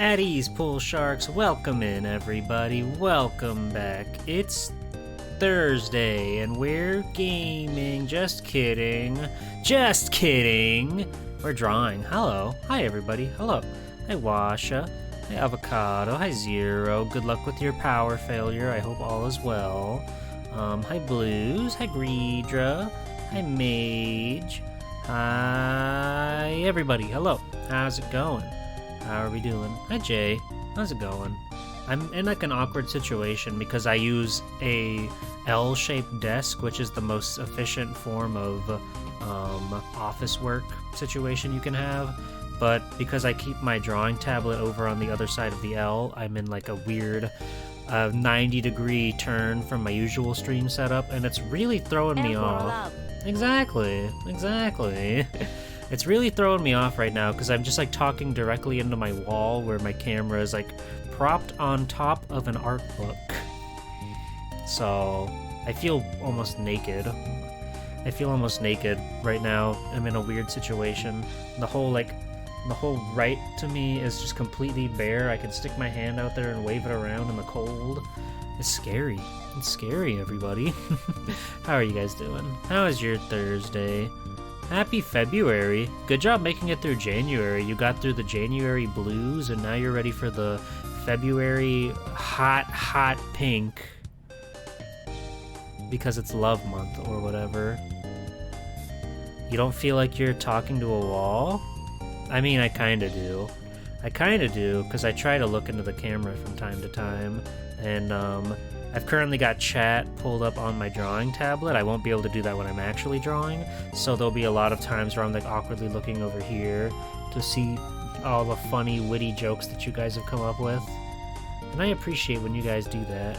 At ease, Pool Sharks. Welcome in, everybody. Welcome back. It's Thursday, and we're gaming. Just kidding. Just kidding. We're drawing. Hello. Hi, everybody. Hello. Hi, Washa. Hi, Avocado. Hi, Zero. Good luck with your power failure. I hope all is well. Hi, Blues. Hi, Greedra. Hi, Mage. Hi, everybody. Hello. How's it going? How are we doing? Hi, Jay. How's it going? I'm in like an awkward situation because I use a L-shaped desk, which is the most efficient form of office work situation you can have. But because I keep my drawing tablet over on the other side of the L, I'm in like a weird 90-degree turn from my usual stream setup, and it's really throwing me off. Exactly. It's really throwing me off right now because I'm just like talking directly into my wall where my camera is like propped on top of an art book. So I feel almost naked. Right now. I'm in a weird situation. The whole right to me is just completely bare. I can stick my hand out there and wave it around in the cold. It's scary. It's scary, everybody. How are you guys doing? How is your Thursday? Happy February. Good job making it through January. You got through the January blues, and now you're ready for the February hot pink. Because it's love month or whatever. You don't feel like you're talking to a wall? I mean, I kinda do. Because I try to look into the camera from time to time, and I've currently got chat pulled up on my drawing tablet. I won't be able to do that when I'm actually drawing, so there'll be a lot of times where I'm like awkwardly looking over here to see all the funny, witty jokes that you guys have come up with. And I appreciate when you guys do that.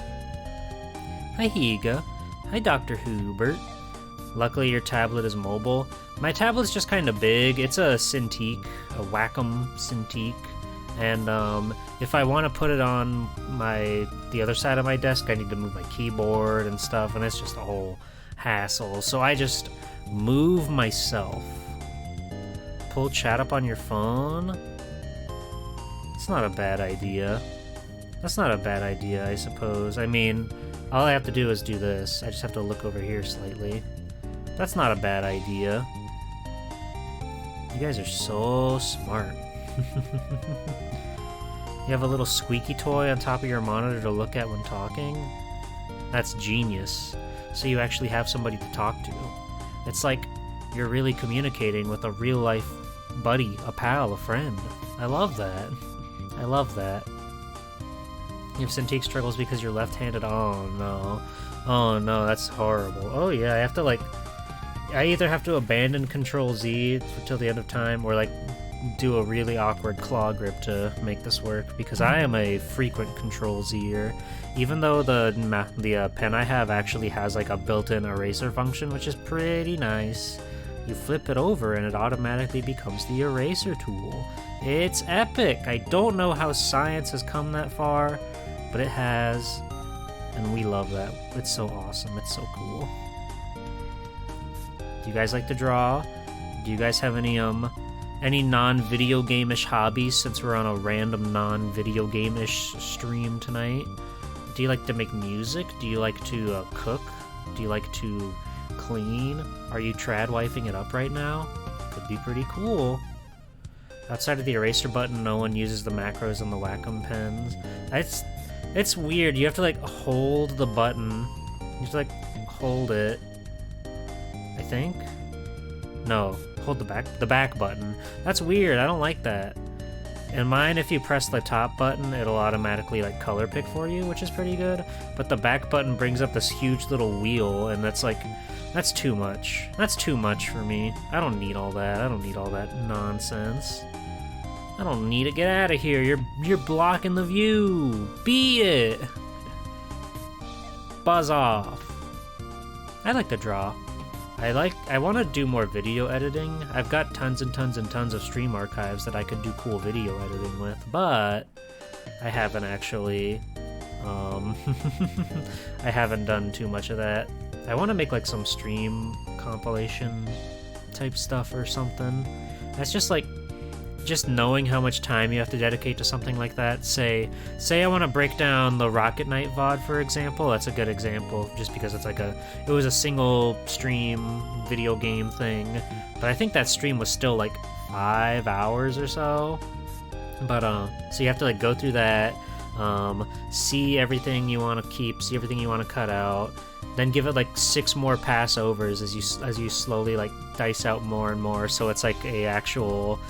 Hi, Higa. Hi, Dr. Hubert. Luckily, your tablet is mobile. My tablet's just kind of big. It's a Cintiq, a Wacom Cintiq. And if I want to put it on the other side of my desk, I need to move my keyboard and stuff, and it's just a whole hassle. So I just move myself. Pull chat up on your phone? It's not a bad idea. That's not a bad idea, I suppose. I mean, all I have to do is do this. I just have to look over here slightly. That's not a bad idea. You guys are so smart. You have a little squeaky toy on top of your monitor to look at when talking? That's genius. So you actually have somebody to talk to. It's like you're really communicating with a real-life buddy, a pal, a friend. I love that. I love that. You have Cintiq struggles because you're left-handed? Oh no. Oh no, that's horrible. Oh yeah, I either have to abandon Control-Z till the end of time, or do a really awkward claw grip to make this work, because I am a frequent Control-Zer. Even though the pen I have actually has a built-in eraser function, which is pretty nice. You flip it over and it automatically becomes the eraser tool. It's epic! I don't know how science has come that far, but it has, and we love that. It's so awesome. It's so cool. Do you guys like to draw? Do you guys have any non-video game-ish hobbies, since we're on a random non-video game-ish stream tonight? Do you like to make music? Do you like to cook? Do you like to clean? Are you trad-wifing it up right now? Could be pretty cool. Outside of the eraser button, no one uses the macros on the Wacom pens. It's weird. You have to hold the button. You have to hold it. I think? No. Hold the back button. That's weird. I don't like that. In mine, if you press the top button, it'll automatically color pick for you, which is pretty good. But the back button brings up this huge little wheel, and that's too much. That's too much for me. I don't need all that. I don't need all that nonsense. I don't need it. Get out of here. You're blocking the view. Be it. Buzz off. I like to draw. I want to do more video editing. I've got tons and tons and tons of stream archives that I could do cool video editing with, but I haven't actually, I haven't done too much of that. I want to make some stream compilation type stuff or something. That's just just knowing how much time you have to dedicate to something like that. Say I want to break down the Rocket Knight VOD, for example. That's a good example, just because it's like it was a single stream video game thing, but I think that stream was still like 5 hours or so. But so you have to like go through that, see everything you want to keep, see everything you want to cut out, then give it like 6 more pass overs as you slowly like dice out more and more, so it's like a actual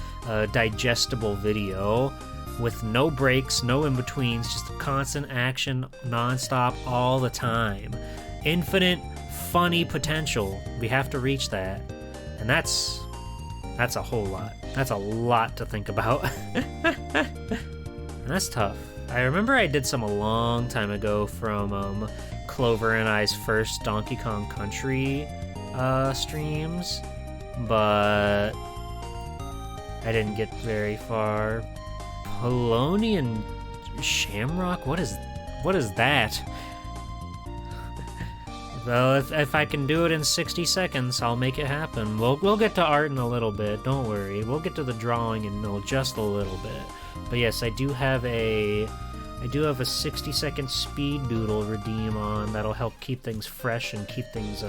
digestible video with no breaks, no in-betweens, just constant action, non-stop, all the time. Infinite funny potential. We have to reach that, and that's a whole lot. That's a lot to think about. And that's tough. I remember I did some a long time ago from Clover and I's first Donkey Kong Country streams, but I didn't get very far. Polonian Shamrock? What is that? Well, if I can do it in 60 seconds, I'll make it happen. We'll get to art in a little bit, don't worry. We'll get to the drawing in just a little bit. But yes, I do have a 60-second speed doodle redeem on that'll help keep things fresh and keep things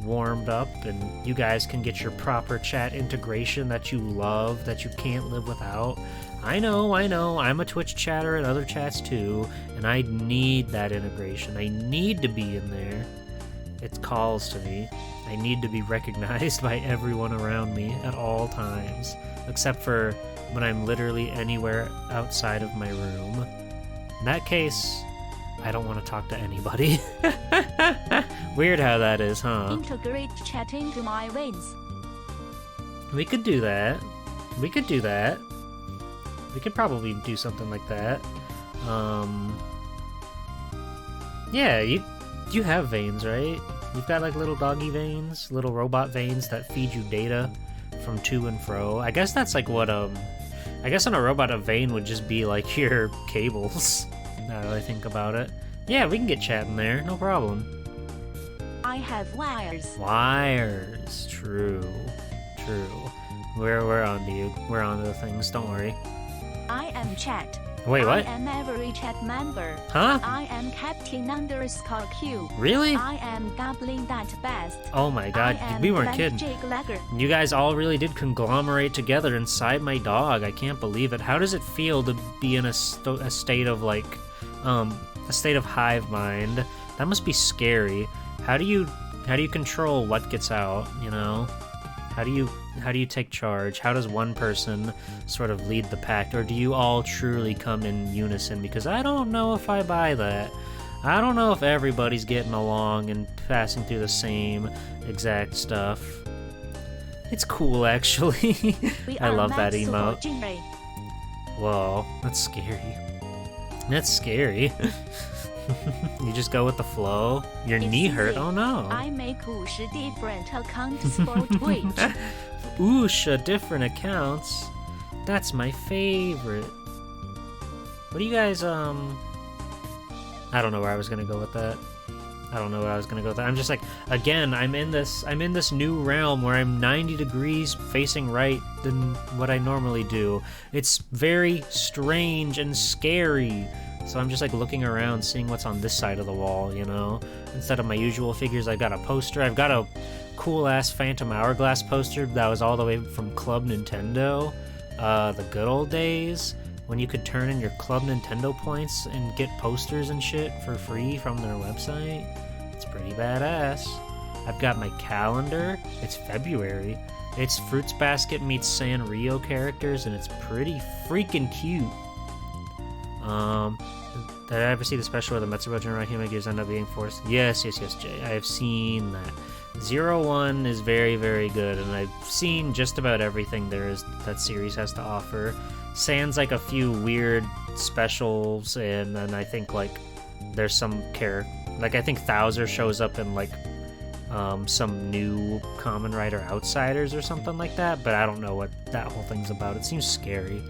warmed up, and you guys can get your proper chat integration that you love, that you can't live without. I know, I'm a Twitch chatter and other chats too, and I need that integration. I need to be in there. It calls to me. I need to be recognized by everyone around me at all times, except for when I'm literally anywhere outside of my room. In that case, I don't want to talk to anybody. Weird how that is, huh? Integrate chat into my veins. We could do that. We could probably do something like that. Yeah, you have veins, right? You've got like little doggy veins, little robot veins that feed you data from to and fro. I guess that's like what I guess on a robot, a vein would just be like your cables, now that I think about it. Yeah, we can get chatting there, no problem. I have wires. Wires, true. We're on to you. We're on to the things, don't worry. I am chat. Wait, what? I am every chat member. Huh? I am Captain_Q. Really? I am Goblin that best. Oh my god, we weren't kidding. Jake Legger. You guys all really did conglomerate together inside my dog. I can't believe it. How does it feel to be in a state of like, a state of hive mind? That must be scary. How do you control what gets out, you know? How do you take charge? How does one person sort of lead the pack? Or do you all truly come in unison? Because I don't know if I buy that. I don't know if everybody's getting along and passing through the same exact stuff. It's cool, actually. I love that emote. Whoa, that's scary. That's scary. You just go with the flow? Your knee hurt? Oh no. I make 50 different accounts for Twitch. Oosha, different accounts. That's my favorite. What do you guys, I don't know where I was gonna go with that. I'm just like, again, I'm in this new realm where I'm 90 degrees facing right than what I normally do. It's very strange and scary. So I'm just like looking around, seeing what's on this side of the wall, you know? Instead of my usual figures, I've got a poster. I've got a cool-ass Phantom Hourglass poster that was all the way from Club Nintendo. The good old days, when you could turn in your Club Nintendo points and get posters and shit for free from their website. It's pretty badass. I've got my calendar. It's February. It's Fruits Basket meets Sanrio characters, and it's pretty freaking cute. Did I ever see the special where the Metsubo General Himagis end up being forced? Yes, Jay. I have seen that. 01 is very, very good, and I've seen just about everything there is that series has to offer. Sans like a few weird specials, and then I think like there's some like I think Thouser shows up in like some new Kamen Rider Outsiders or something like that, but I don't know what that whole thing's about. It seems scary.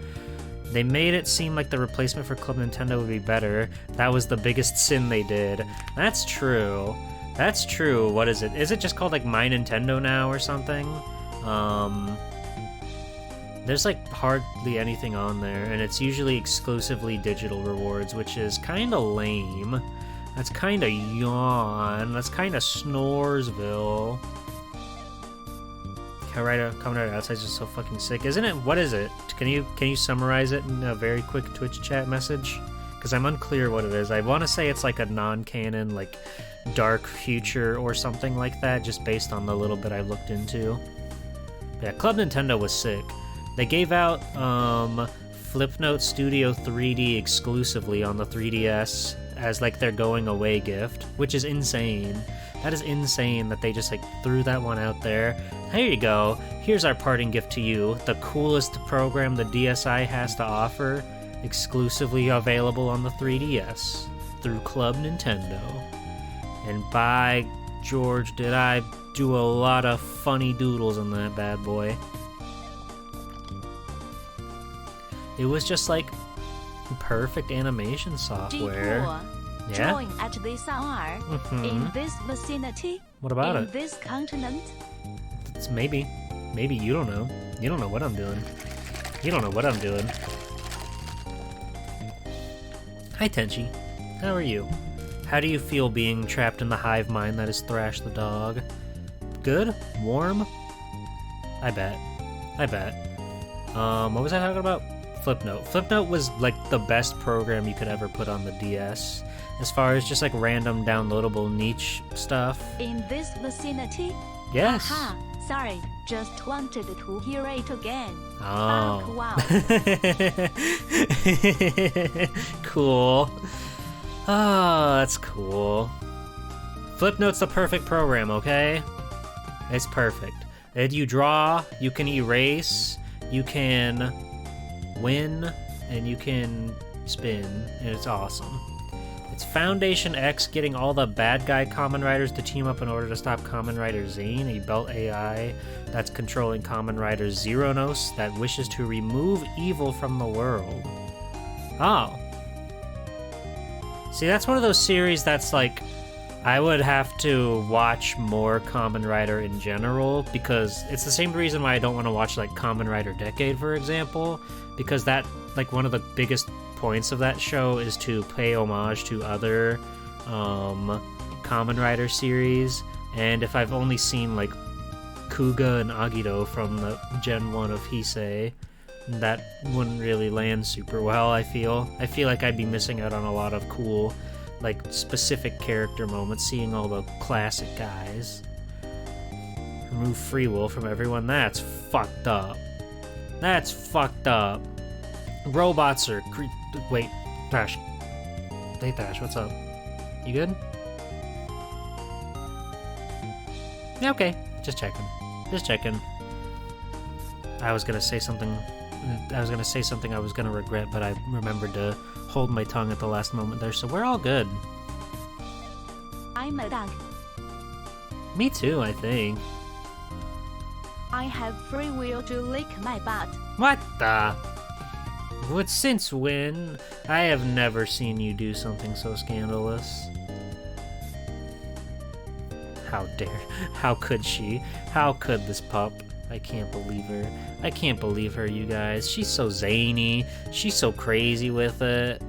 They made it seem like the replacement for Club Nintendo would be better. That was the biggest sin they did. That's true. That's true. What is it? Is it just called like My Nintendo now or something? There's like hardly anything on there, and it's usually exclusively digital rewards, which is kind of lame. That's kind of yawn. That's kind of Snoresville. Coming right outside is just so fucking sick, isn't it? What is it? Can you summarize it in a very quick Twitch chat message? Because I'm unclear what it is. I want to say it's like a non-canon, like dark future or something like that, just based on the little bit I looked into. Yeah, Club Nintendo was sick. They gave out Flipnote Studio 3D exclusively on the 3DS as like their going away gift, which is insane. That is insane that they just like threw that one out there. Here you go. Here's our parting gift to you. The coolest program the DSi has to offer, exclusively available on the 3DS through Club Nintendo. And by George, did I do a lot of funny doodles in that bad boy. It was just like perfect animation software. Yeah. Join at this hour in this vicinity. What about in it? this continent. It's maybe you don't know. You don't know what I'm doing. You don't know what I'm doing. Hi Tenchi, how are you? How do you feel being trapped in the hive mind that is Thrash the dog? Good? Warm? I bet. What was I talking about? Flipnote. Flipnote was like the best program you could ever put on the DS, as far as just like random downloadable niche stuff. In this vicinity? Yes. Aha, sorry, just wanted to hear it again. Oh. Wow. Cool. Oh, that's cool. Flipnote's the perfect program, okay? It's perfect. You draw, you can erase, you can win, and you can spin, and it's awesome. It's Foundation X getting all the bad guy Kamen Riders to team up in order to stop Kamen Rider Zane, a belt AI that's controlling Kamen Rider Zeronos that wishes to remove evil from the world. Oh. See, that's one of those series that's like, I would have to watch more Kamen Rider in general, because it's the same reason why I don't want to watch like Kamen Rider Decade, for example, because that, like, one of the biggest points of that show is to pay homage to other Kamen Rider series, and if I've only seen like Kuga and Agito from the Gen 1 of Heisei, that wouldn't really land super well, I feel like I'd be missing out on a lot of cool, like, specific character moments, seeing all the classic guys. Remove free will from everyone, that's fucked up. That's fucked up. Robots are wait, Thrash. Hey Thrash, what's up? You good? Yeah, okay. Just checking. I was gonna say something I was gonna regret, but I remembered to hold my tongue at the last moment there, so we're all good. I'm a dog. Me too, I think. I have free will to lick my butt. What the? What, since when? I have never seen you do something so scandalous. How dare? How could she? How could this pup? I can't believe her, you guys. She's so zany. She's so crazy with it.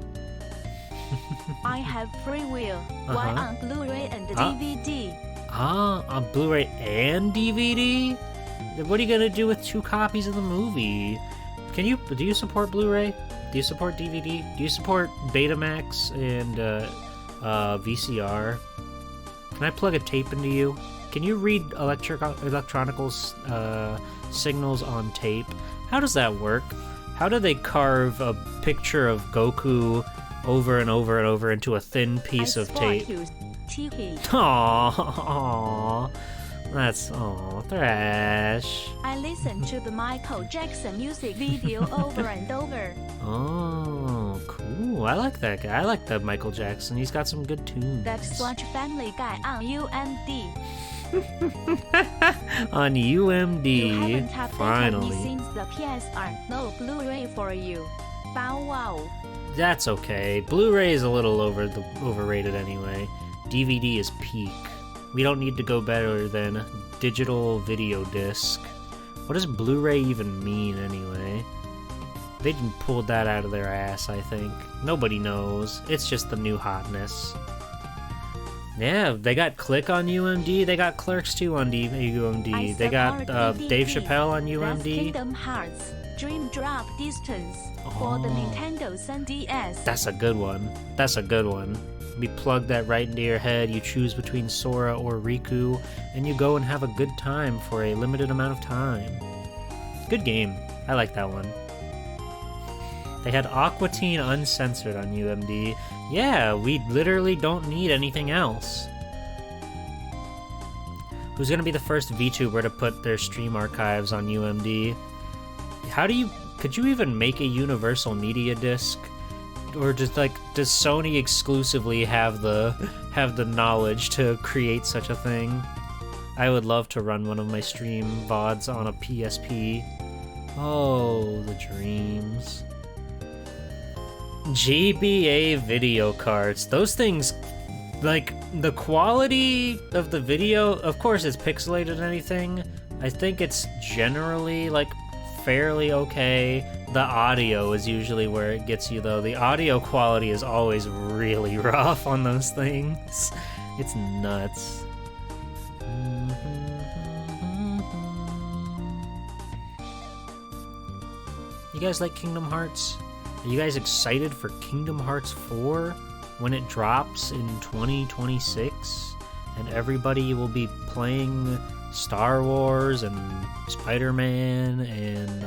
I have free will. Why on Blu-ray and DVD? On Blu-ray and DVD? What are you gonna do with 2 copies of the movie? Do you support Blu-ray? Do you support DVD? Do you support Betamax and VCR? Can I plug a tape into you? Can you read electronical signals on tape? How does that work? How do they carve a picture of Goku over and over and over into a thin piece of tape? Aww, that's Thrash. I listen to the Michael Jackson music video over and over. Oh, cool. I like that guy. I like that Michael Jackson. He's got some good tunes. That's Watch Family Guy on UMD. On UMD, You haven't tapped finally. me since the PSR. No Blu-ray for you. Bow wow. That's okay. Blu-ray is a little overrated anyway. DVD is peak. We don't need to go better than digital video disc. What does Blu-ray even mean anyway? They didn't pull that out of their ass, I think. Nobody knows. It's just the new hotness. Yeah, they got Click on UMD. They got Clerks 2 on UMD. They got Dave Chappelle on UMD. Kingdom Hearts Dream Drop Distance for the Nintendo 3DS. That's a good one. That's a good one. You plug that right into your head, you choose between Sora or Riku, and you go and have a good time for a limited amount of time. Good game. I like that one. They had Aqua Teen Uncensored on UMD. Yeah, we literally don't need anything else. Who's gonna be the first VTuber to put their stream archives on UMD? Could you even make a universal media disc? Or just like, does Sony exclusively have the knowledge to create such a thing? I would love to run one of my stream VODs on a PSP. Oh, the dreams. GBA video cards. Those things, like, the quality of the video, of course it's pixelated and anything. I think it's generally, like, fairly okay. The audio is usually where it gets you, though. The audio quality is always really rough on those things. It's nuts. You guys like Kingdom Hearts? Are you guys excited for Kingdom Hearts 4 when it drops in 2026? And everybody will be playing Star Wars and Spider-Man and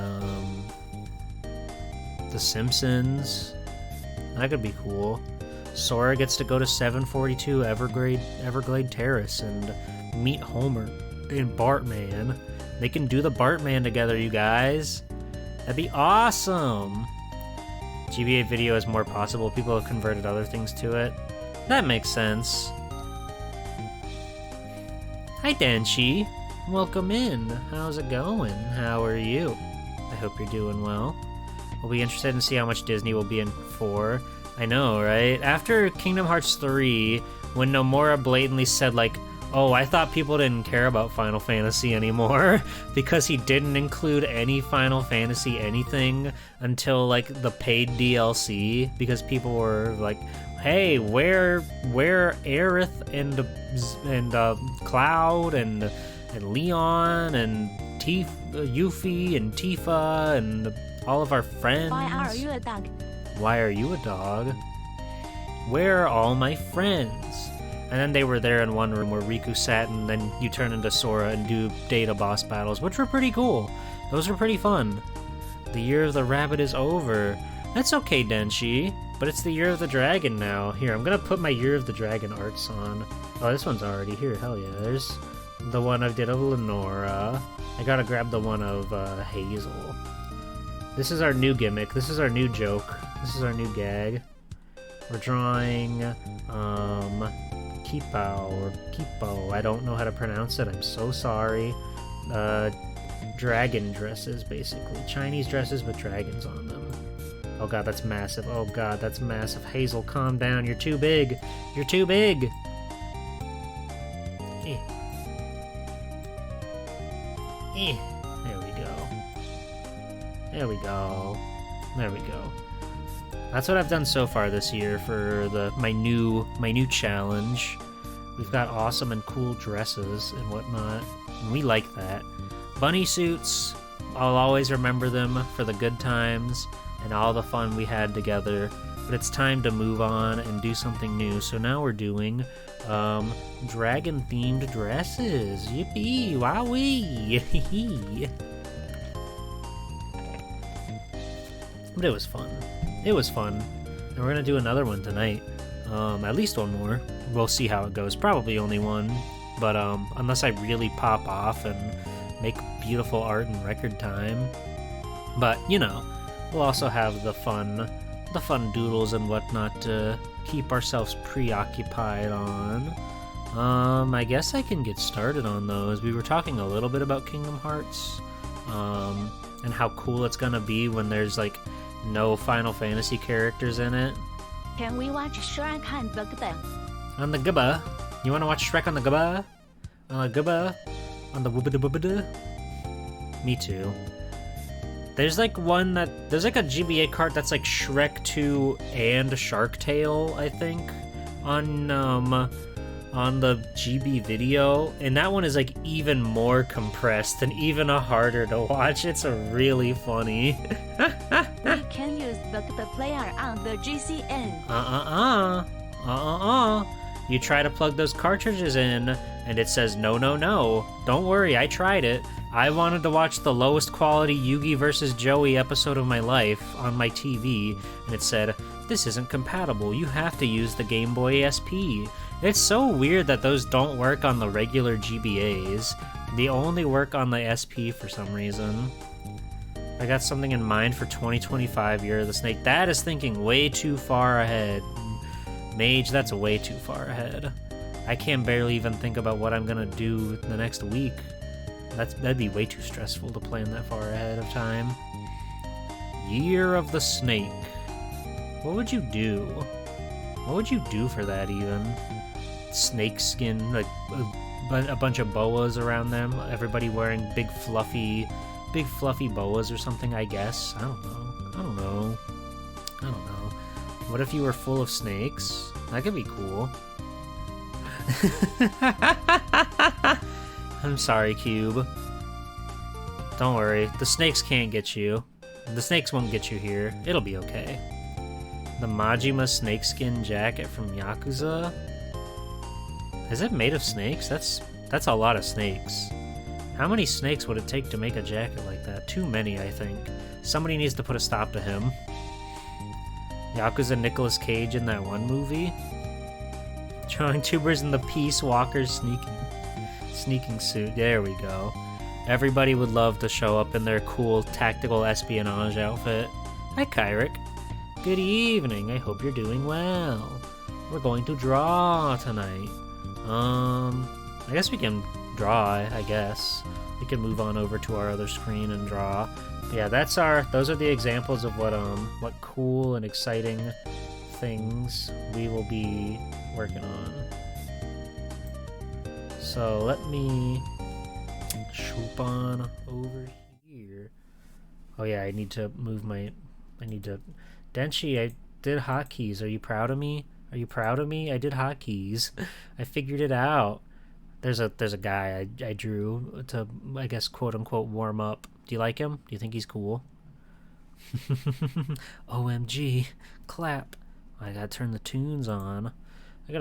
The Simpsons. That could be cool. Sora gets to go to 742 Everglade Terrace and meet Homer and Bartman. They can do the Bartman together, you guys. That'd be awesome. GBA video is more possible. People have converted other things to it. That makes sense. Hi, Danchi. Welcome in. How's it going? How are you? I hope you're doing well. We'll be interested in see how much Disney will be in 4. I know, right? After Kingdom Hearts 3, when Nomura blatantly said, like, oh, I thought people didn't care about Final Fantasy anymore because he didn't include any Final Fantasy anything until, like, the paid DLC, because people were like, hey, where Aerith and Cloud and Leon and Yuffie and Tifa and all of our friends. Why are you a dog? Why are you a dog? Where are all my friends? And then they were there in one room where Riku sat, and then you turn into Sora and do data boss battles, which were pretty cool. Those were pretty fun. The Year of the Rabbit is over. That's okay, Denshi, but it's the Year of the Dragon now. Here, I'm gonna put my Year of the Dragon arts on. Oh, this one's already here. Hell yeah. There's the one I did of Lenora. I gotta grab the one of Hazel. This is our new gimmick. This is our new joke. This is our new gag. We're drawing, Kipo or Kipo. I don't know how to pronounce it. I'm so sorry. Dragon dresses, basically. Chinese dresses with dragons on them. Oh god, that's massive. Oh god, that's massive. Hazel, calm down. You're too big. You're too big. There we go. There we go. There we go. That's what I've done so far this year for my new challenge. We've got awesome and cool dresses and whatnot, and we like that. Bunny suits, I'll always remember them for the good times and all the fun we had together, but it's time to move on and do something new. So now we're doing dragon-themed dresses. Yippee! Wowee! But it was fun. It was fun. And we're gonna do another one tonight. At least one more. We'll see how it goes. Probably only one. But unless I really pop off and make beautiful art in record time. But, you know, we'll also have the fun doodles and whatnot to keep ourselves preoccupied on. I guess I can get started on those. We were talking a little bit about Kingdom Hearts. And how cool it's gonna be when there's, like, no Final Fantasy characters in it. Can we watch Shrek on the Gubba? On the Gubba? You wanna watch Shrek on the Gubba? On the Gubba? On the Wubba-da-Bubba-da? Me too. There's like one that there's like a GBA cart that's like Shrek 2 and Shark Tale, I think, on the GB video, and that one is like even more compressed and even harder to watch. It's really funny. We can use the player on the GCN. You try to plug those cartridges in, and it says no, no, no. Don't worry, I tried it. I wanted to watch the lowest quality Yugi vs. Joey episode of my life on my TV, and it said, this isn't compatible. You have to use the Game Boy SP. It's so weird that those don't work on the regular GBAs. They only work on the SP for some reason. I got something in mind for 2025 Year of the Snake. That is thinking way too far ahead. Mage, that's way too far ahead. I can barely even think about what I'm gonna do the next week. That'd be way too stressful to plan that far ahead of time. Year of the Snake. What would you do? What would you do for that even? Snake skin, like a bunch of boas around them, everybody wearing big fluffy boas or something, I guess. I don't know. What if you were full of snakes? That could be cool. I'm sorry, Cube. Don't worry, the snakes can't get you. The snakes won't get you here. It'll be okay. The Majima snakeskin jacket from Yakuza? Is it made of snakes? That's a lot of snakes. How many snakes would it take to make a jacket like that? Too many, I think. Somebody needs to put a stop to him. Yakuza Nicolas Cage in that one movie? Drawing tubers in the Peace Walker's sneaking suit. There we go. Everybody would love to show up in their cool tactical espionage outfit. Hi, Kyrick. Good evening. I hope you're doing well. We're going to draw tonight. I guess we can draw, I guess. We can move on over to our other screen and draw. But yeah, those are the examples of what cool and exciting things we will be working on. So let me swoop on over here. Oh yeah, I need to Denshi, I did hotkeys. Are you proud of me? Are you proud of me? I did hotkeys. I figured it out. There's a guy I drew to, I guess, quote unquote warm up. Do you like him? Do you think he's cool? OMG, clap. I gotta turn the tunes on. Here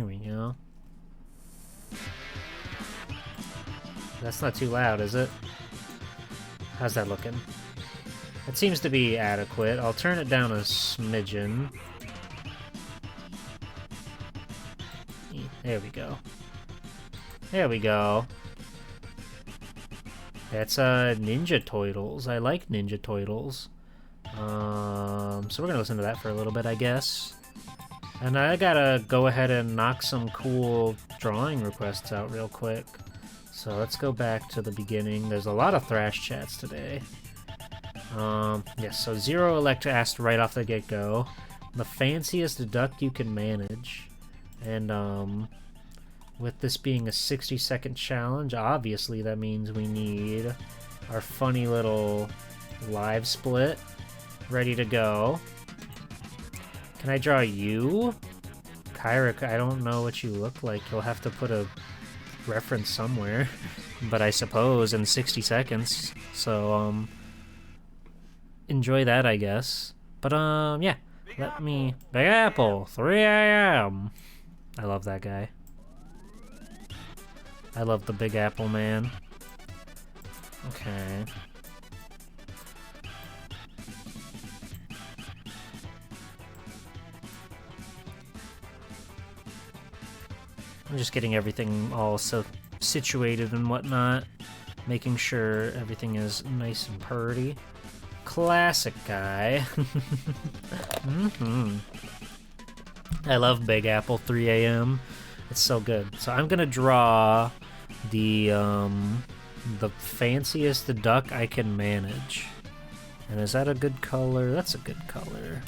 we go. That's not too loud, is it? How's that looking? It seems to be adequate. I'll turn it down a smidgen. There we go. There we go. That's Ninja Turtles. I like Ninja Turtles. So we're gonna listen to that for a little bit, I guess. And I gotta go ahead and knock some cool drawing requests out real quick. So let's go back to the beginning. There's a lot of Thrash chats today. Yes, so Zero Elect asked right off the get-go, the fanciest duck you can manage. And, with this being a 60-second challenge, obviously that means we need our funny little live split ready to go. Can I draw you? Kyrick, I don't know what you look like. You'll have to put a reference somewhere. But I suppose in 60 seconds. So, enjoy that, I guess. But, yeah. Let me... Big Apple, 3 a.m. I love that guy. I love the Big Apple man. Okay. I'm just getting everything all situated and whatnot. Making sure everything is nice and purty. Classic guy. I love Big Apple 3 a.m. It's so good. So I'm gonna draw the fanciest duck I can manage. And is that a good color? That's a good color.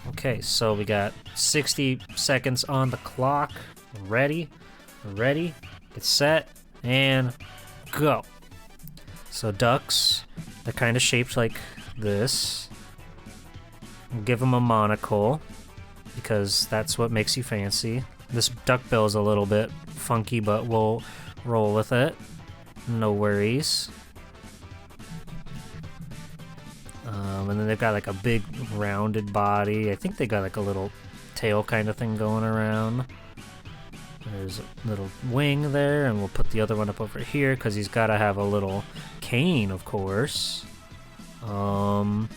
Okay, so we got 60 seconds on the clock. Ready, get set, And go. So ducks, they're kind of shaped like this. Give them a monocle, because that's what makes you fancy. This duckbill is a little bit funky, but we'll roll with it. No worries. And then they've got like a big rounded body. I think they got like a little tail kind of thing going around. There's a little wing there, and we'll put the other one up over here because he's got to have a little cane, of course. And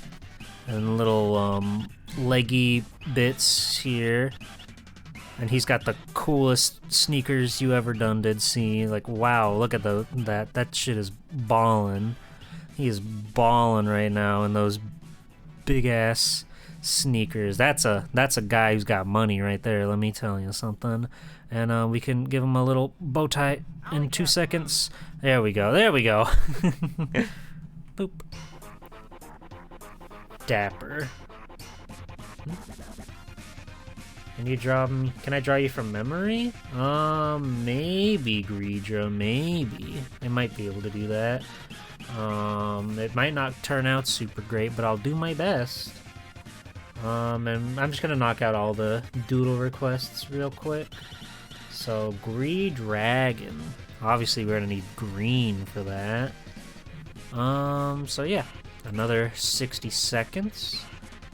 little leggy bits here. And he's got the coolest sneakers you ever did see. Like, wow, look at that. That shit is ballin'. He is ballin' right now in those big-ass sneakers. That's a guy who's got money right there, let me tell you something. And we can give him a little bow tie in 2 seconds. There we go. Boop. Dapper. Can you draw me? Can I draw you from memory? Maybe, Greedra, maybe. I might be able to do that. It might not turn out super great, but I'll do my best. And I'm just gonna knock out all the doodle requests real quick. So, Greedragon. Obviously, we're gonna need green for that. So yeah, another 60 seconds.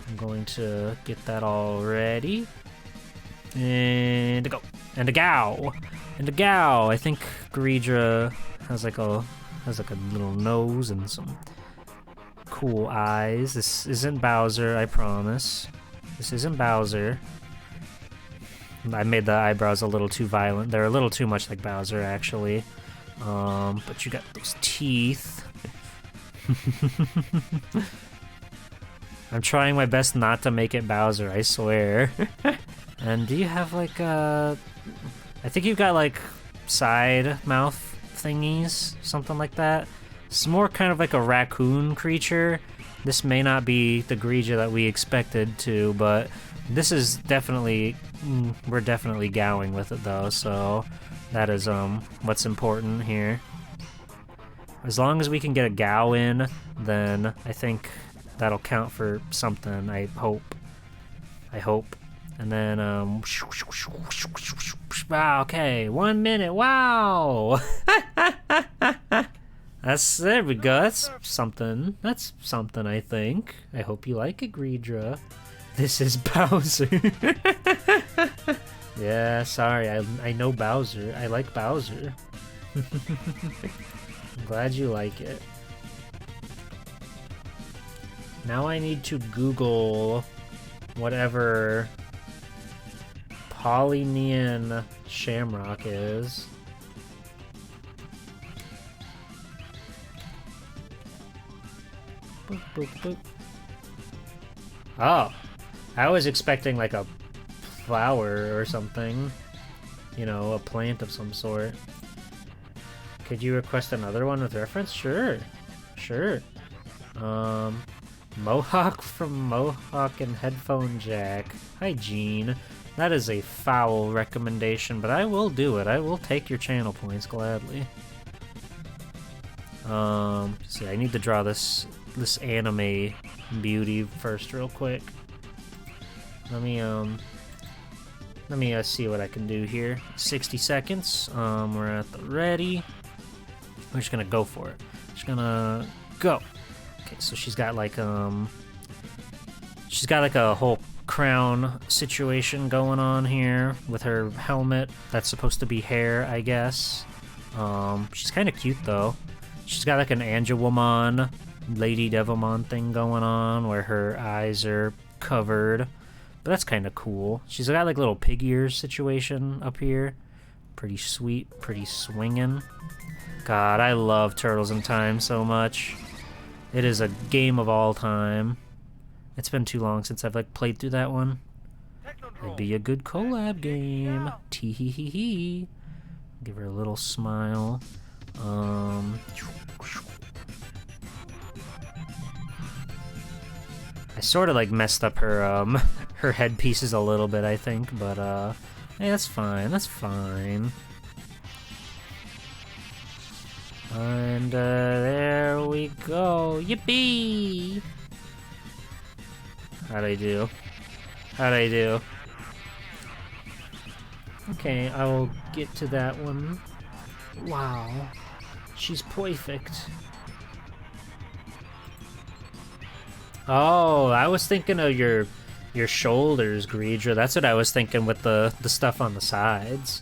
I'm going to get that all ready. And a go. And a gow. And a gow. I think Greedra has like a little nose and some cool eyes. This isn't Bowser, I promise. This isn't Bowser. I made the eyebrows a little too violent. They're a little too much like Bowser, actually. But you got those teeth. I'm trying my best not to make it Bowser, I swear. And do you have like I think you've got like side mouth thingies, something like that. It's more kind of like a raccoon creature. This may not be the Greedra that we expected to, but this is definitely, we're definitely gowing with it though, so that is what's important here. As long as we can get a gow in, then I think that'll count for something, I hope. And then, wow, okay, 1 minute, wow! There we go, that's something, I think. I hope you like it, Greedra. This is Bowser. Yeah, sorry, I know Bowser, I like Bowser. I'm glad you like it. Now I need to Google whatever Polynean Shamrock is. Boop, boop, boop. Oh, I was expecting like a flower or something. You know, a plant of some sort. Could you request another one with reference? Sure. Mohawk from Mohawk and Headphone Jack. Hi, Gene. That is a foul recommendation, but I will do it. I will take your channel points gladly. See, I need to draw this anime beauty first real quick. Let me see what I can do here. 60 seconds. We're at the ready. We're just gonna go for it. Just gonna go. Okay, so she's got like a whole crown situation going on here with her helmet. That's supposed to be hair, I guess. She's kind of cute though. She's got like an Angewomon, Lady Devilmon thing going on where her eyes are covered. But that's kind of cool. She's got like little pig ears situation up here. Pretty sweet, pretty swinging. God, I love Turtles in Time so much. It is a game of all time. It's been too long since I've like played through that one. It'd be a good collab game. Tee hee hee hee. Give her a little smile. I sort of like messed up her her headpieces a little bit, I think, but hey, that's fine. And there we go. Yippee! How'd I do? How'd I do? Okay, I will get to that one. Wow. She's perfect. Oh, I was thinking of your shoulders, Greedra. That's what I was thinking with the stuff on the sides.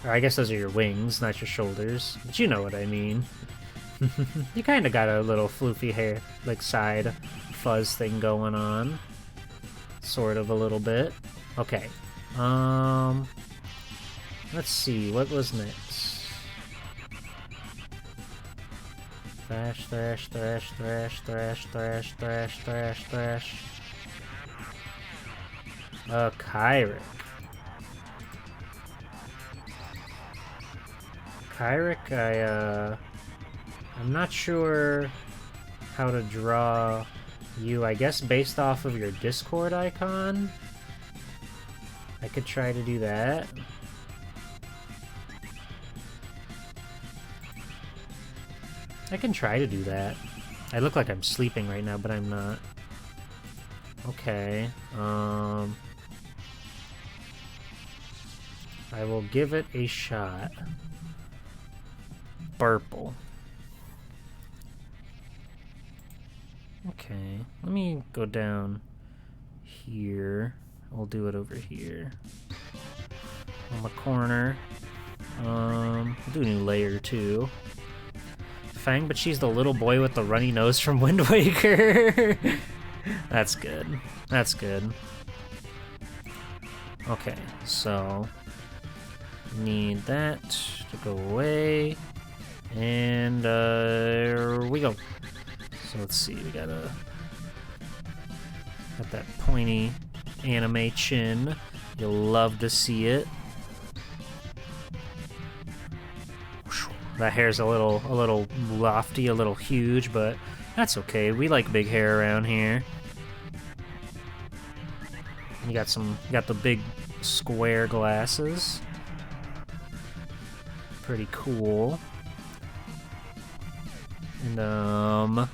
Or I guess those are your wings, not your shoulders. But you know what I mean. You kind of got a little floofy hair, like side fuzz thing going on. Sort of a little bit. Okay. Let's see, what was next? Thrash, thrash, thrash, thrash, thrash, thrash, thrash, thrash, thrash. Kyric. Kyric, I'm not sure how to draw you. I guess based off of your Discord icon, I could try to do that. I can try to do that. I look like I'm sleeping right now, but I'm not. Okay, I will give it a shot. Purple. Okay, let me go down here. We'll do it over here. On the corner. We'll do a new layer too. Fang, but she's the little boy with the runny nose from Wind Waker. That's good. That's good. Okay, so need that to go away. And here we go. So let's see, we got that pointy anime chin. You'll love to see it. That hair's a little lofty, a little huge, but that's okay. We like big hair around here. You got the big square glasses. Pretty cool. And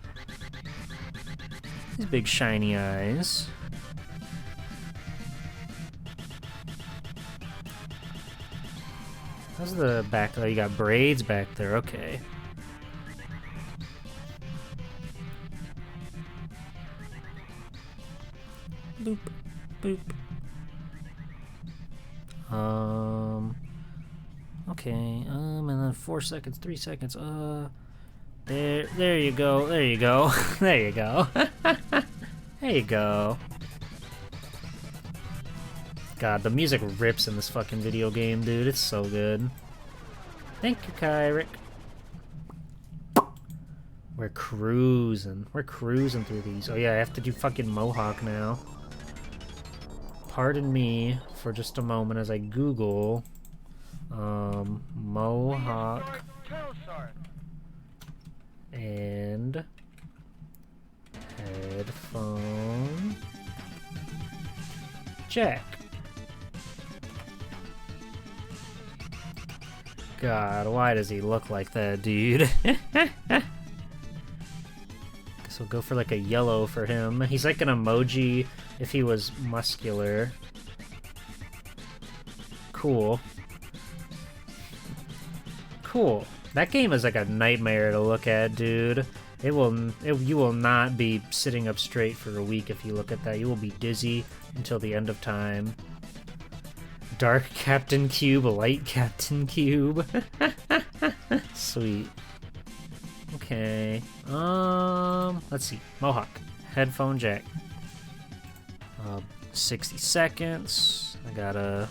these big shiny eyes. How's the back? Oh, you got braids back there. Okay. Boop, boop. Okay. And then 4 seconds, 3 seconds. There you go. There you go. There you go. There you go. God, the music rips in this fucking video game, dude. It's so good. Thank you, Kyric. We're cruising. We're cruising through these. Oh yeah, I have to do fucking Mohawk now. Pardon me for just a moment as I Google Mohawk and headphone jack. God, why does he look like that, dude? Guess we'll go for like a yellow for him. He's like an emoji if he was muscular. Cool. Cool. That game is like a nightmare to look at, dude. You will not be sitting up straight for a week if you look at that. You will be dizzy until the end of time. Dark Captain Cube, Light Captain Cube. Sweet. Okay. Let's see. Mohawk. Headphone jack. 60 seconds. I got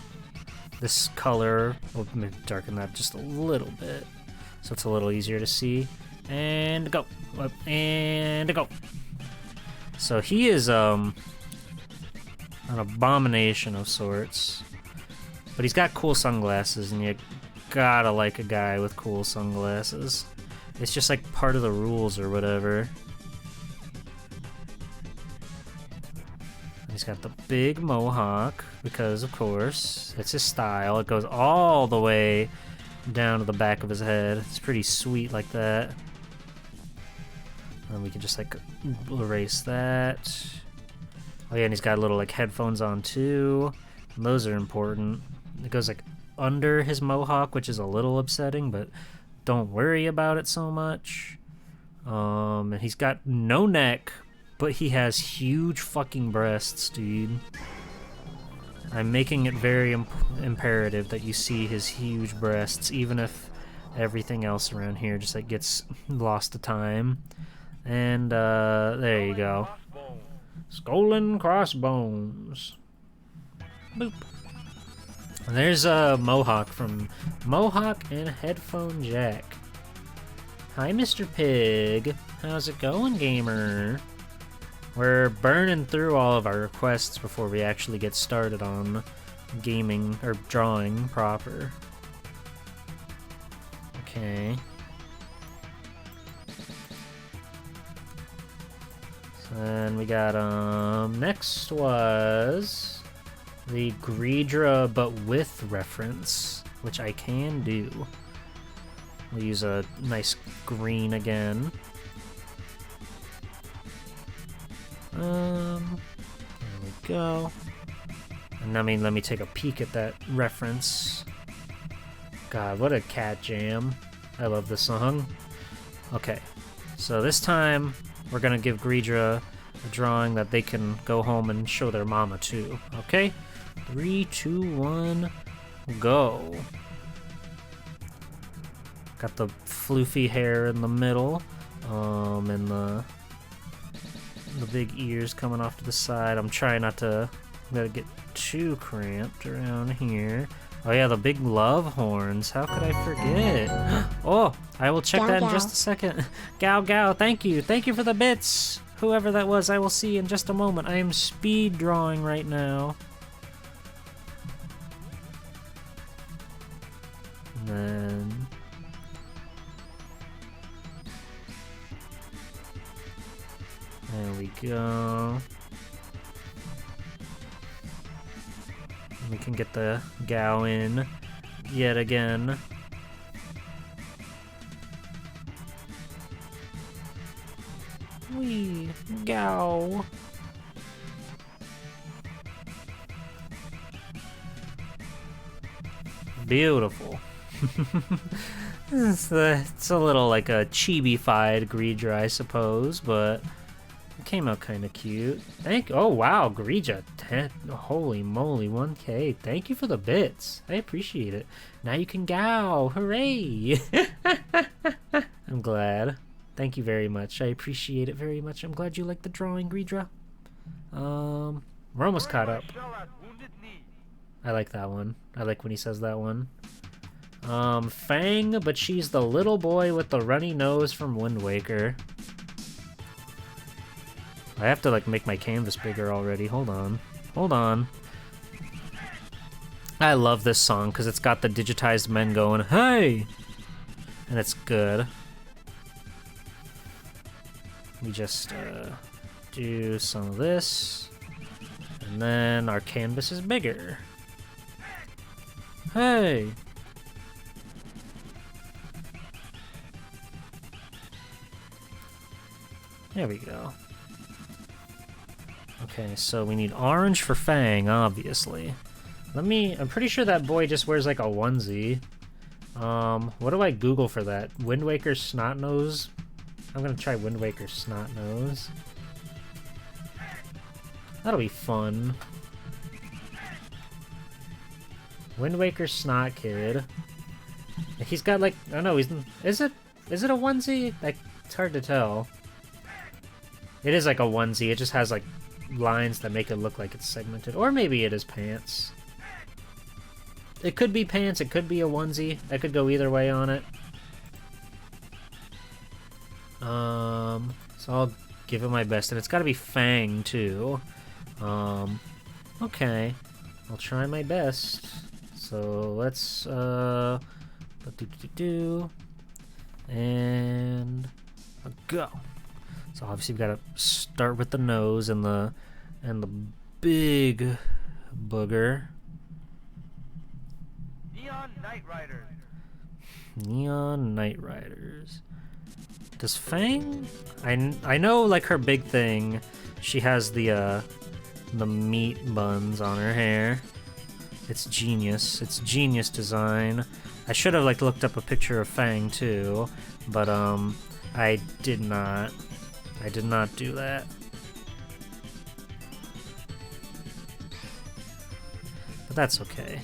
this color. We'll darken that just a little bit so it's a little easier to see. And go. And go. So he is an abomination of sorts. But he's got cool sunglasses, and you gotta like a guy with cool sunglasses. It's just like part of the rules or whatever. He's got the big mohawk, because of course, it's his style. It goes all the way down to the back of his head. It's pretty sweet like that. And we can just like erase that. Oh yeah, and he's got little like headphones on too. And those are important. It goes like under his mohawk, which is a little upsetting, but don't worry about it so much. And he's got no neck, but he has huge fucking breasts, dude. I'm making it very imperative that you see his huge breasts, even if everything else around here just like gets lost to time. And there you go. Skull and crossbones. Boop. And there's a Mohawk from Mohawk and Headphone Jack. Hi, Mr. Pig. How's it going, gamer? We're burning through all of our requests before we actually get started on gaming or drawing proper. Okay. And we got, next was the Greedra but with reference, which I can do. We'll use a nice green again. There we go. And I mean, let me take a peek at that reference. God, what a cat jam. I love this song. Okay, so this time we're gonna give Greedra a drawing that they can go home and show their mama too. Okay? 3, 2, 1, go. Got the floofy hair in the middle, and the big ears coming off to the side. I'm trying not to let it get too cramped around here. Oh yeah, the big love horns. How could I forget? Oh, I will check that in just a second. Gao Gao, thank you. Thank you for the bits. Whoever that was, I will see in just a moment. I am speed drawing right now. And then... there we go. We can get the Gao in yet again. Wee, Gao. Beautiful. It's a little like a chibi-fied Greedra, I suppose, but it came out kind of cute. Oh wow, Greedra, 10, holy moly, 1K. Thank you for the bits. I appreciate it. Now you can Gao, hooray! I'm glad. Thank you very much. I appreciate it very much. I'm glad you like the drawing, Greedra. We're almost caught up. I like that one. I like when he says that one. Fang, but she's the little boy with the runny nose from Wind Waker. I have to like make my canvas bigger already. Hold on. Hold on. I love this song because it's got the digitized men going, hey! And it's good. We just do some of this. And then our canvas is bigger. Hey! There we go. Okay, so we need orange for Fang, obviously. I'm pretty sure that boy just wears like a onesie. What do I Google for that? Wind Waker snot nose? I'm gonna try Wind Waker snot nose. That'll be fun. Wind Waker snot kid. He's got like, I don't know, is it a onesie? Like, it's hard to tell. It is like a onesie, it just has like lines that make it look like it's segmented. Or maybe it is pants. It could be pants, it could be a onesie. I could go either way on it. So I'll give it my best. And it's gotta be Fang, too. Okay. I'll try my best. So let's, and go. So obviously we've got to start with the nose and the big booger. Neon Knight Rider. Neon Knight Riders. Does Fang? I know like her big thing. She has the meat buns on her hair. It's genius. It's genius design. I should have like looked up a picture of Fang too, but I did not. I did not do that. But that's okay.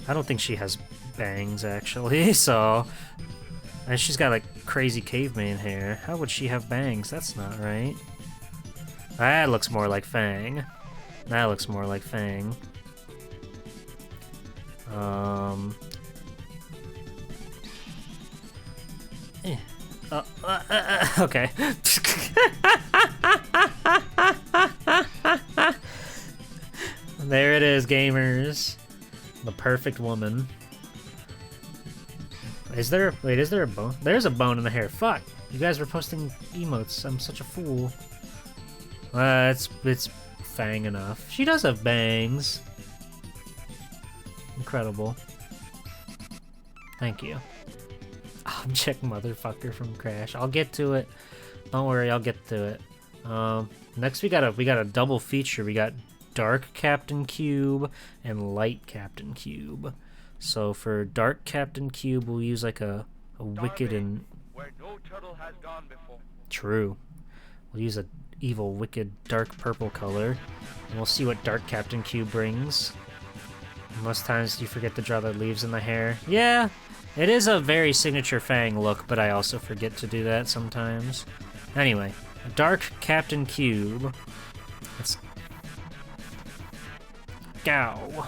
I don't think she has bangs actually, so. And she's got like crazy caveman hair. How would she have bangs? That's not right. That looks more like Fang. That looks more like Fang. Okay. There it is, gamers. The perfect woman. Is there a bone? There's a bone in the hair. Fuck. You guys were posting emotes. I'm such a fool. It's Fang enough. She does have bangs. Incredible. Thank you. Object motherfucker from Crash. I'll get to it. Don't worry, I'll get to it. Next we got a double feature. We got Dark Captain Cube and Light Captain Cube. So for Dark Captain Cube, we'll use like a wicked and where no turtle has gone before. True. We'll use a evil, wicked, dark purple color, and we'll see what Dark Captain Cube brings. Most times you forget to draw the leaves in the hair. Yeah, it is a very signature Fang look, but I also forget to do that sometimes. Anyway, Dark Captain Cube. Let's go.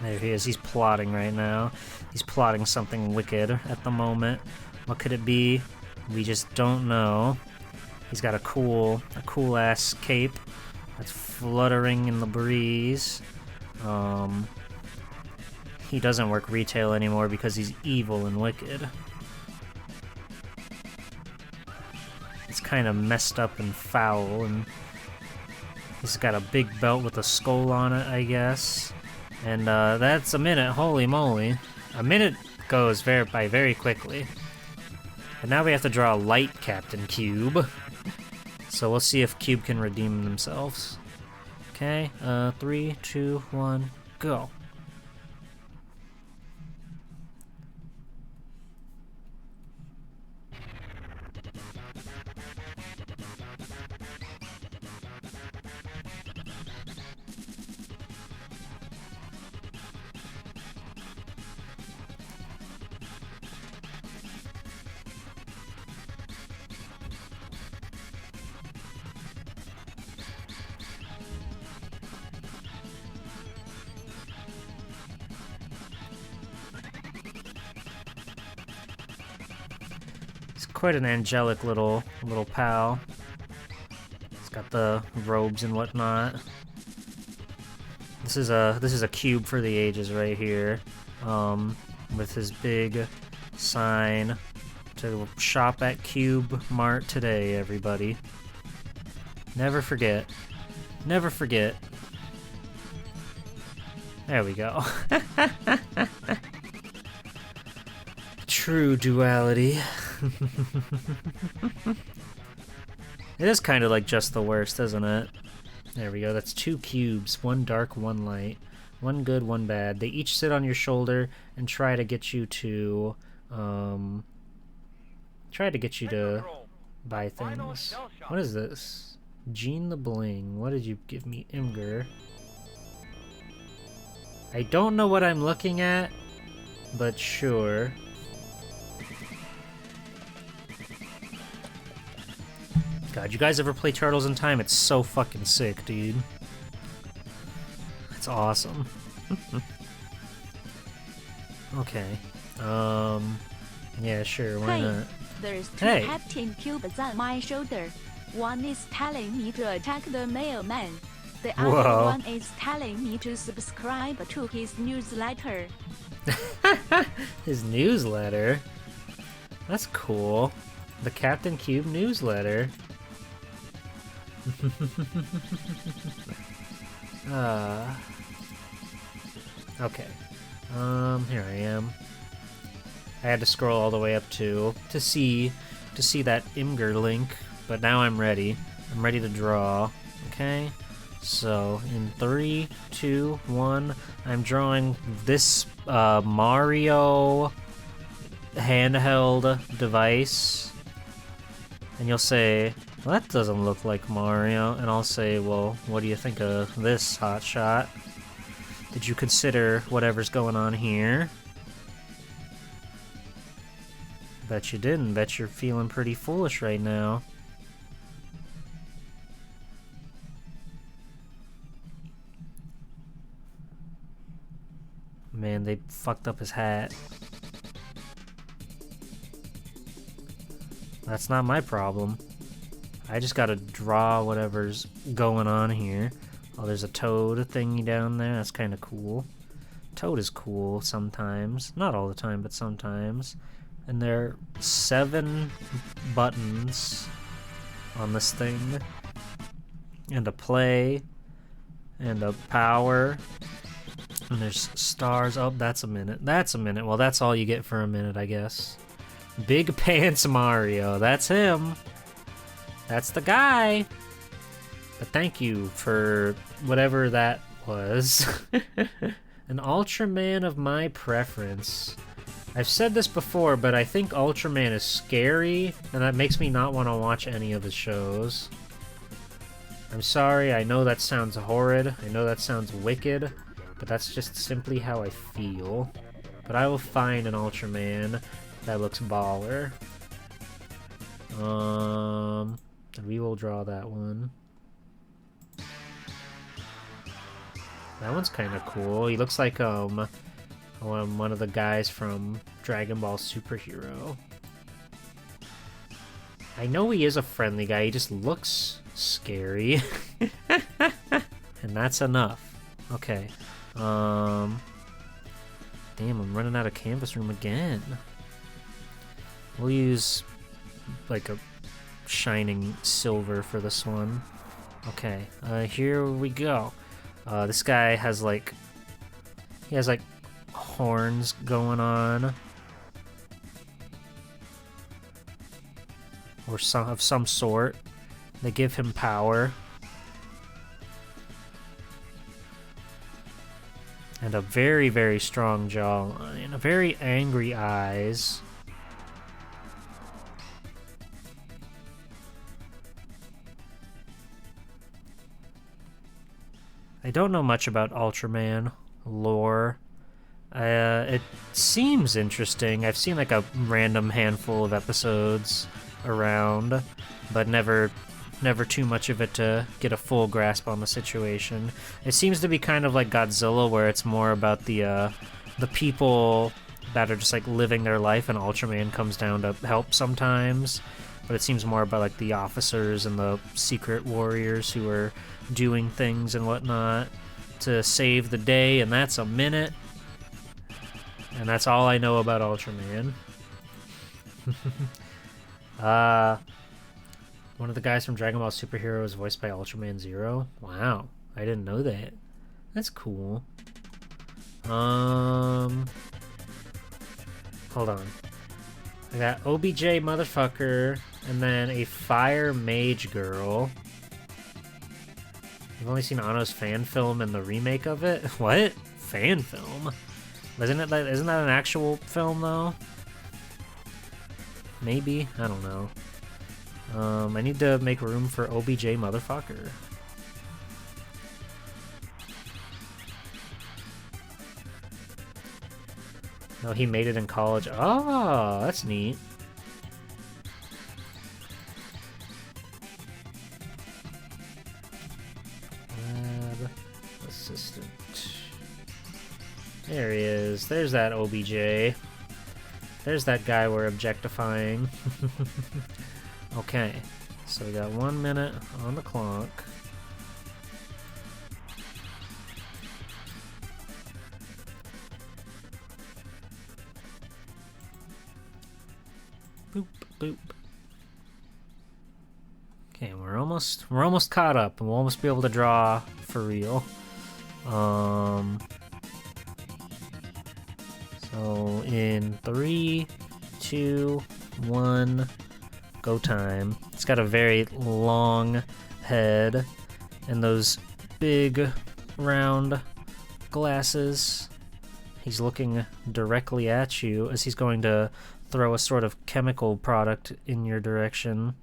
There he is. He's plotting right now. He's plotting something wicked at the moment. What could it be? We just don't know. He's got a cool ass cape that's fluttering in the breeze. He doesn't work retail anymore because he's evil and wicked. It's kind of messed up and foul, and he's got a big belt with a skull on it, I guess. And that's a minute. Holy moly. A minute goes by very quickly. And now we have to draw a Light Captain Cube. So we'll see if Cube can redeem themselves. Okay, 3, 2, 1, go. Quite an angelic little pal. He's got the robes and whatnot. This is a cube for the ages right here, with his big sign to shop at Cube Mart today, everybody. Never forget. Never forget. There we go. True duality. It is kind of like Just the Worst, isn't it? There we go. That's 2 cubes. 1 dark, 1 light. 1 good, 1 bad. They each sit on your shoulder and try to get you to buy things. What is this? Gene the Bling. What did you give me? Imgur. I don't know what I'm looking at, but sure. God, you guys ever play Turtles in Time? It's so fucking sick, dude. It's awesome. Okay. Yeah, sure, why Hey, not? there's two Hey. Captain Cubes on my shoulder. One is telling me to attack the mailman. The Whoa. other one is telling me to subscribe to his newsletter. His newsletter? That's cool. The Captain Cube newsletter. Okay. Here I am. I had to scroll all the way up to see that Imgur link, but now I'm ready. I'm ready to draw. Okay. So in 3, 2, 1, I'm drawing this Mario handheld device, and you'll say, well, that doesn't look like Mario, and I'll say, well, what do you think of this hotshot? Did you consider whatever's going on here? Bet you didn't. Bet you're feeling pretty foolish right now. Man, they fucked up his hat. That's not my problem. I just gotta draw whatever's going on here. Oh, there's a Toad thingy down there. That's kind of cool. Toad is cool sometimes. Not all the time, but sometimes. And there are 7 buttons on this thing. And a play. And a power. And there's stars. Oh, that's a minute. That's a minute. Well, that's all you get for a minute, I guess. Big Pants Mario. That's him. That's the guy. But thank you for whatever that was. An Ultraman of my preference. I've said this before, but I think Ultraman is scary, and that makes me not want to watch any of his shows. I'm sorry, I know that sounds horrid, I know that sounds wicked, but that's just simply how I feel. But I will find an Ultraman that looks baller. And we will draw that one. That one's kind of cool. He looks like one of the guys from Dragon Ball Superhero. I know he is a friendly guy, he just looks scary. And that's enough. Okay. Damn, I'm running out of canvas room again. We'll use like a shining silver for this one. Okay, here we go. This guy has like, he has like horns going on, or of some sort. They give him power, and a very, very strong jawline, very angry eyes. I don't know much about Ultraman lore. It seems interesting. I've seen like a random handful of episodes around, but never too much of it to get a full grasp on the situation. It seems to be kind of like Godzilla, where it's more about the people that are just like living their life, and Ultraman comes down to help sometimes. But it seems more about like the officers and the secret warriors who are doing things and whatnot to save the day, and that's a minute. And that's all I know about Ultraman. One of the guys from Dragon Ball Superhero is voiced by Ultraman Zero. Wow, I didn't know that. That's cool. Hold on. I got OBJ motherfucker, and then a fire mage girl. I've only seen Anno's fan film and the remake of it. What? Fan film? Isn't that an actual film though? Maybe? I don't know. I need to make room for OBJ motherfucker. No, he made it in college. Oh, that's neat. Lab assistant. There he is. There's that OBJ. There's that guy we're objectifying. Okay, so we got 1 minute on the clock. Boop, boop. Okay, we're almost caught up, and we'll almost be able to draw for real. So in 3, 2, 1, go time. It's got a very long head and those big round glasses. He's looking directly at you as he's going to throw a sort of chemical product in your direction,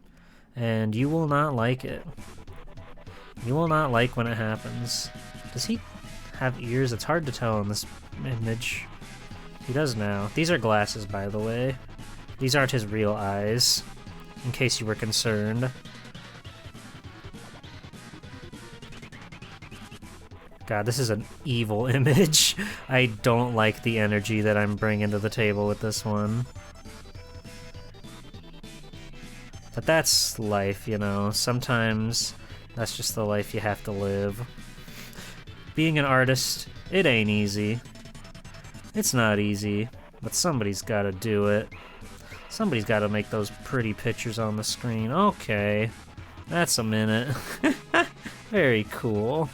and you will not like it. You will not like when it happens. Does he have ears? It's hard to tell in this image. He does now. These are glasses, by the way. These aren't his real eyes, in case you were concerned. God, this is an evil image. I don't like the energy that I'm bringing to the table with this one. But that's life, you know. Sometimes that's just the life you have to live. Being an artist, it ain't easy. It's not easy, but somebody's gotta do it. Somebody's gotta make those pretty pictures on the screen. Okay, that's a minute. Very cool.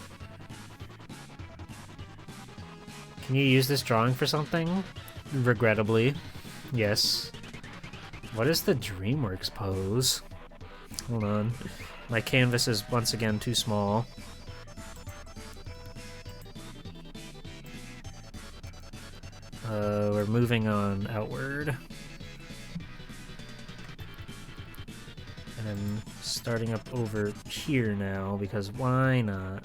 Can you use this drawing for something? Regrettably, yes. What is the DreamWorks pose? Hold on. My canvas is once again too small. We're moving on outward. And I'm starting up over here now, because why not?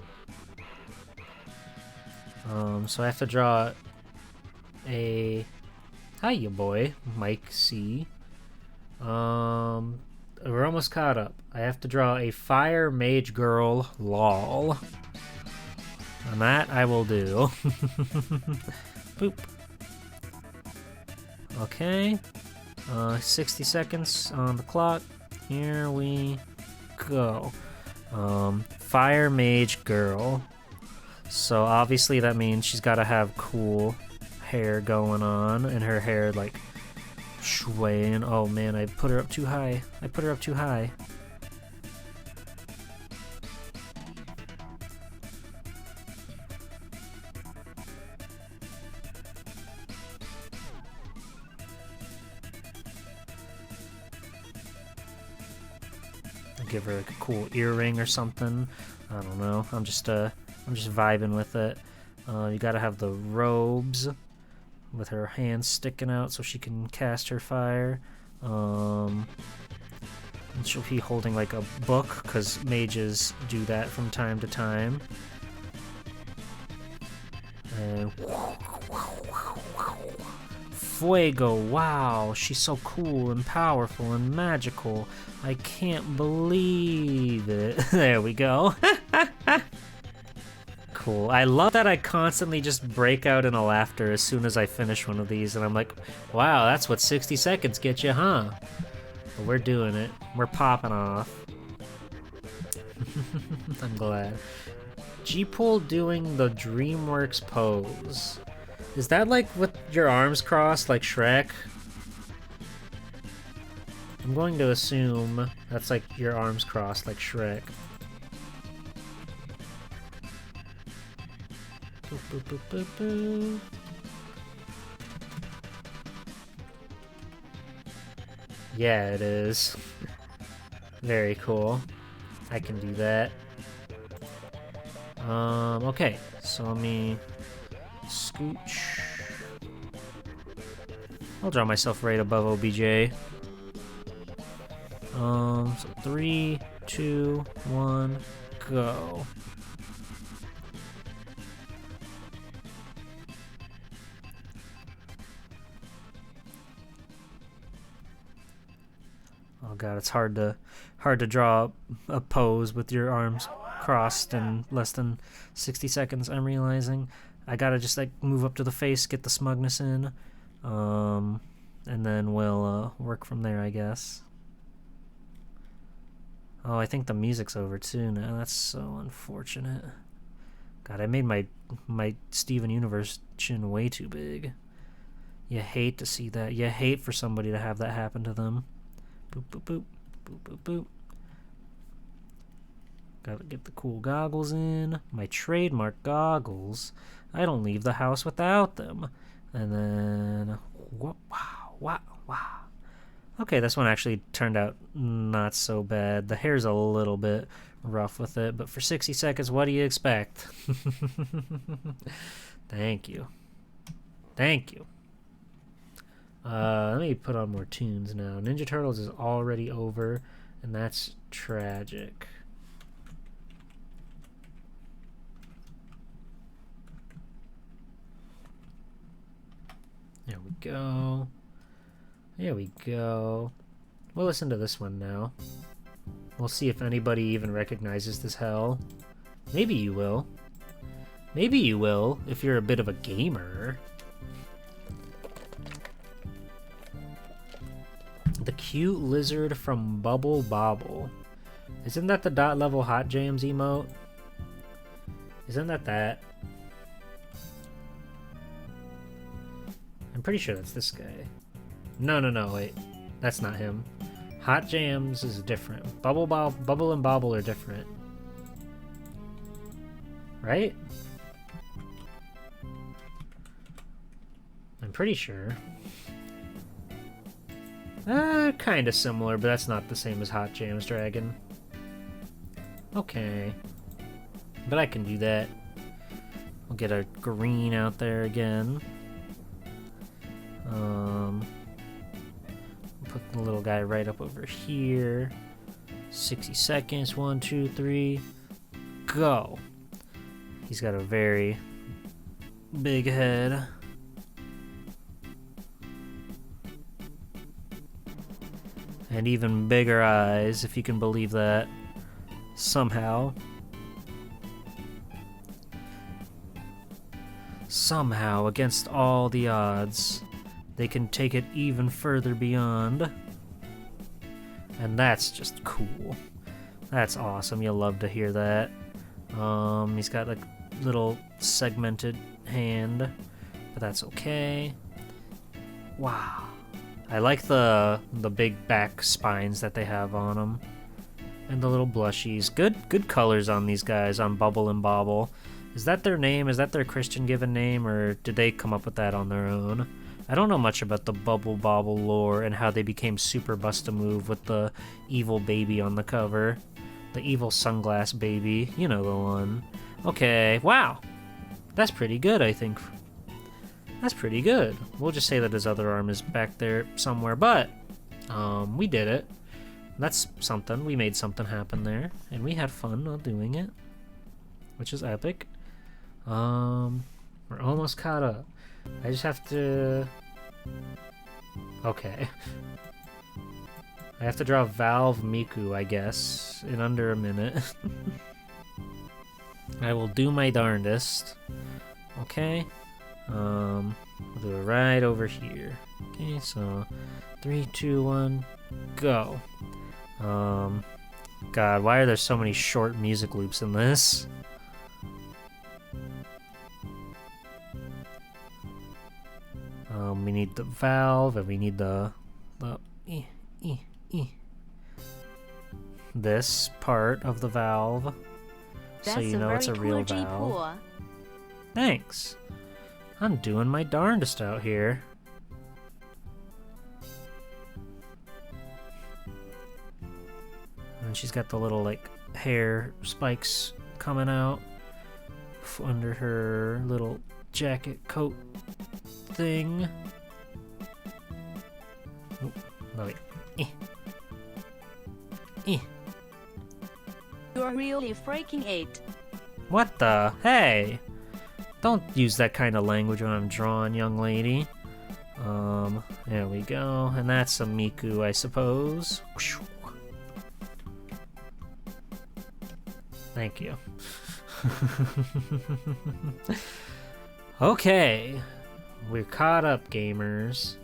So I have to draw a... Hiya, boy, Mike C. We're almost caught up. I have to draw a fire mage girl, lol. And that I will do. Boop. Okay. 60 seconds on the clock. Here we go. Fire mage girl. So obviously that means she's gotta have cool hair going on, and her hair like swaying. Oh man, I put her up too high. I put her up too high. Give her like a cool earring or something. I don't know. I'm just vibing with it. You gotta have the robes with her hands sticking out so she can cast her fire. And she'll be holding like a book, because mages do that from time to time. And Fuego, wow, she's so cool and powerful and magical. I can't believe it. There we go. Cool. I love that I constantly just break out in a laughter as soon as I finish one of these, and I'm like, wow, that's what 60 seconds get you, huh? But we're doing it. We're popping off. I'm glad. G-Pool doing the DreamWorks pose. Is that like with your arms crossed like Shrek? I'm going to assume that's like your arms crossed like Shrek. Boop, boop, boop, boop, boop. Yeah, it is. Very cool. I can do that. Okay, so let me scooch. I'll draw myself right above OBJ. So 3, 2, 1, go. Oh god, it's hard to draw a pose with your arms crossed in less than 60 seconds, I'm realizing. I gotta just like move up to the face, get the smugness in. and then we'll work from there, I guess. Oh, I think the music's over too now. That's so unfortunate. God, I made my Steven Universe chin way too big. You hate to see that. You hate for somebody to have that happen to them. Boop, boop, boop. Boop, boop, boop. Gotta get the cool goggles in. My trademark goggles. I don't leave the house without them. And then... wow, wow, wow. Okay, this one actually turned out not so bad. The hair's a little bit rough with it, but for 60 seconds, what do you expect? Thank you. Thank you. Let me put on more tunes now. Ninja Turtles is already over, and that's tragic. There we go. There we go. We'll listen to this one now. We'll see if anybody even recognizes this hell. Maybe you will. Maybe you will, if you're a bit of a gamer. The cute lizard from Bubble Bobble. Isn't that the dot level Hot Jams emote? Isn't that? I'm pretty sure that's this guy. No, wait. That's not him. Hot Jams is different. Bubble and Bobble are different. Right? I'm pretty sure. Kinda similar, but that's not the same as Hot Jams Dragon. Okay. But I can do that. We'll get our green out there again. Put the little guy right up over here. 60 seconds. 1, 2, 3. Go. He's got a very big head. And even bigger eyes, if you can believe that. Somehow. Somehow, against all the odds, they can take it even further beyond. And that's just cool. That's awesome. You'll love to hear that. He's got a little segmented hand, but that's okay. Wow. I like the big back spines that they have on them. And the little blushies. Good colors on these guys, on Bubble and Bobble. Is that their name? Is that their Christian given name, or did they come up with that on their own? I don't know much about the Bubble Bobble lore and how they became super bust-a-move with the evil baby on the cover. The evil sunglass baby. You know the one. Okay, wow. That's pretty good, I think. That's pretty good. We'll just say that his other arm is back there somewhere, but we did it. That's something. We made something happen there, and we had fun while doing it, which is epic. We're almost caught up. I just have to... Okay. I have to draw Valve Miku, I guess, in under a minute. I will do my darndest. Okay. We'll do it right over here. Okay, so 3, 2, 1, go. God, why are there so many short music loops in this? We need the valve, and we need the this part of the valve, so you know it's a real valve. Thanks. I'm doing my darndest out here. And she's got the little, like, hair spikes coming out under her little jacket coat thing. Oh, no, wait. You're really freaking it. What the? Hey! Don't use that kind of language when I'm drawing, young lady. There we go. And that's a Miku, I suppose. Thank you. Okay. We're caught up, gamers.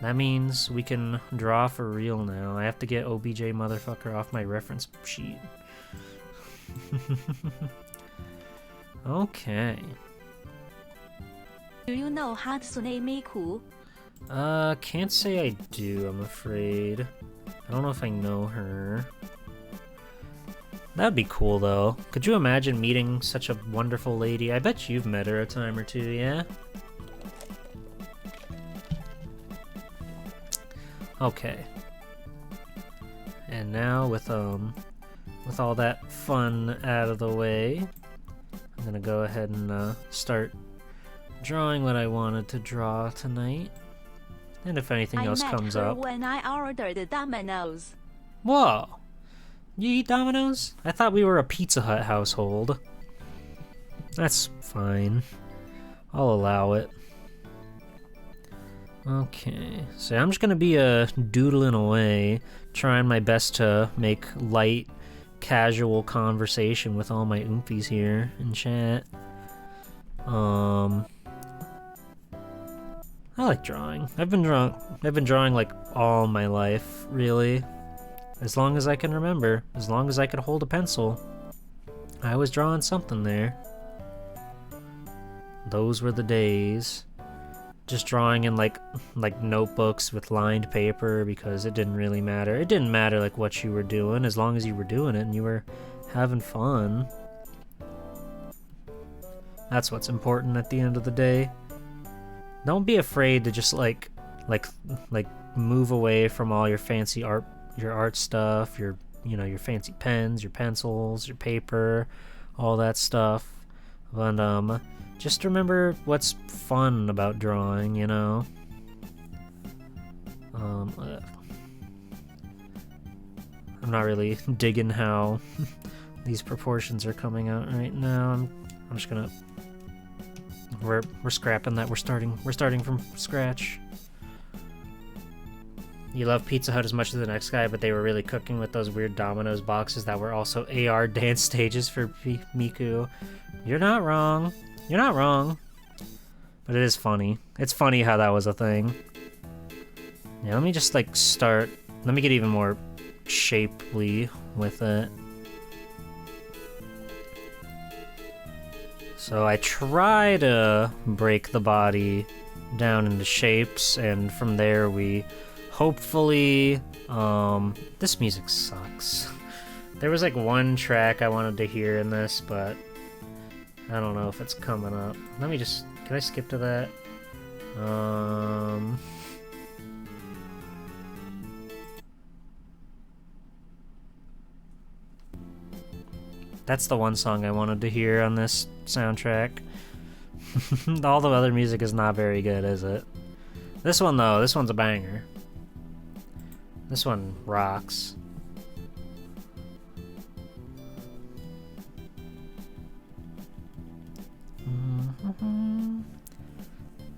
That means we can draw for real now. I have to get OBJ motherfucker off my reference sheet. Okay. Do you know Hatsune Miku? Can't say I do, I'm afraid. I don't know if I know her. That'd be cool, though. Could you imagine meeting such a wonderful lady? I bet you've met her a time or two, yeah? Okay. And now with all that fun out of the way, I'm gonna go ahead and start drawing what I wanted to draw tonight. And if anything else comes I met her up. when I ordered Domino's. Whoa! You eat Domino's? I thought we were a Pizza Hut household. That's fine. I'll allow it. Okay, so I'm just gonna be doodling away, trying my best to make light, casual conversation with all my oompies here in chat. I like drawing. I've been drawing like all my life, really. As long as I can remember, as long as I could hold a pencil, I was drawing something there. Those were the days. Just drawing in like notebooks with lined paper because it didn't really matter. It didn't matter like what you were doing as long as you were doing it and you were having fun. That's what's important at the end of the day. Don't be afraid to just like move away from all your fancy art, your art stuff, your fancy pens, your pencils, your paper, all that stuff. But just remember what's fun about drawing, you know? I'm not really digging how these proportions are coming out right now. I'm just gonna... We're scrapping that. We're starting from scratch. You love Pizza Hut as much as the next guy, but they were really cooking with those weird Domino's boxes that were also AR dance stages for Miku. You're not wrong. You're not wrong. But it is funny. It's funny how that was a thing. Yeah, let me just like start. Let me get even more shapely with it. So I try to break the body down into shapes, and from there we hopefully... this music sucks. There was like one track I wanted to hear in this, but I don't know if it's coming up. Let me just... Can I skip to that? That's the one song I wanted to hear on this soundtrack. All the other music is not very good, is it? This one, though, this one's a banger. This one rocks.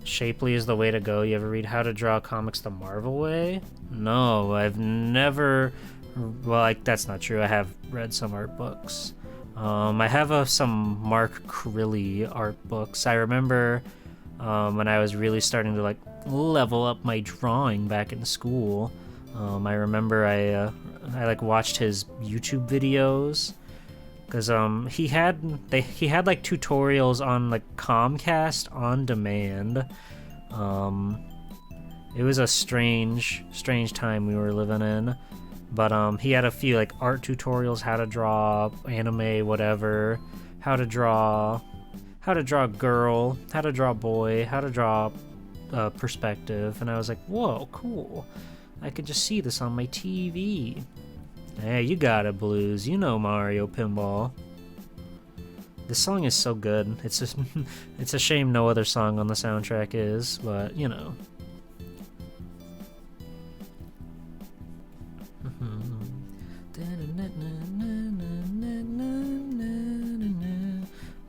Shapely is the way to go. You ever read How to Draw Comics the Marvel Way? No, I've never... Well, that's not true. I have read some art books. I have some Mark Crilly art books. I remember when I was really starting to like level up my drawing back in school. I remember I like watched his YouTube videos because he had like tutorials on like Comcast on demand. It was a strange time we were living in. But he had a few like art tutorials, how to draw anime, whatever, how to draw girl, how to draw boy, how to draw perspective, and I was like, whoa, cool! I could just see this on my TV. Hey, you got it, Blues. You know Mario Pinball. This song is so good. It's just, it's a shame no other song on the soundtrack is, but you know.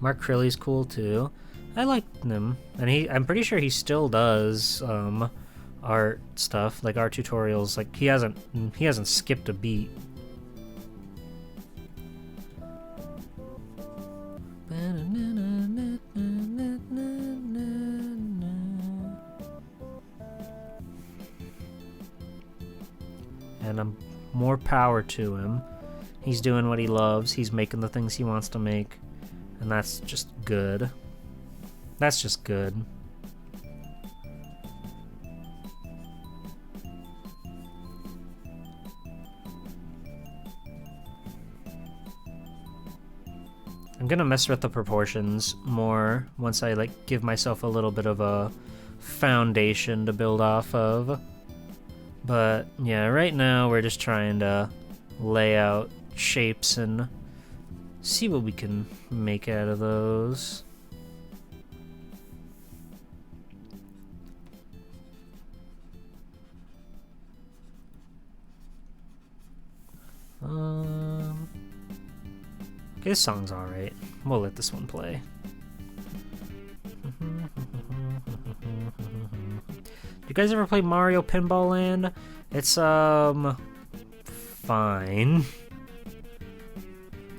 Mark Crilly's cool too. I like him, and I'm pretty sure he still does art stuff, like art tutorials. Like he hasn't skipped a beat. More power to him. He's doing what he loves. He's making the things he wants to make. And that's just good. That's just good. I'm gonna mess with the proportions more once I like give myself a little bit of a foundation to build off of. But yeah, right now we're just trying to lay out shapes and see what we can make out of those. Okay, this song's alright. We'll let this one play. You guys ever play Mario Pinball Land? It's, fine.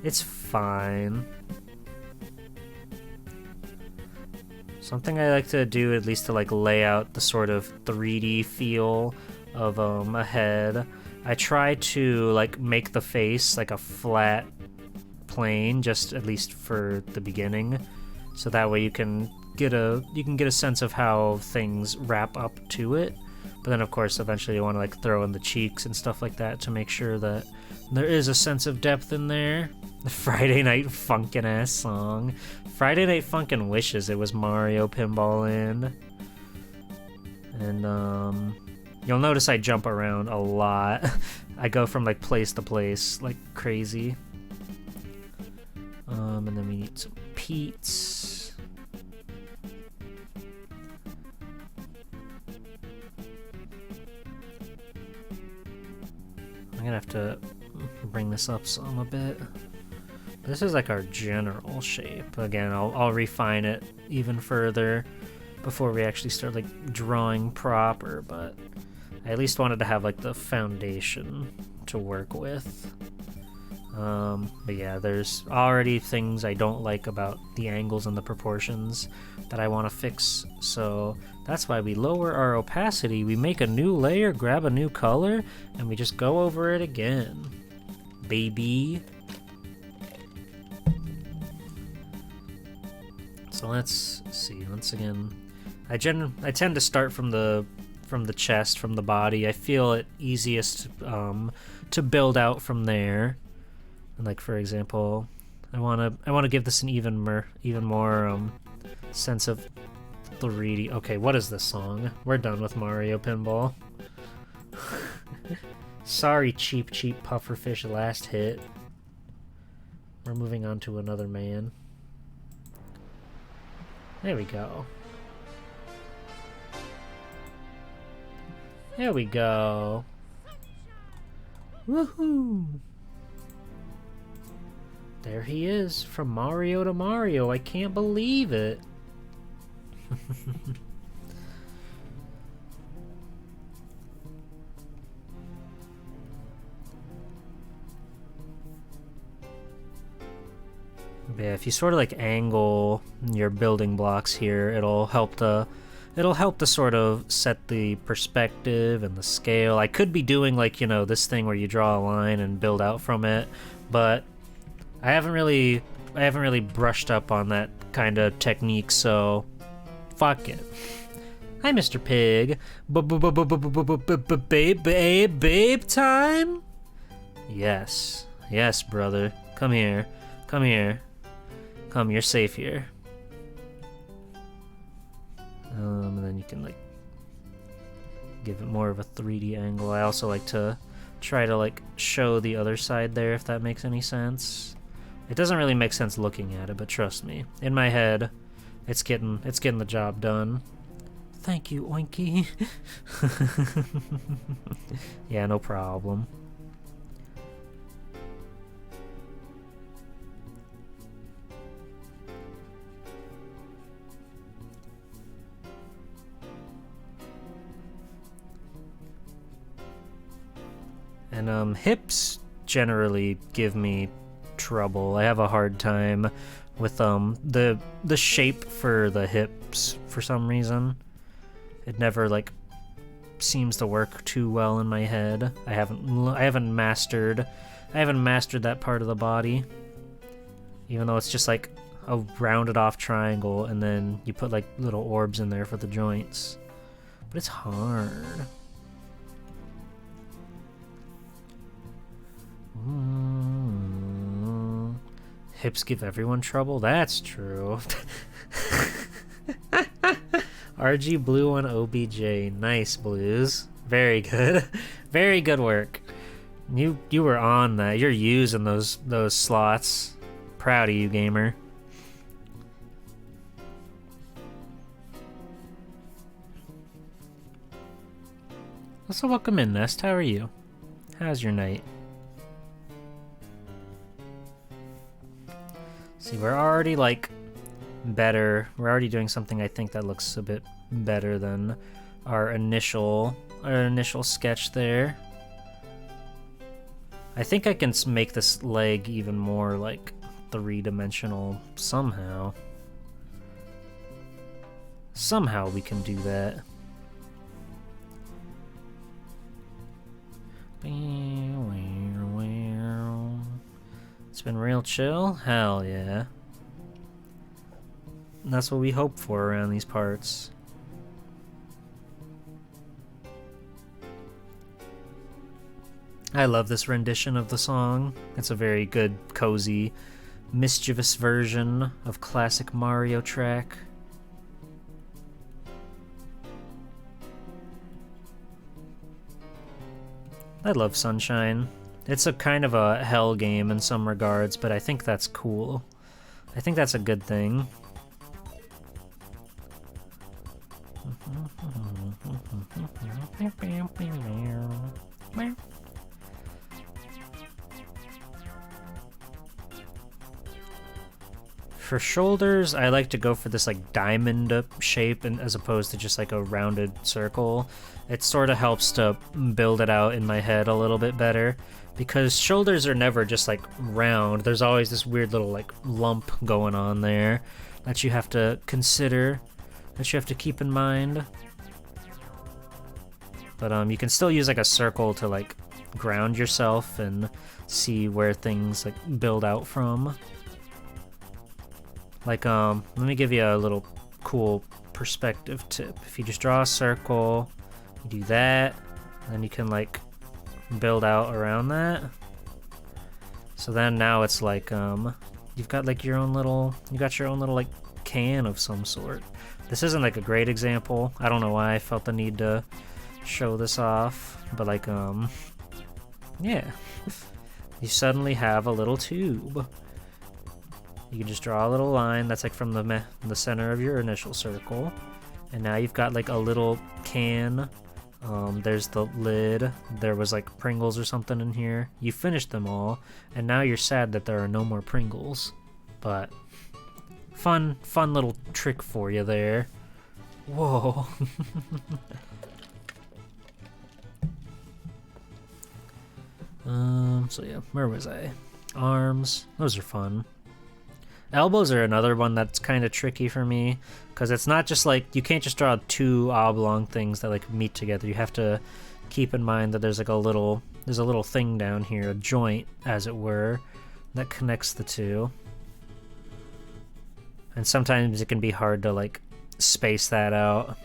It's fine. Something I like to do, at least to like lay out the sort of 3D feel of a head. I try to like make the face like a flat plane, just at least for the beginning, so that way you can get a sense of how things wrap up to it. But then of course eventually you want to like throw in the cheeks and stuff like that to make sure that there is a sense of depth in there. The Friday Night Funkin' ass song. Friday Night Funkin' wishes it was Mario Pinball Land. And you'll notice I jump around a lot. I go from like place to place like crazy. And then we need some peats. I'm gonna have to bring this up some a bit. This is like our general shape. Again, I'll refine it even further before we actually start like drawing proper, but I at least wanted to have like the foundation to work with. But yeah, there's already things I don't like about the angles and the proportions that I want to fix, so that's why we lower our opacity, we make a new layer, grab a new color, and we just go over it again. Baby. So let's see, once again, I tend to start from the chest, from the body. I feel it easiest to build out from there. And like for example, I wanna give this an even more sense of 3D. Okay, what is this song? We're done with Mario Pinball. Sorry, cheap pufferfish last hit. We're moving on to another man. There we go. There we go. Woohoo! There he is, from Mario to Mario. I can't believe it. Yeah, if you sort of like angle your building blocks here, it'll help to sort of set the perspective and the scale. I could be doing like, you know, this thing where you draw a line and build out from it, but I haven't really brushed up on that kind of technique, so fuck it. Hi, Mr. Pig. Babe time? Yes. Yes, brother. Come here. Come here. Come, you're safe here. And then you can like give it more of a 3D angle. I also like to try to like show the other side there, if that makes any sense. It doesn't really make sense looking at it, but trust me, in my head, it's getting the job done. Thank you, Oinky. Yeah, no problem. And hips generally give me trouble. I have a hard time with the shape for the hips for some reason. It never like seems to work too well in my head. I haven't mastered that part of the body. Even though it's just like a rounded off triangle and then you put like little orbs in there for the joints. But it's hard. Hips give everyone trouble? That's true. RG Blue on OBJ. Nice, Blues. Very good. Very good work. You were on that. You're using those slots. Proud of you, gamer. Also, welcome in, Nest. How are you? How's your night? See, we're already like better. We're already doing something I think that looks a bit better than our initial sketch there. I think I can make this leg even more like three-dimensional somehow. Somehow we can do that. It's been real chill? Hell yeah. And that's what we hope for around these parts. I love this rendition of the song. It's a very good, cozy, mischievous version of classic Mario track. I love Sunshine. It's a kind of a hell game in some regards, but I think that's cool. I think that's a good thing. For shoulders, I like to go for this like diamond shape and as opposed to just like a rounded circle. It sort of helps to build it out in my head a little bit better because shoulders are never just like round. There's always this weird little like lump going on there that you have to consider, that you have to keep in mind. But you can still use like a circle to like ground yourself and see where things like build out from. Like, let me give you a little cool perspective tip. If you just draw a circle, you do that, then you can like build out around that. So then now it's like, you've got like your own little, like can of some sort. This isn't like a great example. I don't know why I felt the need to show this off, but like, yeah. You suddenly have a little tube. You can just draw a little line that's like from the center of your initial circle. And now you've got like a little can. There's the lid. There was like Pringles or something in here. You finished them all. And now you're sad that there are no more Pringles. But fun little trick for you there. Whoa. So yeah, where was I? Arms. Those are fun. Elbows are another one that's kind of tricky for me because it's not just like, you can't just draw two oblong things that like meet together. You have to keep in mind that there's like a little thing down here, a joint as it were, that connects the two. And sometimes it can be hard to like space that out.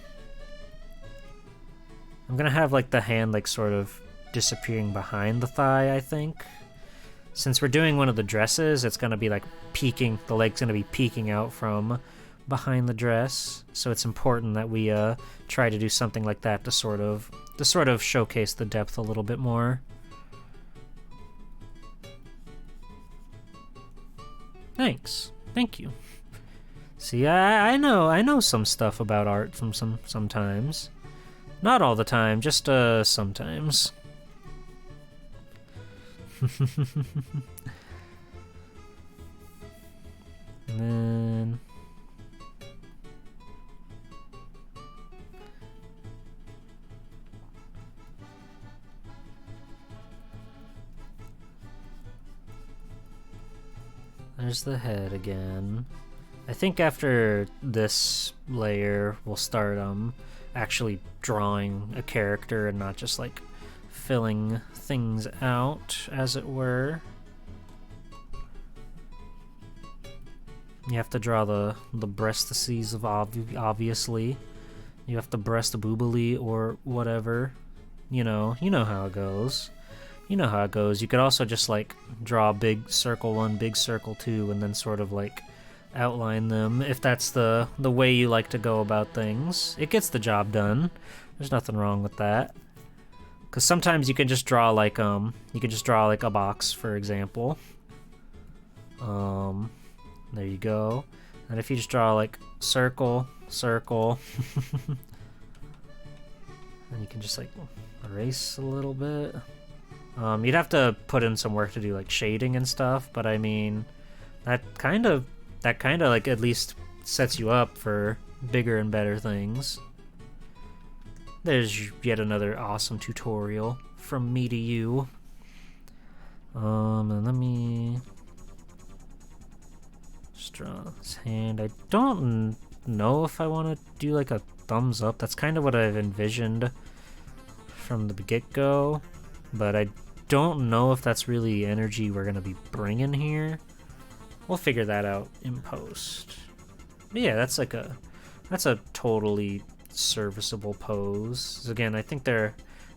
I'm gonna have like the hand like sort of disappearing behind the thigh, I think. Since we're doing one of the dresses, it's going to be like peeking, the leg's going to be peeking out from behind the dress. So it's important that we try to do something like that to sort of showcase the depth a little bit more. Thanks. Thank you. See, I know some stuff about art from sometimes. Not all the time, just sometimes. And then there's the head again. I think after this layer we'll start actually drawing a character and not just like filling things out, as it were. You have to draw the breastises of obviously. You have to breast a boobily or whatever. You know how it goes. You know how it goes. You could also just like draw big circle 1, big circle 2, and then sort of like outline them if that's the way you like to go about things. It gets the job done. There's nothing wrong with that. Because sometimes you can just draw like a box, for example. There you go. And if you just draw like circle, circle, and you can just like erase a little bit. You'd have to put in some work to do like shading and stuff, but I mean, that kind of like at least sets you up for bigger and better things. There's yet another awesome tutorial from me to you. And let me just draw his hand. I don't know if I want to do like a thumbs up. That's kind of what I've envisioned from the get-go, but I don't know if that's really energy we're gonna be bringing here. We'll figure that out in post. But yeah, that's a totally serviceable pose. Again, I think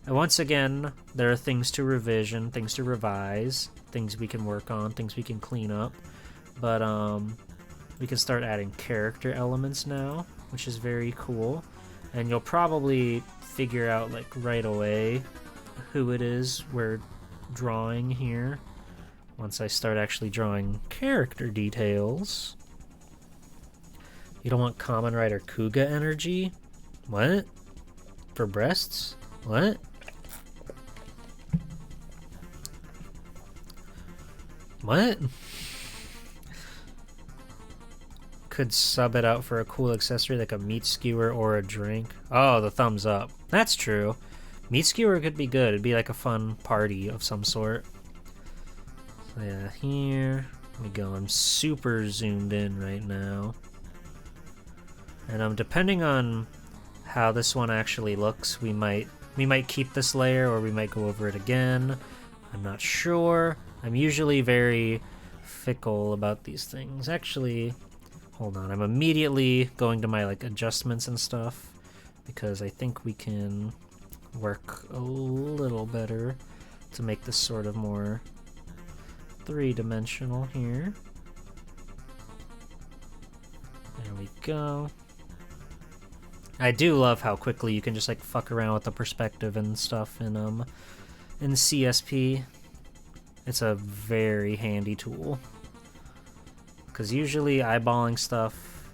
once again, there are things to revision, things to revise, things we can work on, things we can clean up. But we can start adding character elements now, which is very cool. And you'll probably figure out like right away who it is we're drawing here once I start actually drawing character details. You don't want Kamen Rider Kuga energy? What? For breasts? What? What? Could sub it out for a cool accessory like a meat skewer or a drink. Oh, the thumbs up. That's true. Meat skewer could be good. It'd be like a fun party of some sort. So yeah, here we go. I'm super zoomed in right now. And depending on how this one actually looks, we might keep this layer or we might go over it again. I'm not sure. I'm usually very fickle about these things. Actually, hold on. I'm immediately going to my like adjustments and stuff because I think we can work a little better to make this sort of more three-dimensional here. There we go. I do love how quickly you can just like fuck around with the perspective and stuff in CSP. It's a very handy tool. Because usually eyeballing stuff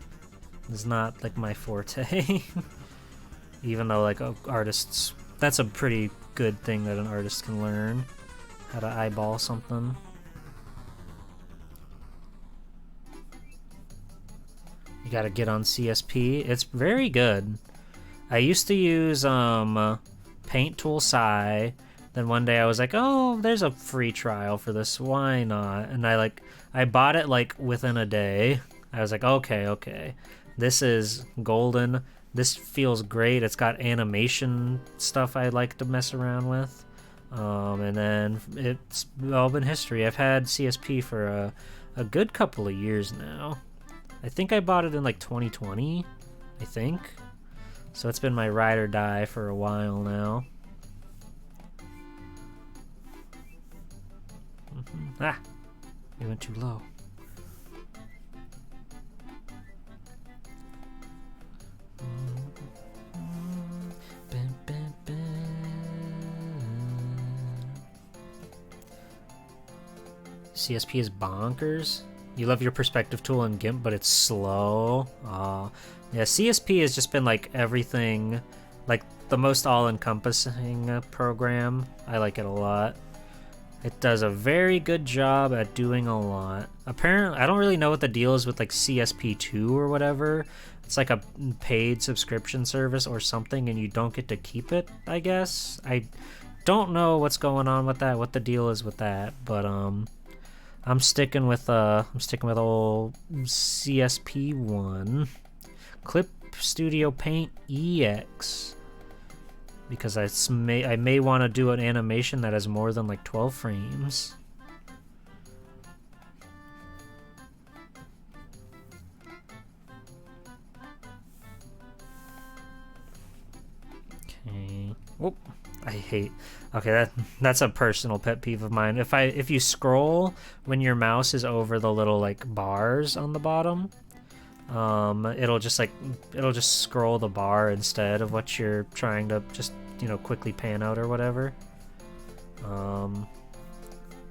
is not like my forte. Even though like artists, that's a pretty good thing that an artist can learn, how to eyeball something. You gotta get on CSP. It's very good. I used to use Paint Tool Sai. Then one day I was like, oh, there's a free trial for this. Why not? And I bought it like within a day. I was like, okay. This is golden. This feels great. It's got animation stuff I like to mess around with. And then it's all been history. I've had CSP for a good couple of years now. I think I bought it in like 2020, I think. So it's been my ride or die for a while now. Ah, we went too low. CSP is bonkers. You love your perspective tool in GIMP, but it's slow. Yeah, CSP has just been like everything, like the most all-encompassing program. I like it a lot. It does a very good job at doing a lot. Apparently, I don't really know what the deal is with like CSP2 or whatever. It's like a paid subscription service or something, and you don't get to keep it, I guess. I don't know what's going on with that, what the deal is with that, but I'm sticking with old CSP1. Studio Paint EX. Because I may want to do an animation that has more than like 12 frames. Okay. Whoop. I hate. Okay, that's a personal pet peeve of mine. If you scroll when your mouse is over the little like bars on the bottom, it'll just scroll the bar instead of what you're trying to just, you know, quickly pan out or whatever.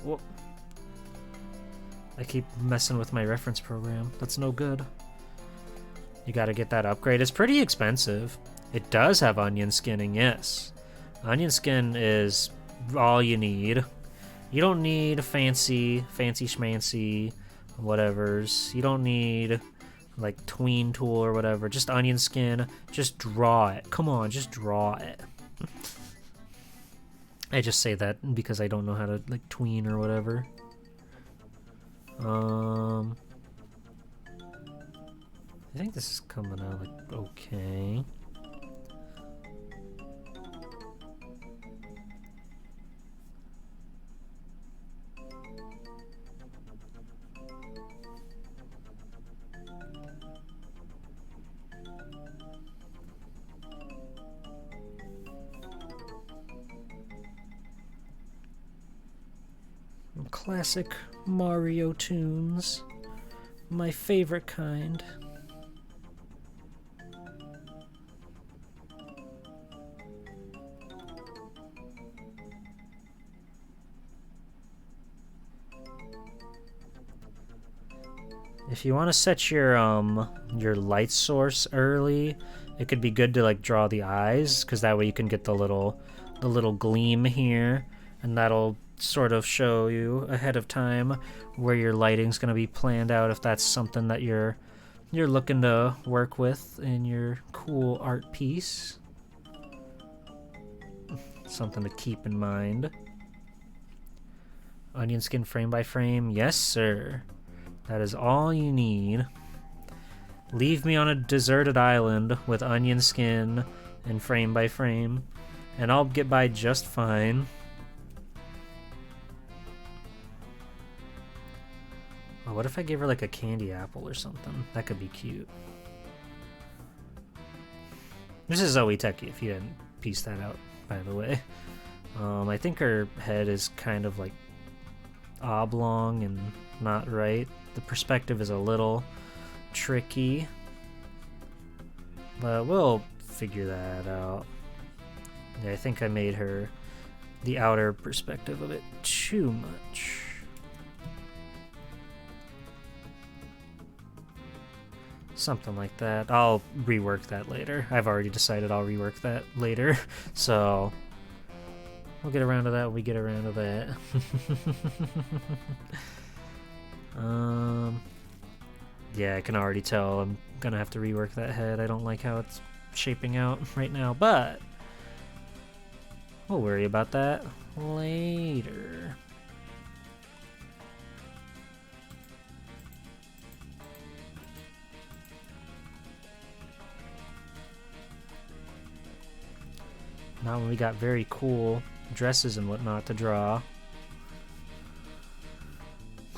Whoop. I keep messing with my reference program. That's no good. You gotta get that upgrade. It's pretty expensive. It does have onion skinning, yes. Onion skin is all you need. You don't need fancy schmancy whatevers. You don't need like tween tool or whatever. Just onion skin. Just draw it. Come on, just draw it. I just say that because I don't know how to like tween or whatever. I think this is coming out like okay. Classic Mario tunes. My favorite kind. If you want to set your light source early, it could be good to like draw the eyes, because that way you can get the little gleam here, and that'll sort of show you ahead of time where your lighting's going to be planned out, if that's something that you're looking to work with in your cool art piece. Something to keep in mind. Onion skin frame by frame, yes sir. That is all you need. Leave me on a deserted island with onion skin and frame by frame, and I'll get by just fine. Oh, what if I gave her like a candy apple or something? That could be cute. This is Zoe Techie, if you didn't piece that out, by the way. I think her head is kind of like oblong and not right. The perspective is a little tricky, but we'll figure that out. Yeah, I think I made her the outer perspective a bit too much. Something like that. I'll rework that later. I've already decided I'll rework that later, so we'll get around to that when we get around to that. Yeah, I can already tell I'm gonna have to rework that head. I don't like how it's shaping out right now, but we'll worry about that later. Now when we got very cool dresses and whatnot to draw.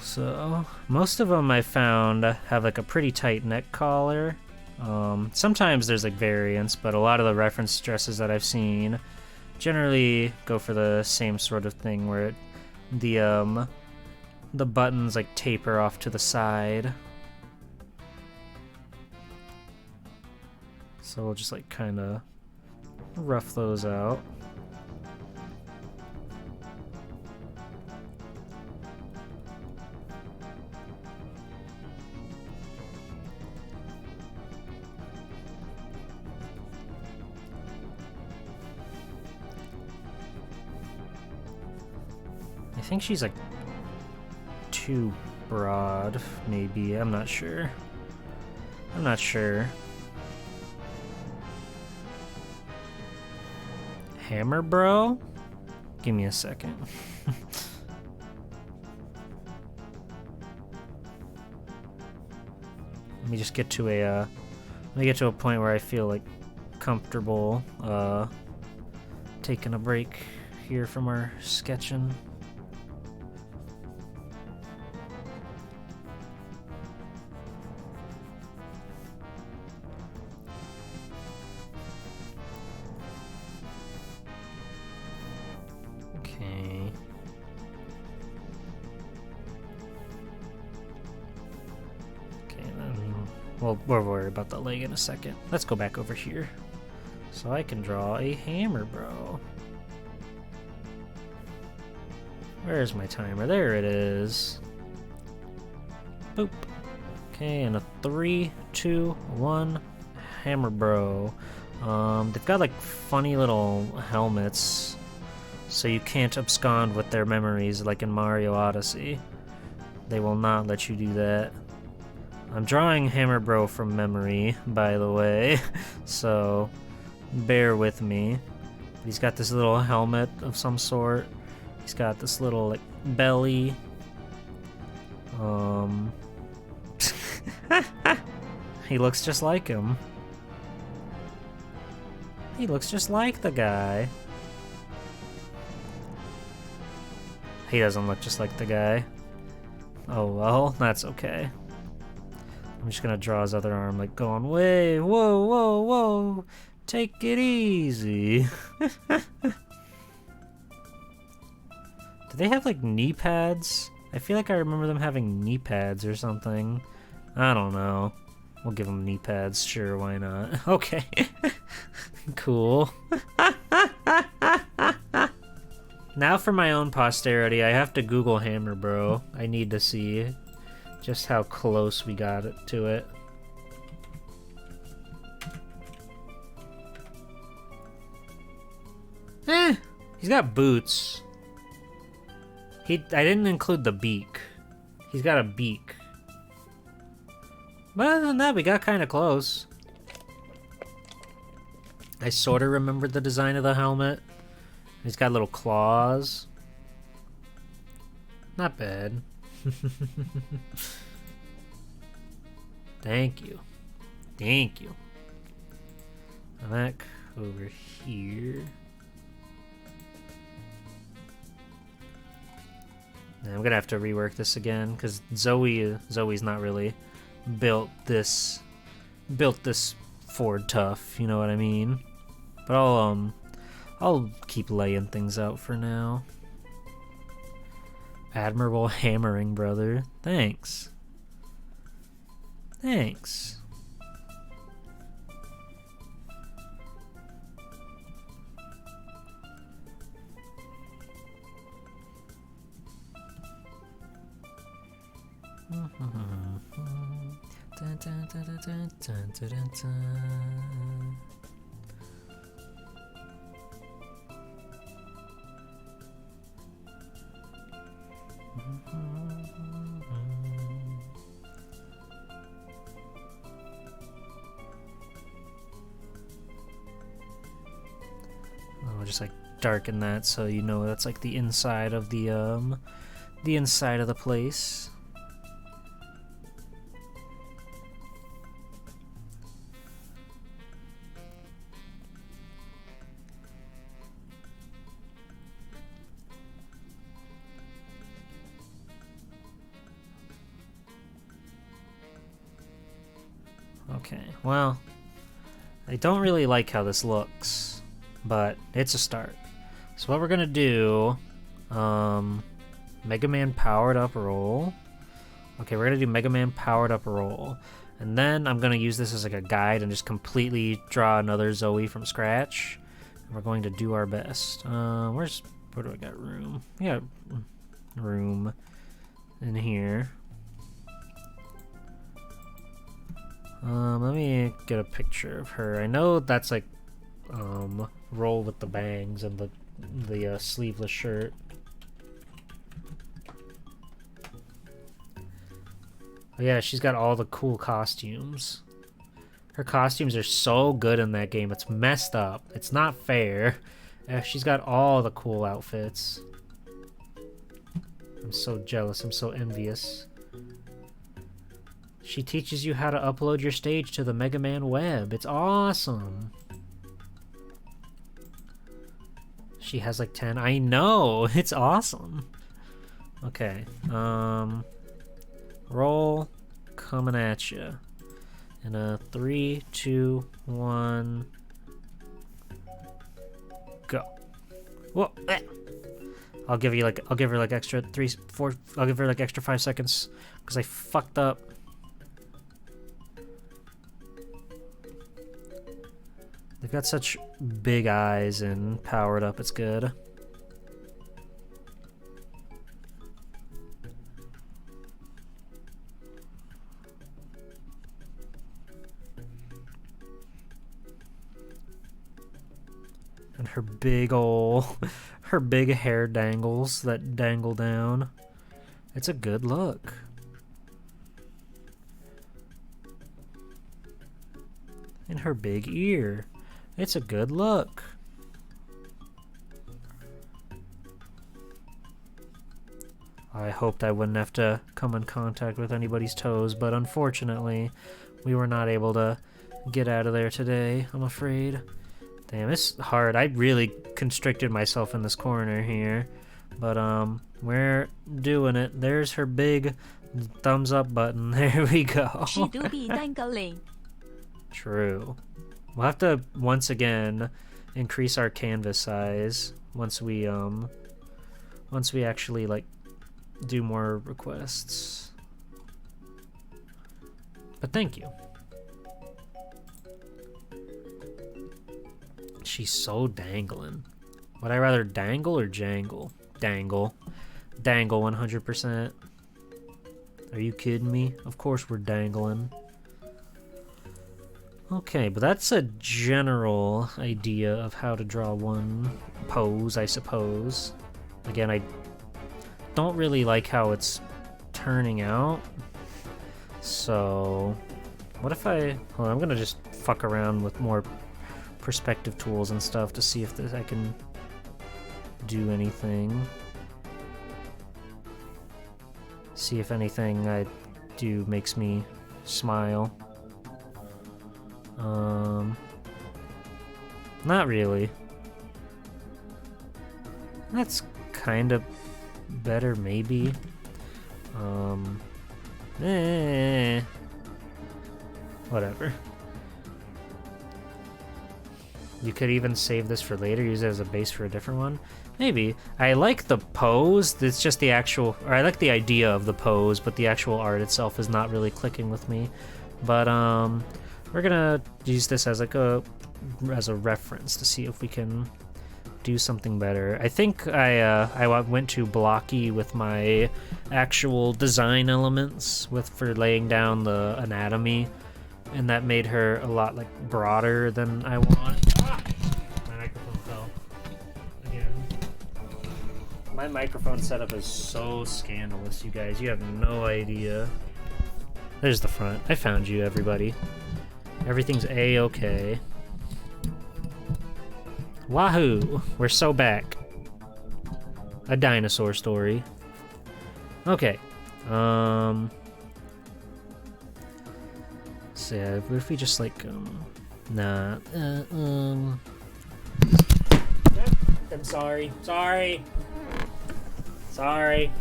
So, most of them I found have like a pretty tight neck collar. Sometimes there's like variants, but a lot of the reference dresses that I've seen generally go for the same sort of thing where the buttons like taper off to the side. So we'll just like kind of rough those out. I think she's like too broad, maybe. I'm not sure. Hammer bro? Give me a second. Let me just get to a Let me get to a point where I feel like comfortable taking a break here from our sketching. Okay. Okay, then we'll worry about the leg in a second. Let's go back over here. So I can draw a hammer, bro. Where's my timer? There it is. Boop. Okay, and a 3, 2, 1, hammer, bro. They've got like funny little helmets, so you can't abscond with their memories like in Mario Odyssey. They will not let you do that. I'm drawing Hammer Bro from memory, by the way, so bear with me. He's got this little helmet of some sort. He's got this little like belly. He looks just like him. He looks just like the guy. He doesn't look just like the guy. Oh well, that's okay. I'm just gonna draw his other arm like going, "Way, whoa, whoa, whoa, take it easy." Do they have like knee pads? I feel like I remember them having knee pads or something. I don't know. We'll give them knee pads, sure, why not? Okay. Cool. Now for my own posterity, I have to Google Hammer Bro. I need to see just how close we got to it. He's got boots. I didn't include the beak. He's got a beak. But other than that, we got kind of close. I sort of remembered the design of the helmet. He's got little claws. Not bad. Thank you. Thank you. I'm back over here. And I'm gonna have to rework this again because Zoe's not really built this Ford tough. You know what I mean? But I'll keep laying things out for now. Admirable hammering, brother. Thanks. Thanks. I'll just like darken that so you know that's like the inside of the inside of the place. Okay, well, I don't really like how this looks, but it's a start. So what we're gonna do, Mega Man powered up roll. Okay, we're gonna do Mega Man powered up roll. And then I'm gonna use this as like a guide and just completely draw another Zoe from scratch. And we're going to do our best. Where do I got room? We got room in here. Let me get a picture of her. I know that's like roll with the bangs and the sleeveless shirt. Oh yeah, she's got all the cool costumes. Her costumes are so good in that game. It's messed up. It's not fair. She's got all the cool outfits. I'm so jealous. I'm so envious. She teaches you how to upload your stage to the Mega Man web. It's awesome. She has like 10. I know, it's awesome. Okay, roll, coming at you. In a 3, 2, 1, go. Whoa! Eh. I'll give her like extra 3, 4. I'll give her like extra 5 seconds because I fucked up. They've got such big eyes and powered up. It's good. And her big her big hair dangles that dangle down. It's a good look. And her big ear. It's a good look. I hoped I wouldn't have to come in contact with anybody's toes, but unfortunately, we were not able to get out of there today, I'm afraid. Damn, it's hard. I really constricted myself in this corner here. But, we're doing it. There's her big thumbs up button. There we go. She do be dangling. True. We'll have to, once again, increase our canvas size once we actually, like, do more requests. But thank you. She's so dangling. Would I rather dangle or jangle? Dangle. Dangle 100%. Are you kidding me? Of course we're dangling. Okay, but that's a general idea of how to draw one pose, I suppose. Again, I don't really like how it's turning out. So, what if I... Hold on, I'm gonna just fuck around with more perspective tools and stuff to see if I can do anything. See if anything I do makes me smile. Not really. That's kind of better, maybe. Whatever. You could even save this for later, use it as a base for a different one. Maybe. I like the pose, it's just the actual, or I like the idea of the pose, but the actual art itself is not really clicking with me. But, we're gonna use this as like as a reference to see if we can do something better. I think I went too blocky with my actual design elements for laying down the anatomy, and that made her a lot like broader than I want. Ah! My microphone fell again. My microphone setup is so scandalous, you guys. You have no idea. There's the front. I found you, everybody. Everything's A-okay. Wahoo! We're so back. A dinosaur story. Okay. So yeah, what if we just like, nah. I'm sorry. Sorry. Sorry.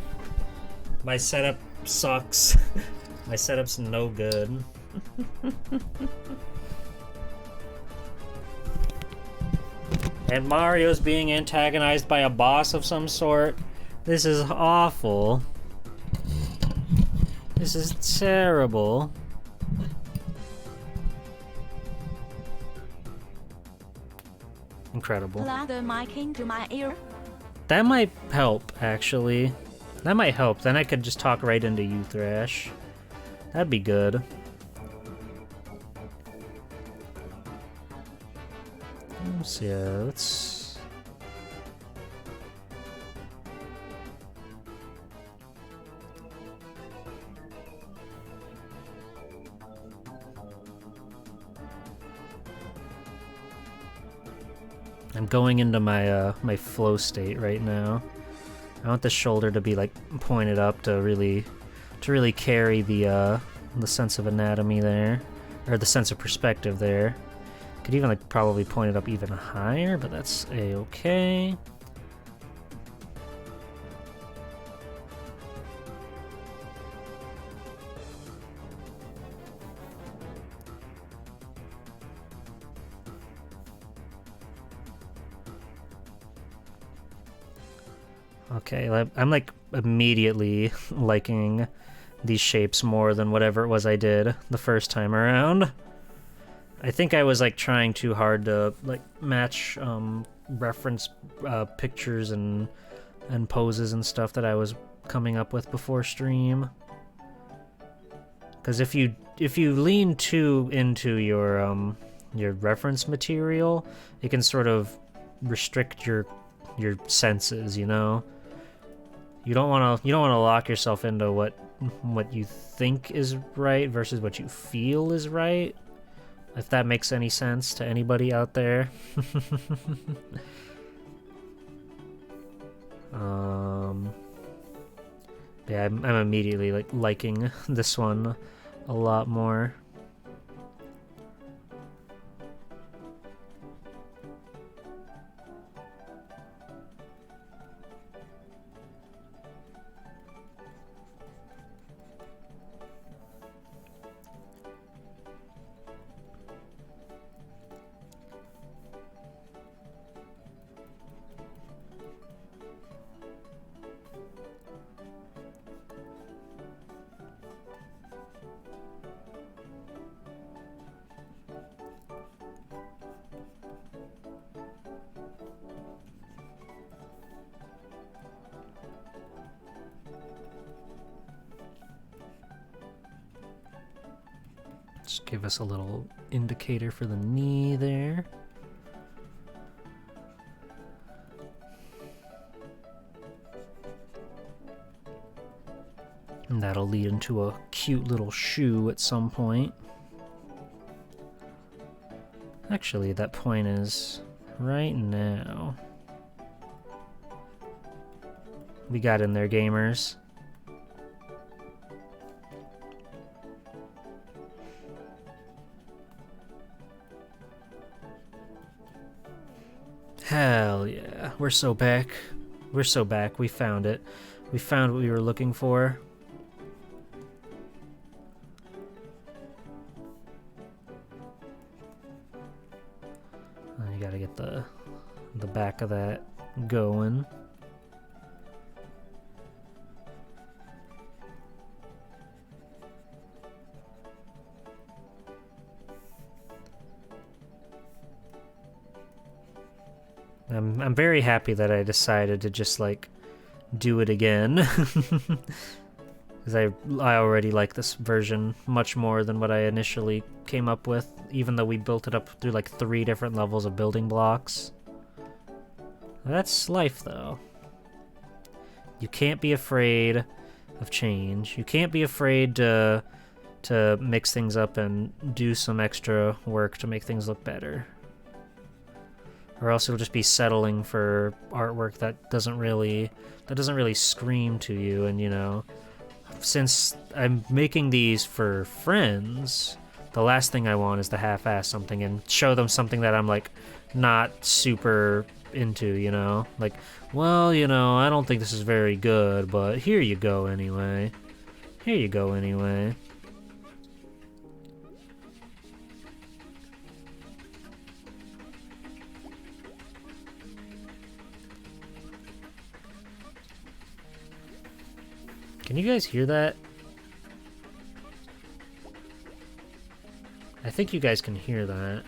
My setup sucks. My setup's no good. And Mario's being antagonized by a boss of some sort. This is awful. This is terrible. Incredible. Plug the mic into my ear. That might help, actually. That might help. Then I could just talk right into you, Thrash. That'd be good. So yeah, let's... I'm going into my my flow state right now. I want the shoulder to be like pointed up to really carry the the sense of anatomy there, or the sense of perspective there. Could even like probably point it up even higher, but that's a-okay. Okay, I'm like immediately liking these shapes more than whatever it was I did the first time around. I think I was like trying too hard to like match reference pictures and poses and stuff that I was coming up with before stream. Because if you lean too into your reference material, it can sort of restrict your senses, you know. You don't want to lock yourself into what you think is right versus what you feel is right. If that makes any sense to anybody out there. Yeah, I'm immediately like liking this one a lot more. Just give us a little indicator for the knee there. And that'll lead into a cute little shoe at some point. Actually, that point is right now. We got in there, gamers. Hell yeah. We're so back. We're so back. We found it. We found what we were looking for. You gotta get the back of that going. I'm very happy that I decided to just like do it again. Because I already like this version much more than what I initially came up with, even though we built it up through like 3 different levels of building blocks. That's life, though. You can't be afraid of change. You can't be afraid to mix things up and do some extra work to make things look better. Or else you'll just be settling for artwork that doesn't really scream to you. And you know, since I'm making these for friends, the last thing I want is to half-ass something and show them something that I'm like not super into, you know? Like, well, you know, I don't think this is very good, but here you go anyway. Here you go anyway. Can you guys hear that? I think you guys can hear that.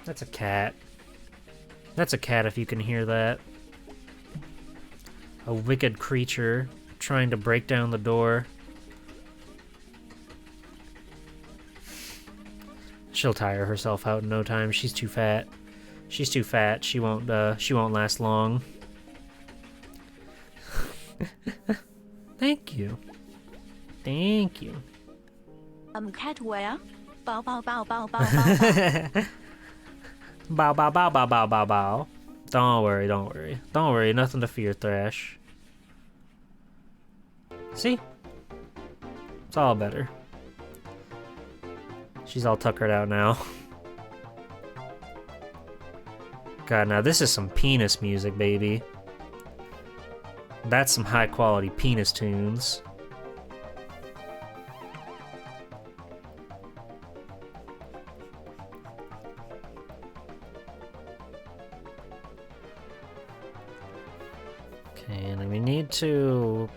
That's a cat. That's a cat if you can hear that. A wicked creature trying to break down the door. She'll tire herself out in no time. She's too fat. She's too fat. She won't last long. Thank you. Thank you. Cat where? Bow bow bow bow bow bow. Bow bow bow bow bow bow bow. Don't worry, don't worry. Don't worry, nothing to fear, Thrash. See? It's all better. She's all tuckered out now. God, now this is some penis music, baby. That's some high quality penis tunes. Okay, and then we need to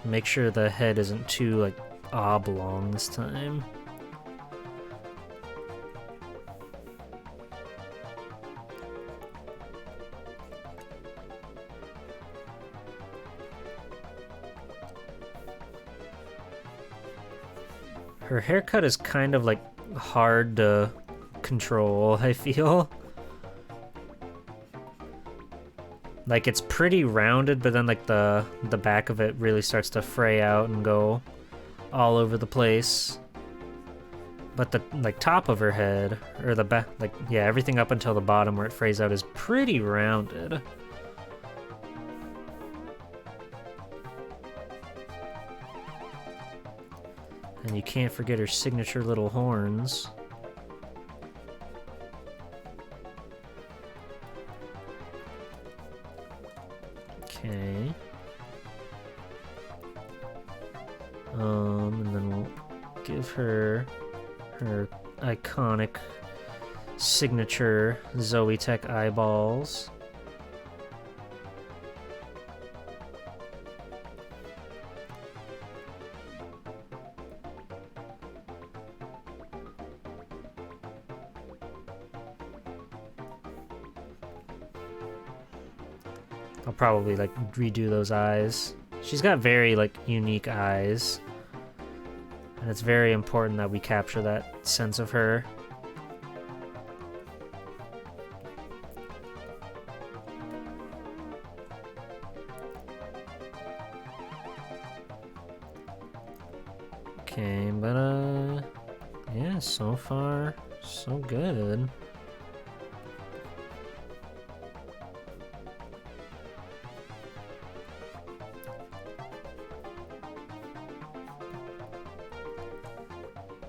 make sure the head isn't too, like, oblong this time. Her haircut is kind of, like, hard to control, I feel. Like, it's pretty rounded, but then, like, the back of it really starts to fray out and go all over the place. But the, like, top of her head, or the back, like, yeah, everything up until the bottom where it frays out is pretty rounded. And you can't forget her signature little horns. Okay. And then we'll give her her iconic signature Zoe Tech eyeballs. I'll probably like redo those eyes. She's got very like unique eyes, and it's very important that we capture that sense of her. Okay, but yeah, so far so good.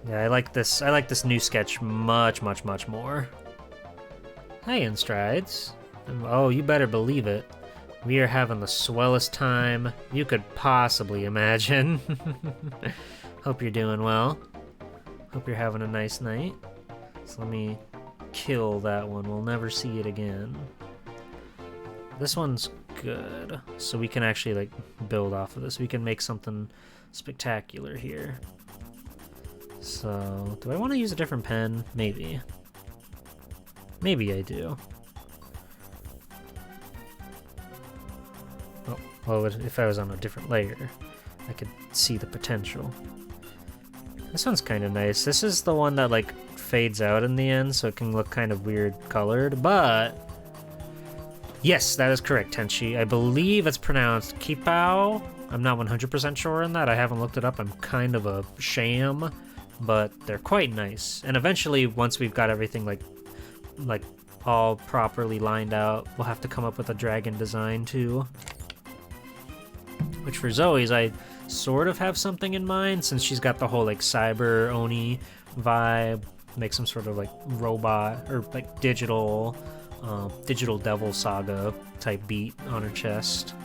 Yeah, I like this new sketch much more. Hey, Instrides. Oh, you better believe it. We are having the swellest time you could possibly imagine. Hope you're doing well. Hope you're having a nice night. So let me kill that one. We'll never see it again. This one's good. So we can actually like build off of this. We can make something spectacular here. So, do I want to use a different pen? Maybe. Maybe I do. Oh, well, if I was on a different layer, I could see the potential. This one's kind of nice. This is the one that, like, fades out in the end, so it can look kind of weird colored, but... Yes, that is correct, Tenchi. I believe it's pronounced Kipao. I'm not 100% sure on that. I haven't looked it up. I'm kind of a sham. But they're quite nice. And eventually, once we've got everything like all properly lined out, we'll have to come up with a dragon design too. Which for Zoe's, I sort of have something in mind, since she's got the whole like cyber Oni vibe, make some sort of like robot or like digital devil saga type beat on her chest.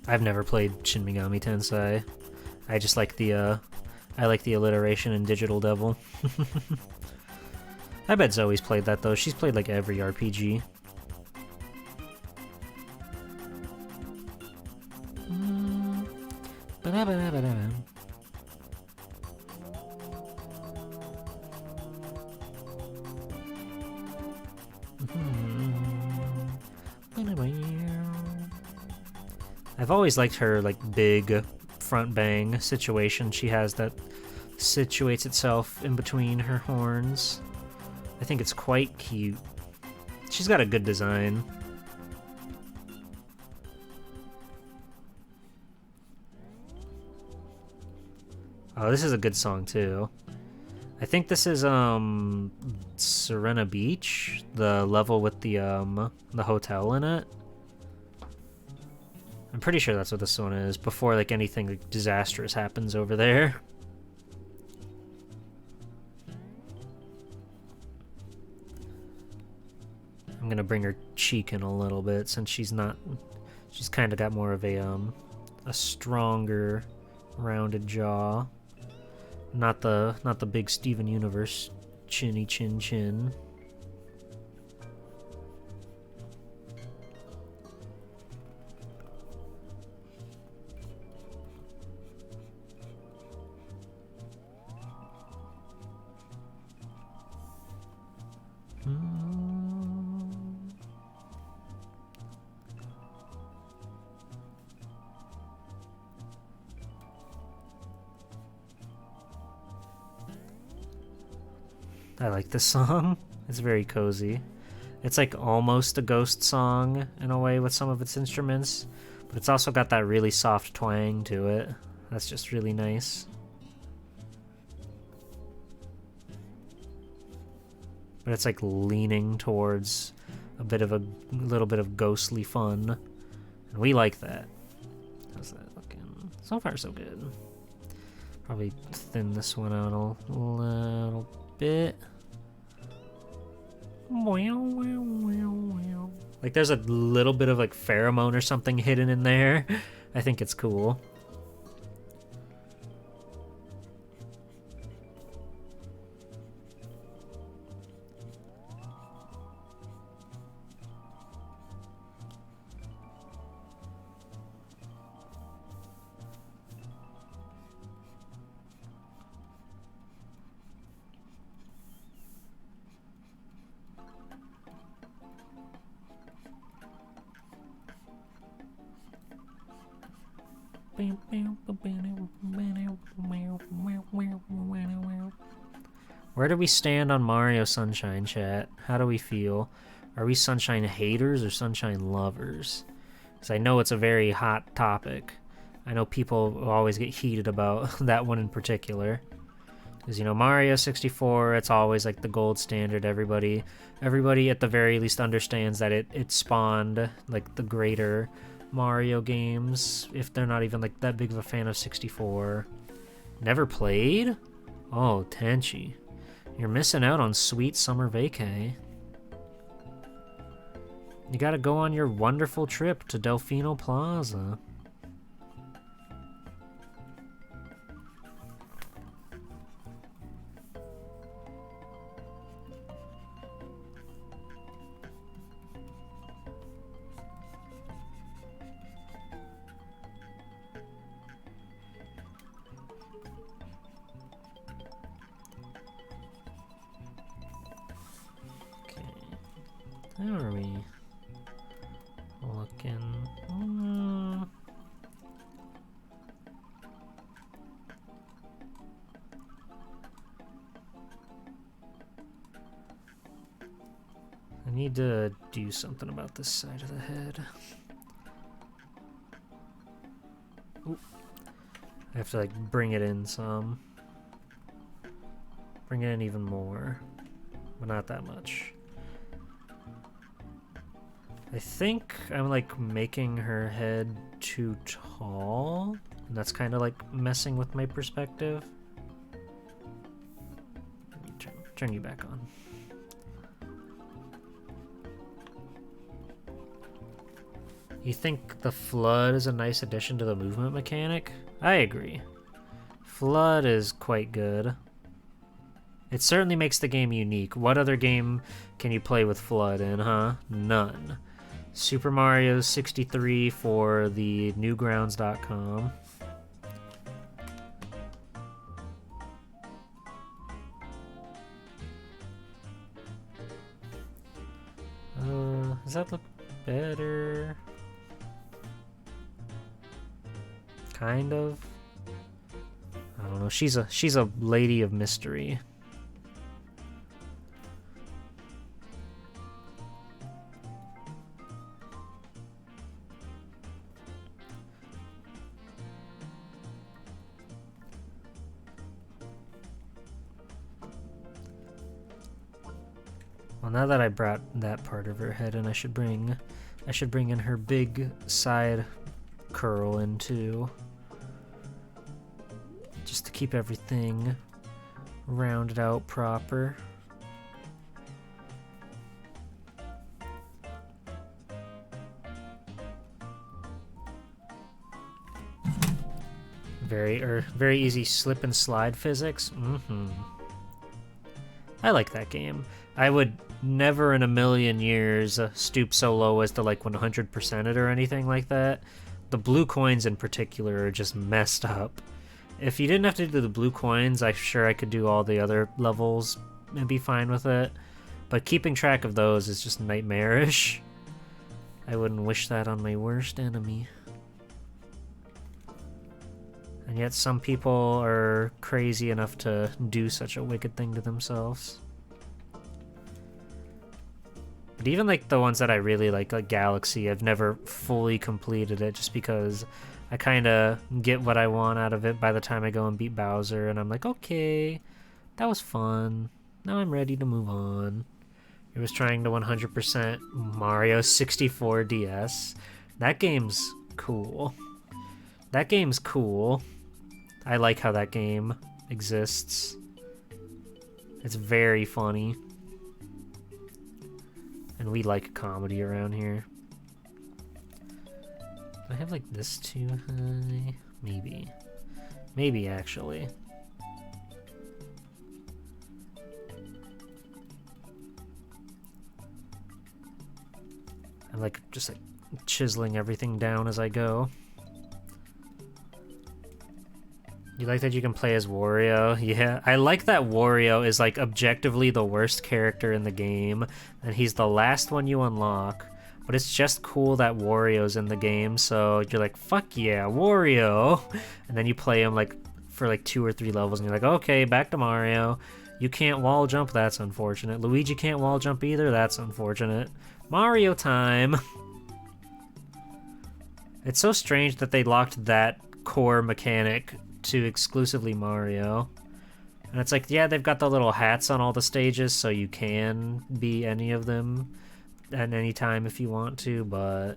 I've never played Shin Megami Tensei. I just like the alliteration in Digital Devil. I bet Zoe's played that though. She's played like every RPG. I've always liked her like big front bang situation she has that situates itself in between her horns. I think it's quite cute. She's got a good design. Oh, this is a good song too. I think this is Serena Beach, the level with the hotel in it. I'm pretty sure that's what this one is, before like anything like, disastrous happens over there. I'm gonna bring her cheek in a little bit since she's kind of got more of a stronger, rounded jaw. Not the big Steven Universe chinny chin chin. I like this song. It's very cozy. It's like almost a Ghost song in a way with some of its instruments, but it's also got that really soft twang to it. That's just really nice. But it's like leaning towards a little bit of ghostly fun, and we like that. How's that looking? So far, so good. Probably thin this one out a little bit. Like there's a little bit of like pheromone or something hidden in there. I think it's cool. Where do we stand on Mario Sunshine, chat? How do we feel? Are we Sunshine haters or Sunshine lovers? Because I know it's a very hot topic. I know people always get heated about that one in particular. Because, you know, Mario 64, it's always like the gold standard. Everybody at the very least understands that it spawned like the greater Mario games, if they're not even like that big of a fan of 64. Never played? Oh, Tenchi. You're missing out on sweet summer vacay. You gotta go on your wonderful trip to Delfino Plaza. How are we looking? I need to do something about this side of the head. Ooh. I have to like bring it in some. Bring it in even more, but not that much. I think I'm like making her head too tall, and that's kind of like messing with my perspective. Let me turn you back on. You think the flood is a nice addition to the movement mechanic? I agree. Flood is quite good. It certainly makes the game unique. What other game can you play with flood in, huh? None. Super Mario 63 for the Newgrounds.com. Does that look better? Kind of. I don't know. She's a lady of mystery. Well, now that I brought that part of her head in, I should bring in her big side curl into, just to keep everything rounded out proper. Very easy slip and slide physics. I like that game. I would never in a million years stoop so low as to like 100% it or anything like that. The blue coins in particular are just messed up. If you didn't have to do the blue coins, I'm sure I could do all the other levels and be fine with it. But keeping track of those is just nightmarish. I wouldn't wish that on my worst enemy. And yet some people are crazy enough to do such a wicked thing to themselves. But even like the ones that I really like Galaxy, I've never fully completed it just because I kind of get what I want out of it by the time I go and beat Bowser, and I'm like, okay, that was fun. Now I'm ready to move on. It was trying to 100% Mario 64 DS. That game's cool. That game's cool. I like how that game exists. It's very funny. And we like comedy around here. Do I have like this too high? Maybe. Maybe actually. I'm like just like chiseling everything down as I go. You like that you can play as Wario? Yeah, I like that Wario is like objectively the worst character in the game, and he's the last one you unlock. But it's just cool that Wario's in the game, so you're like, fuck yeah, Wario! And then you play him like for like 2 or 3 levels, and you're like, okay, back to Mario. You can't wall jump, that's unfortunate. Luigi can't wall jump either, that's unfortunate. Mario time! It's so strange that they locked that core mechanic to exclusively Mario. And it's like, yeah, they've got the little hats on all the stages, so you can be any of them at any time if you want to, but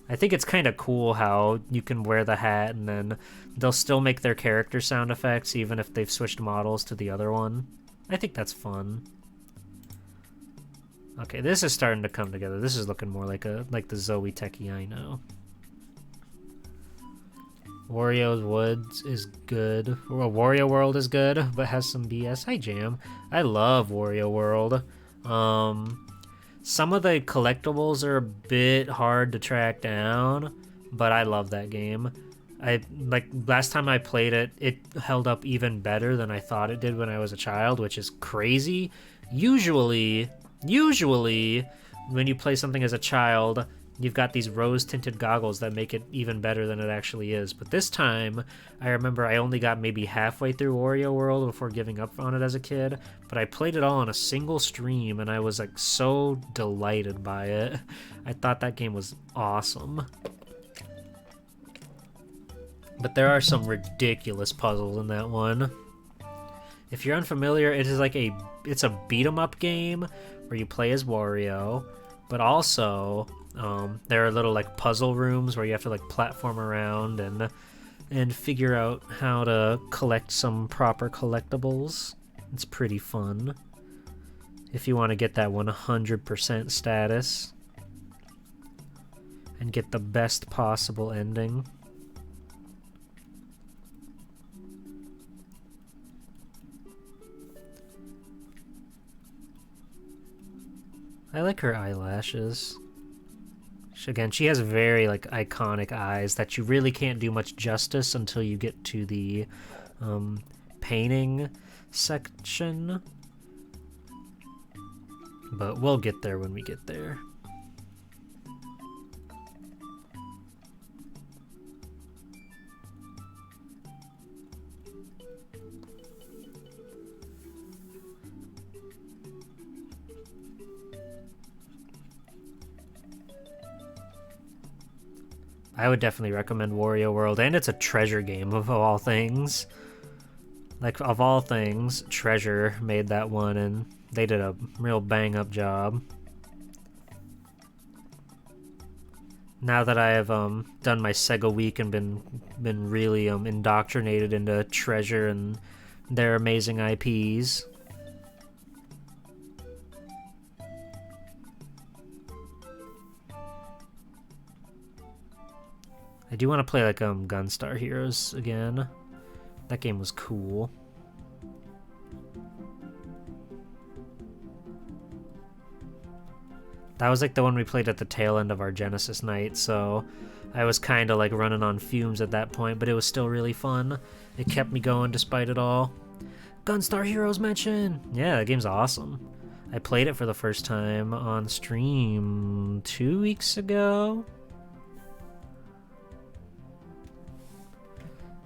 I think it's kind of cool how you can wear the hat and then they'll still make their character sound effects even if they've switched models to the other one. I think that's fun. Okay, this is starting to come together. This is looking more like the Zoe Techie I know. Wario's Woods is good. Well, Wario World is good, but has some BS. Hi, Jam. I love Wario World. Some of the collectibles are a bit hard to track down, but I love that game. Like last time I played it, it held up even better than I thought it did when I was a child, which is crazy. Usually when you play something as a child, you've got these rose-tinted goggles that make it even better than it actually is. But this time, I remember I only got maybe halfway through Wario World before giving up on it as a kid. But I played it all on a single stream, and I was like so delighted by it. I thought that game was awesome. But there are some ridiculous puzzles in that one. If you're unfamiliar, it is like it's a beat-em-up game where you play as Wario, but also there are little like puzzle rooms where you have to like platform around and figure out how to collect some proper collectibles. It's pretty fun if you want to get that 100% status and get the best possible ending. I like her eyelashes. Again, she has very like iconic eyes that you really can't do much justice until you get to the painting section. But we'll get there when we get there. I would definitely recommend Wario World, and it's a Treasure game of all things. Like, of all things, Treasure made that one, and they did a real bang-up job. Now that I have done my Sega week and been really indoctrinated into Treasure and their amazing IPs. I do want to play like Gunstar Heroes again. That game was cool. That was like the one we played at the tail end of our Genesis night, so I was kind of like running on fumes at that point, but it was still really fun. It kept me going despite it all. Gunstar Heroes mention! Yeah, that game's awesome. I played it for the first time on stream 2 weeks ago.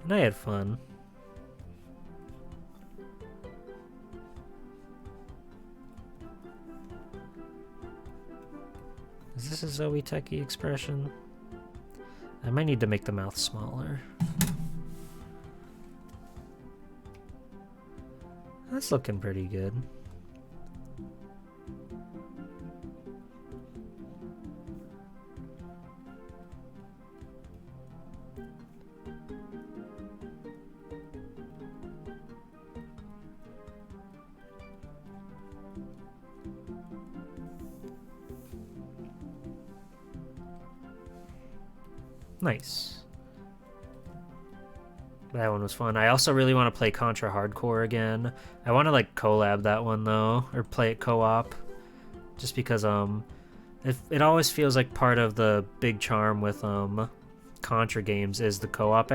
And I had fun. Is this a Zoe Techie expression? I might need to make the mouth smaller. That's looking pretty good. Nice. That one was fun. I also really want to play Contra Hardcore again. I want to like collab that one though, or play it co-op, just because it always feels like part of the big charm with Contra games is the co-op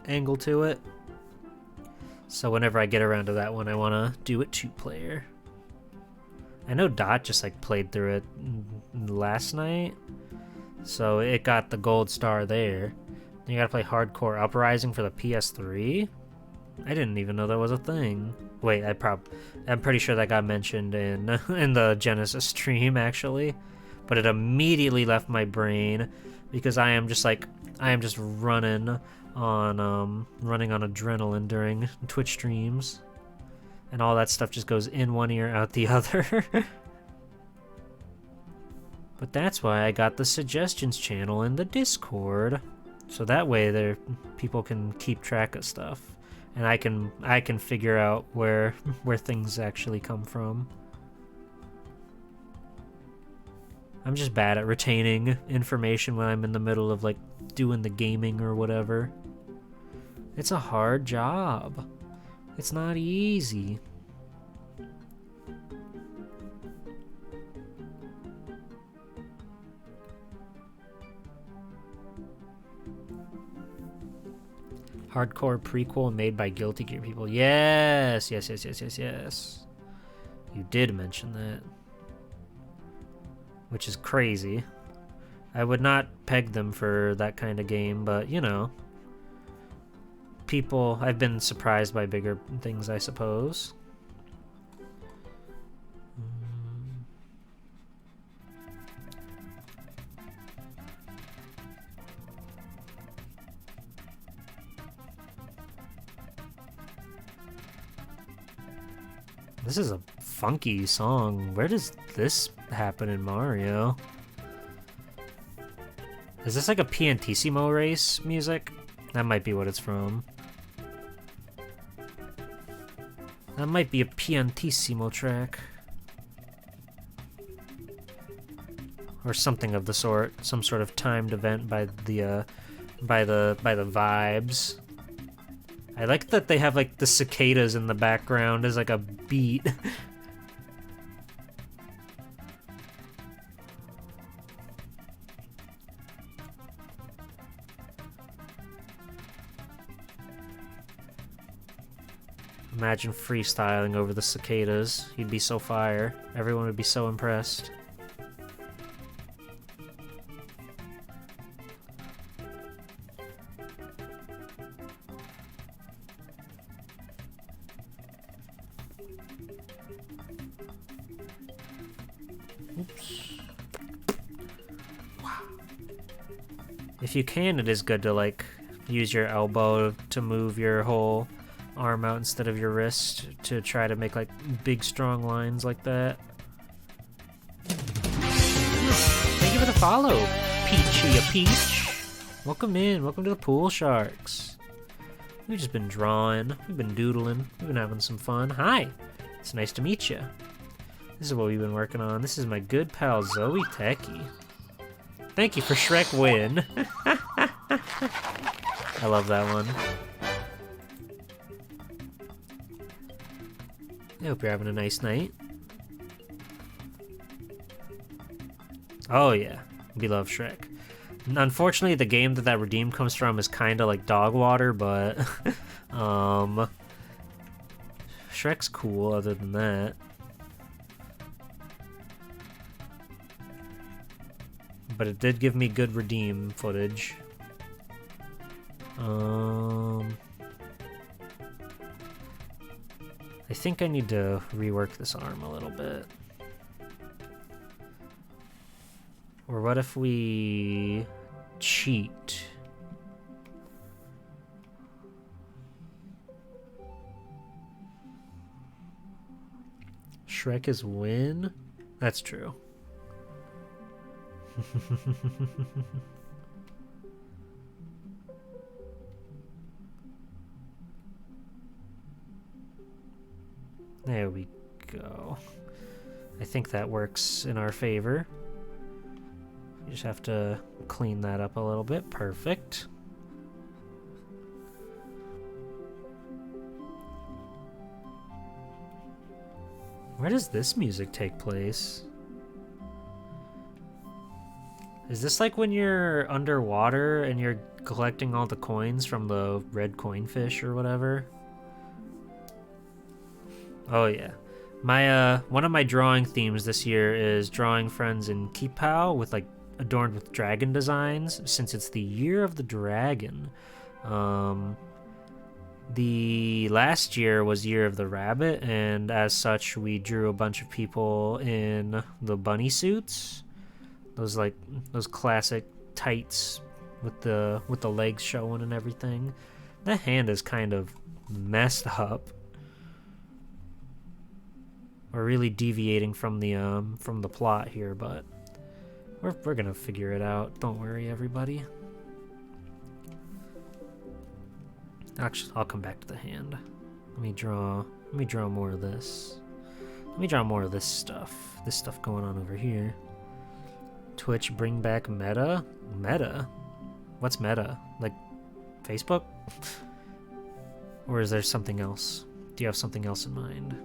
angle to it. So whenever I get around to that one, I want to do it 2-player. I know Dot just like played through it last night. So it got the gold star there. You gotta play Hardcore Uprising for the PS3? I didn't even know that was a thing. Wait, I'm pretty sure that got mentioned in in the Genesis stream actually. But it immediately left my brain because I am just running on adrenaline during Twitch streams. And all that stuff just goes in one ear, out the other. But that's why I got the suggestions channel in the Discord, so that way people can keep track of stuff, and I can figure out where things actually come from. I'm just bad at retaining information when I'm in the middle of like doing the gaming or whatever. It's a hard job. It's not easy. Hardcore prequel made by Guilty Gear people. Yes. You did mention that. Which is crazy. I would not peg them for that kind of game, but you know. I've been surprised by bigger things, I suppose. This is a funky song. Where does this happen in Mario? Is this like a Piantissimo race music? That might be what it's from. That might be a Piantissimo track. Or something of the sort. Some sort of timed event by the vibes. I like that they have like the cicadas in the background as like a beat. Imagine freestyling over the cicadas. You'd be so fire. Everyone would be so impressed. If you can, it is good to like use your elbow to move your whole arm out instead of your wrist to try to make like big strong lines like that. Thank you for the follow, Peachy a Peach. Welcome in. Welcome to the Pool Sharks. We've just been drawing. We've been doodling. We've been having some fun. Hi. It's nice to meet you. This is what we've been working on. This is my good pal Zoe Techie. Thank you for Shrek Win. I love that one. I hope you're having a nice night. Oh yeah, we love Shrek. Unfortunately, the game that redeem comes from is kind of like dog water, but Shrek's cool other than that. But it did give me good redeem footage. I think I need to rework this arm a little bit. Or what if we cheat? Shrek is win? That's true. There we go. I think that works in our favor. You just have to clean that up a little bit. Perfect. Where does this music take place? Is this like when you're underwater and you're collecting all the coins from the red coin fish or whatever? Oh yeah. My one of my drawing themes this year is drawing friends in Kipau with like adorned with dragon designs, since it's the year of the dragon. The last year was Year of the Rabbit, and as such we drew a bunch of people in the bunny suits. Those classic tights with the legs showing and everything. That hand is kind of messed up. We're really deviating from the plot here, but we're gonna figure it out. Don't worry, everybody. Actually, I'll come back to the hand. Let me draw more of this. Let me draw more of this stuff. This stuff going on over here. Twitch bring back meta? Meta? What's meta? Like Facebook? Or is there something else? Do you have something else in mind?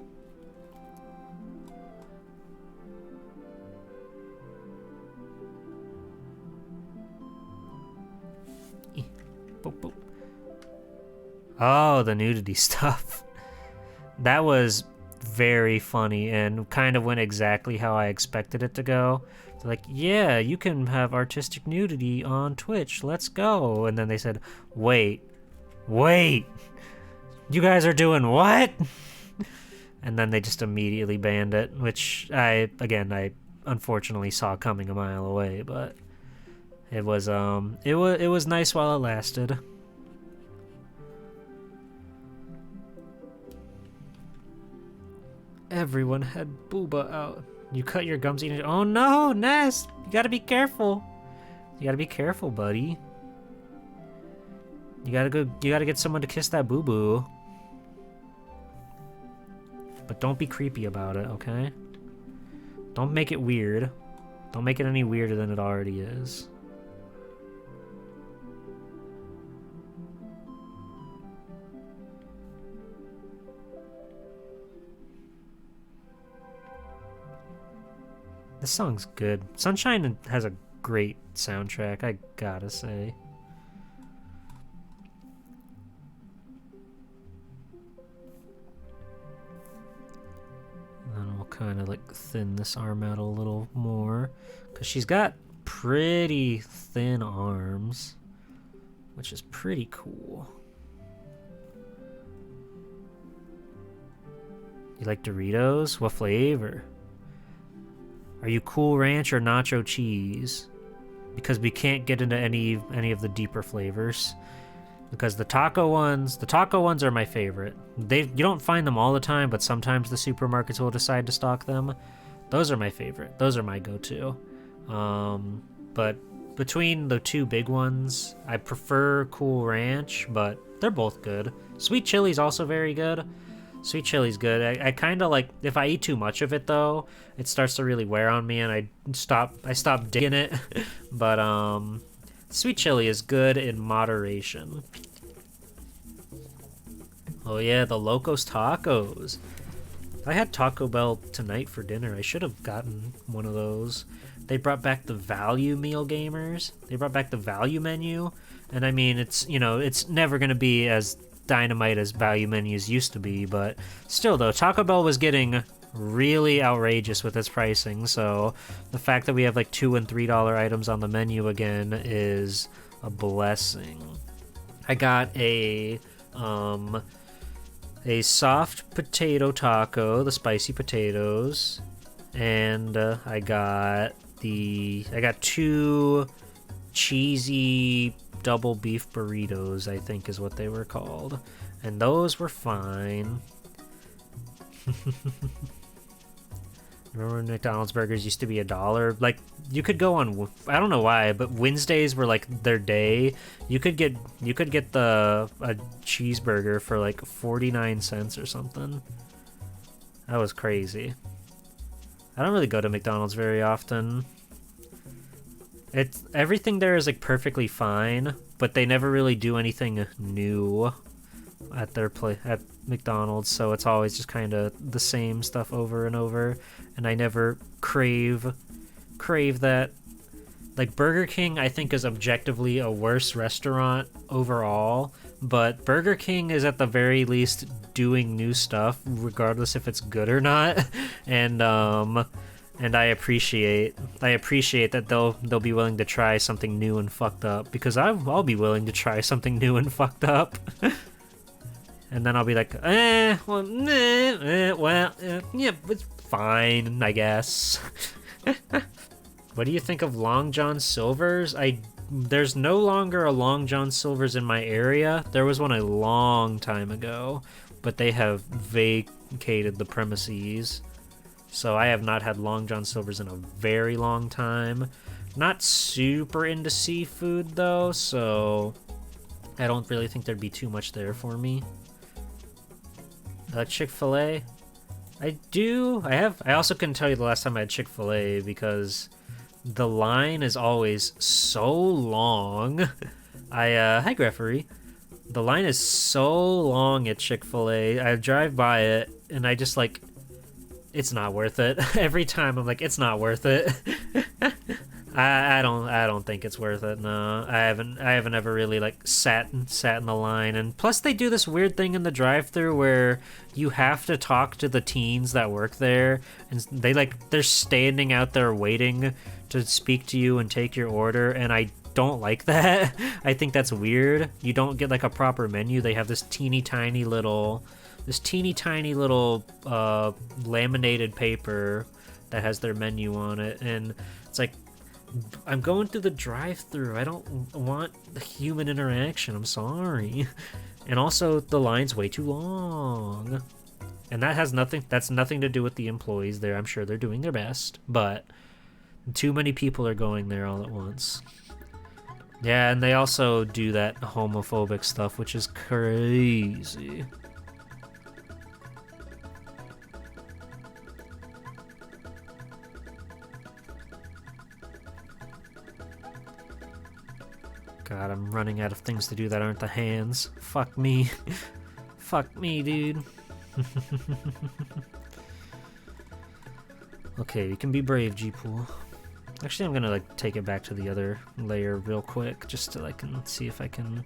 Boop, boop. Oh, the nudity stuff. That was very funny and kind of went exactly how I expected it to go. They're like, yeah, you can have artistic nudity on Twitch. Let's go. And then they said, wait, you guys are doing what? And then they just immediately banned it, which I unfortunately saw coming a mile away, but it was nice while it lasted. Everyone had booba out. You cut your gums eating. Oh no, Ness! You gotta be careful. You gotta be careful, buddy. You gotta get someone to kiss that boo boo. But don't be creepy about it, okay? Don't make it weird. Don't make it any weirder than it already is. This song's good. Sunshine has a great soundtrack, I gotta say. Then we'll kind of like thin this arm out a little more, because she's got pretty thin arms, which is pretty cool. You like Doritos? What flavor? Are you Cool Ranch or Nacho Cheese? Because we can't get into any of the deeper flavors. Because the taco ones are my favorite. You don't find them all the time, but sometimes the supermarkets will decide to stock them. Those are my favorite. Those are my go-to. But between the two big ones, I prefer Cool Ranch, but they're both good. Sweet Chili's also very good. Sweet chili's good. I kind of like, if I eat too much of it though, it starts to really wear on me and I stop digging it. But sweet chili is good in moderation. Oh yeah, the Locos Tacos. I had Taco Bell tonight for dinner. I should have gotten one of those. They brought back the value meal, gamers. They brought back the value menu. And I mean, it's, you know, it's never going to be as dynamite as value menus used to be, but still though, Taco Bell was getting really outrageous with its pricing, so the fact that we have like $2 and $3 items on the menu again is a blessing. I got a soft potato taco, the spicy potatoes, and I got 2 cheesy double beef burritos, I think is what they were called, and those were fine. Remember when McDonald's burgers used to be $1? Like, you could go on, I don't know why, but Wednesdays were like their day. You could get a cheeseburger for like 49 cents or something. That was crazy. I don't really go to McDonald's very often. Everything there is like perfectly fine, but they never really do anything new at at McDonald's, so it's always just kind of the same stuff over and over, and I never crave that. Like Burger King, I think is objectively a worse restaurant overall, but Burger King is at the very least doing new stuff, regardless if it's good or not, and I appreciate that they'll be willing to try something new and fucked up, because I'll be willing to try something new and fucked up. And then I'll be like, yeah, it's fine, I guess. What do you think of Long John Silver's? There's no longer a Long John Silver's in my area. There was one a long time ago, but they have vacated the premises. So I have not had Long John Silver's in a very long time. Not super into seafood though, so I don't really think there'd be too much there for me. Chick-fil-A? I also couldn't tell you the last time I had Chick-fil-A because the line is always so long. Hi Greffery. The line is so long at Chick-fil-A. I drive by it and I just like, it's not worth it. Every time I'm like, it's not worth it. I don't think it's worth it. No, I haven't ever really like sat in the line. And plus they do this weird thing in the drive-thru where you have to talk to the teens that work there, and they're standing out there waiting to speak to you and take your order, and I don't like that. I think that's weird. You don't get like a proper menu. They have this teeny tiny little laminated paper that has their menu on it, and it's like, I'm going through the drive-thru. I don't want the human interaction. I'm sorry. And also, the line's way too long. And that's nothing to do with the employees there. I'm sure they're doing their best, but too many people are going there all at once. Yeah, and they also do that homophobic stuff, which is crazy. God, I'm running out of things to do that aren't the hands. Fuck me. Fuck me, dude. Okay, you can be brave, G-Pool. Actually, I'm gonna like take it back to the other layer real quick, just so I can see if I can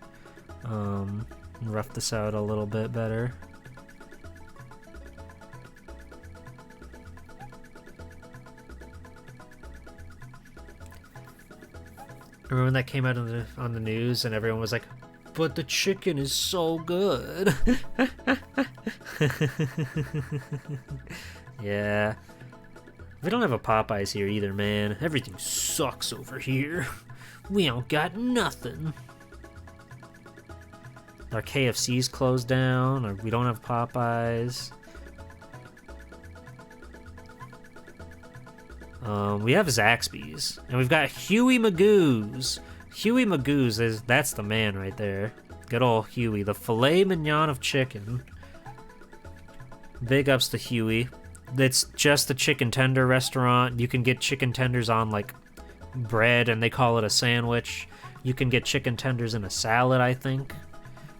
rough this out a little bit better. Remember when that came out on the news and everyone was like, but the chicken is so good. Yeah. We don't have a Popeyes here either, man. Everything sucks over here. We don't got nothing. Our KFC's closed down, or we don't have Popeyes. We have Zaxby's, and we've got Huey Magoo's. Huey Magoo's that's the man right there. Good old Huey, the filet mignon of chicken. Big ups to Huey. It's just a chicken tender restaurant. You can get chicken tenders on like bread, and they call it a sandwich. You can get chicken tenders in a salad, I think.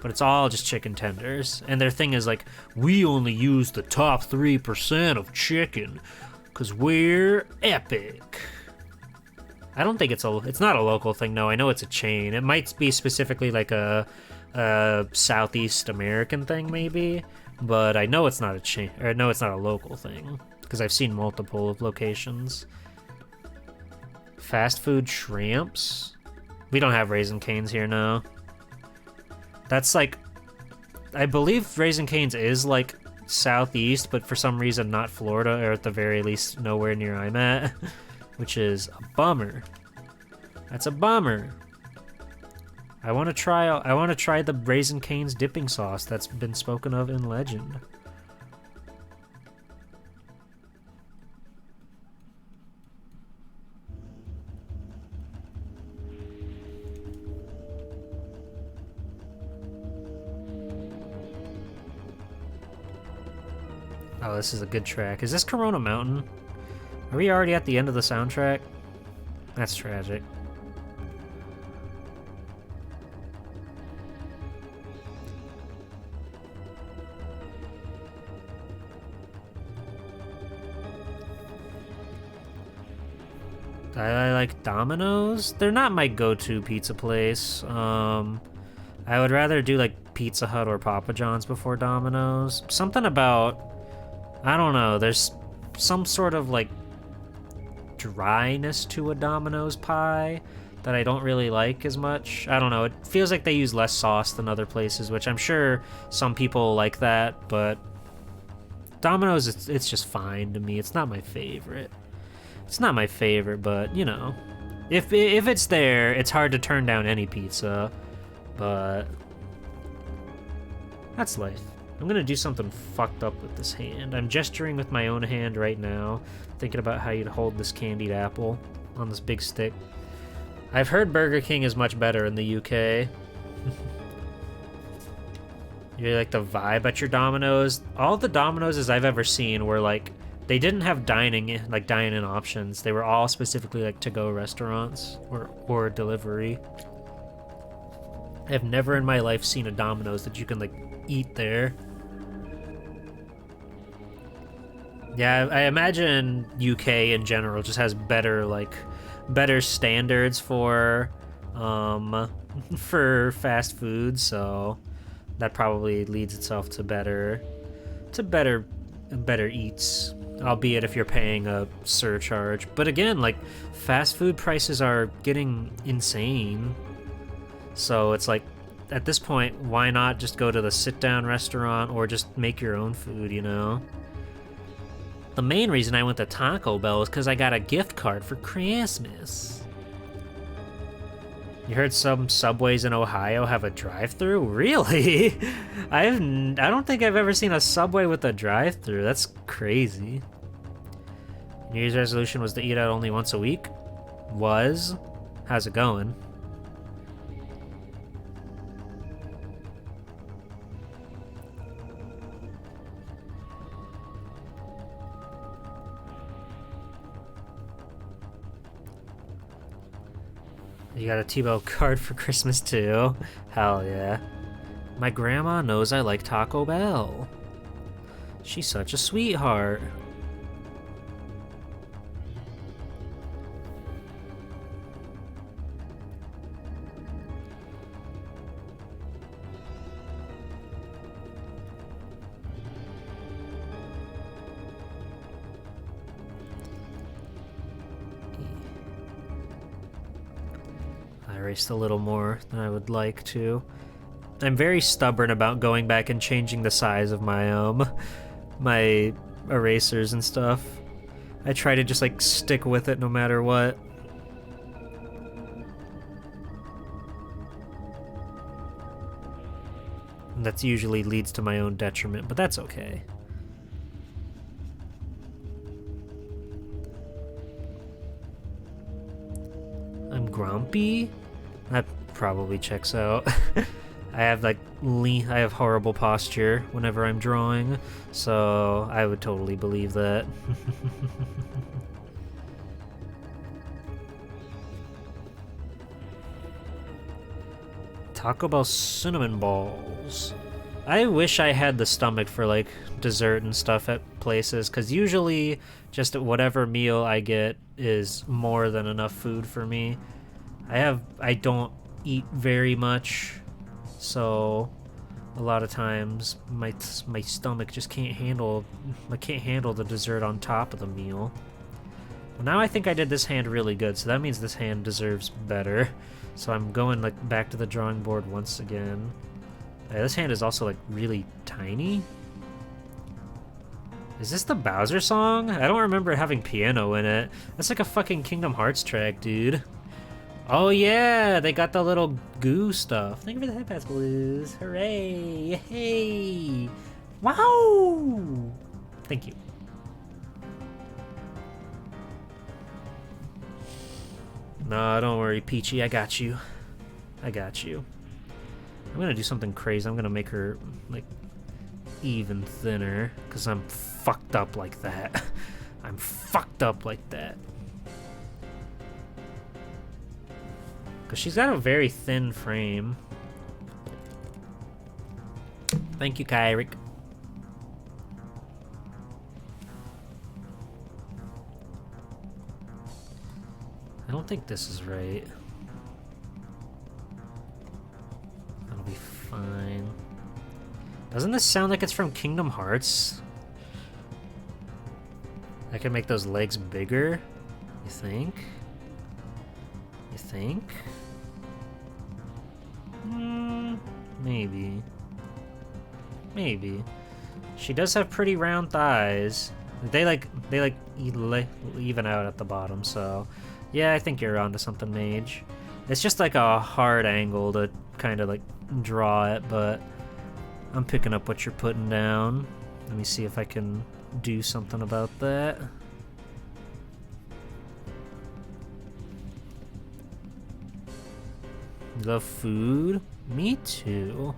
But it's all just chicken tenders. And their thing is like, we only use the top 3% of chicken, because we're epic. I don't think it's not a local thing, no. I know it's a chain. It might be specifically like a Southeast American thing, maybe. But I know it's not a chain, or I know it's not a local thing, because I've seen multiple locations. Fast food shrimps? We don't have Raising Cane's here now. That's like, I believe Raising Cane's is like Southeast, but for some reason not Florida, or at the very least nowhere near I'm at, which is a bummer. That's a bummer. I want to try the Raising Cane's dipping sauce that's been spoken of in legend. Oh, this is a good track. Is this Corona Mountain? Are we already at the end of the soundtrack? That's tragic. I like Domino's. They're not my go-to pizza place. I would rather do like Pizza Hut or Papa John's before Domino's. Something about, I don't know, there's some sort of like dryness to a Domino's pie that I don't really like as much. I don't know, it feels like they use less sauce than other places, which I'm sure some people like that, but Domino's, it's just fine to me. It's not my favorite. It's not my favorite, but you know, if it's there, it's hard to turn down any pizza, but that's life. I'm gonna do something fucked up with this hand. I'm gesturing with my own hand right now, thinking about how you'd hold this candied apple on this big stick. I've heard Burger King is much better in the UK. You like the vibe at your Domino's? All the Domino's I've ever seen were like, they didn't have dine-in options. They were all specifically like to-go restaurants or delivery. I've never in my life seen a Domino's that you can like eat there. Yeah, I imagine UK in general just has better standards for fast food, so that probably leads itself to better eats, albeit if you're paying a surcharge. But again, like, fast food prices are getting insane, so it's like, at this point, why not just go to the sit-down restaurant or just make your own food, you know? The main reason I went to Taco Bell is because I got a gift card for Christmas. You heard some Subways in Ohio have a drive-thru? Really? I don't think I've ever seen a Subway with a drive-thru. That's crazy. New Year's resolution was to eat out only once a week? Was? How's it going? You got a T-Bell card for Christmas too? Hell yeah. My grandma knows I like Taco Bell. She's such a sweetheart. I erased a little more than I would like to. I'm very stubborn about going back and changing the size of my my erasers and stuff. I try to just like stick with it no matter what. And that usually leads to my own detriment, but that's okay. grumpy? That probably checks out. I have like I have horrible posture whenever I'm drawing, so I would totally believe that. Taco Bell cinnamon balls. I wish I had the stomach for like dessert and stuff at places, because usually just whatever meal I get is more than enough food for me. I don't eat very much, so a lot of times my stomach just can't handle the dessert on top of the meal. Well, now I think I did this hand really good, so that means this hand deserves better. So I'm going like back to the drawing board once again. Yeah, this hand is also like really tiny. Is this the Bowser song? I don't remember it having piano in it. That's like a fucking Kingdom Hearts track, dude. Oh yeah, they got the little goo stuff. Thank you for the head pass, Blues. Hooray! Hey! Wow! Thank you. No, don't worry, Peachy. I got you. I got you. I'm gonna do something crazy. I'm gonna make her, like, even thinner, because I'm fucked up like that. I'm fucked up like that. Because she's got a very thin frame. Thank you, Kyrick. I don't think this is right. That'll be fine. Doesn't this sound like it's from Kingdom Hearts? I can make those legs bigger, you think? You think? Maybe. Maybe. She does have pretty round thighs. They even out at the bottom, so yeah, I think you're onto something, Mage. It's just like a hard angle to kind of like draw it, but I'm picking up what you're putting down. Let me see if I can do something about that. You love food? Me too.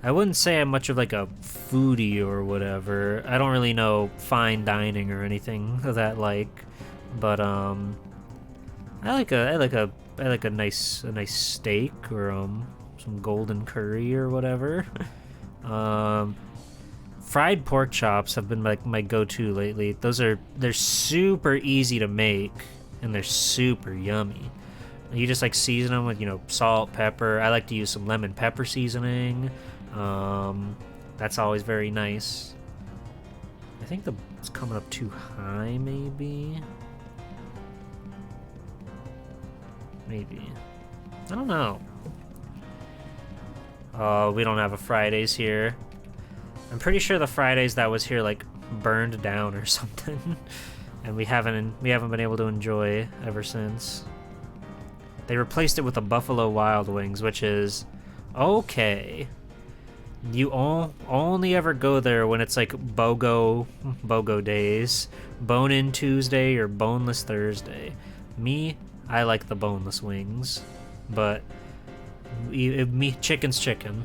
I wouldn't say I'm much of like a foodie or whatever. I don't really know fine dining or anything of that like, but I like a nice steak or some golden curry or whatever. Fried pork chops have been like my go-to lately. They're super easy to make and they're super yummy. You just like season them with, you know, salt, pepper. I like to use some lemon pepper seasoning. That's always very nice. I think it's coming up too high, maybe. Maybe. I don't know. Oh, we don't have a Fridays here. I'm pretty sure the Fridays that was here like burned down or something, and we haven't been able to enjoy ever since. They replaced it with a Buffalo Wild Wings, which is okay. You only ever go there when it's like BOGO days, Bone-In Tuesday or Boneless Thursday. Me, I like the boneless wings, but chicken's chicken.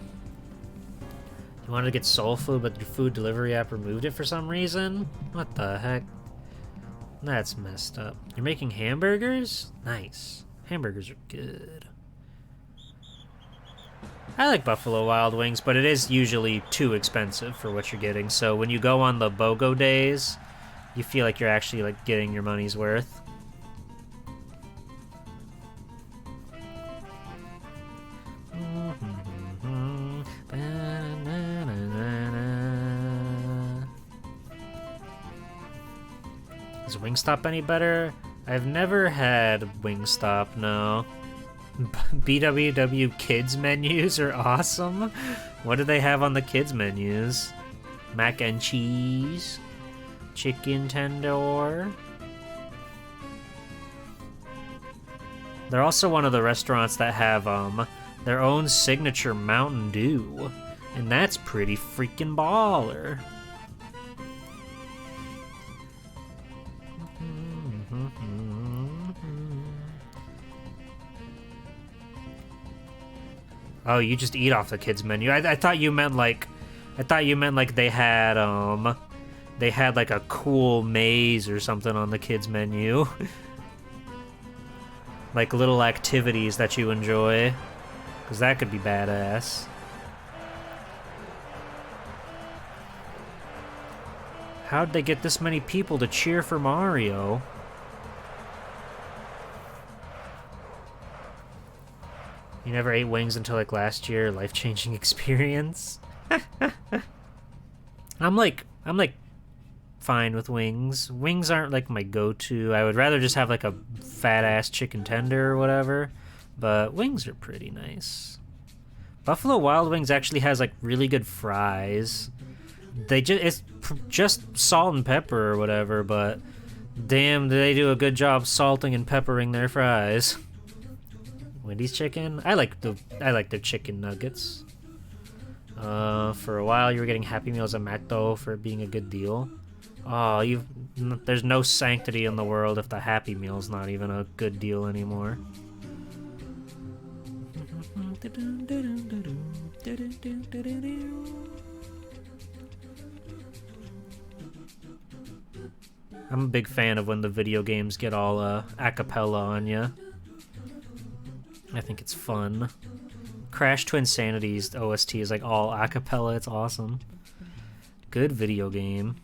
You wanted to get soul food, but your food delivery app removed it for some reason? What the heck? That's messed up. You're making hamburgers? Nice. Hamburgers are good. I like Buffalo Wild Wings, but it is usually too expensive for what you're getting. So when you go on the BOGO days, you feel like you're actually like getting your money's worth. Is Wingstop any better? I've never had Wingstop, no. BWW kids menus are awesome. What do they have on the kids menus? Mac and cheese, chicken tender. They're also one of the restaurants that have their own signature Mountain Dew, and that's pretty freaking baller. Oh, you just eat off the kids menu. I thought you meant like, they had like a cool maze or something on the kids menu. Like little activities that you enjoy, because that could be badass. How'd they get this many people to cheer for Mario? You never ate wings until like last year, life-changing experience. I'm like fine with wings. Wings aren't like my go-to. I would rather just have like a fat-ass chicken tender or whatever, but wings are pretty nice. Buffalo Wild Wings actually has like really good fries. It's just salt and pepper or whatever, but damn, do they do a good job salting and peppering their fries. Wendy's chicken? I like their chicken nuggets. For a while you were getting Happy Meals at Macdo for it being a good deal. Oh, there's no sanctity in the world if the Happy Meal's not even a good deal anymore. I'm a big fan of when the video games get all a cappella on ya. I think it's fun. Crash Twinsanity's OST is like all a cappella. It's awesome. Good video game.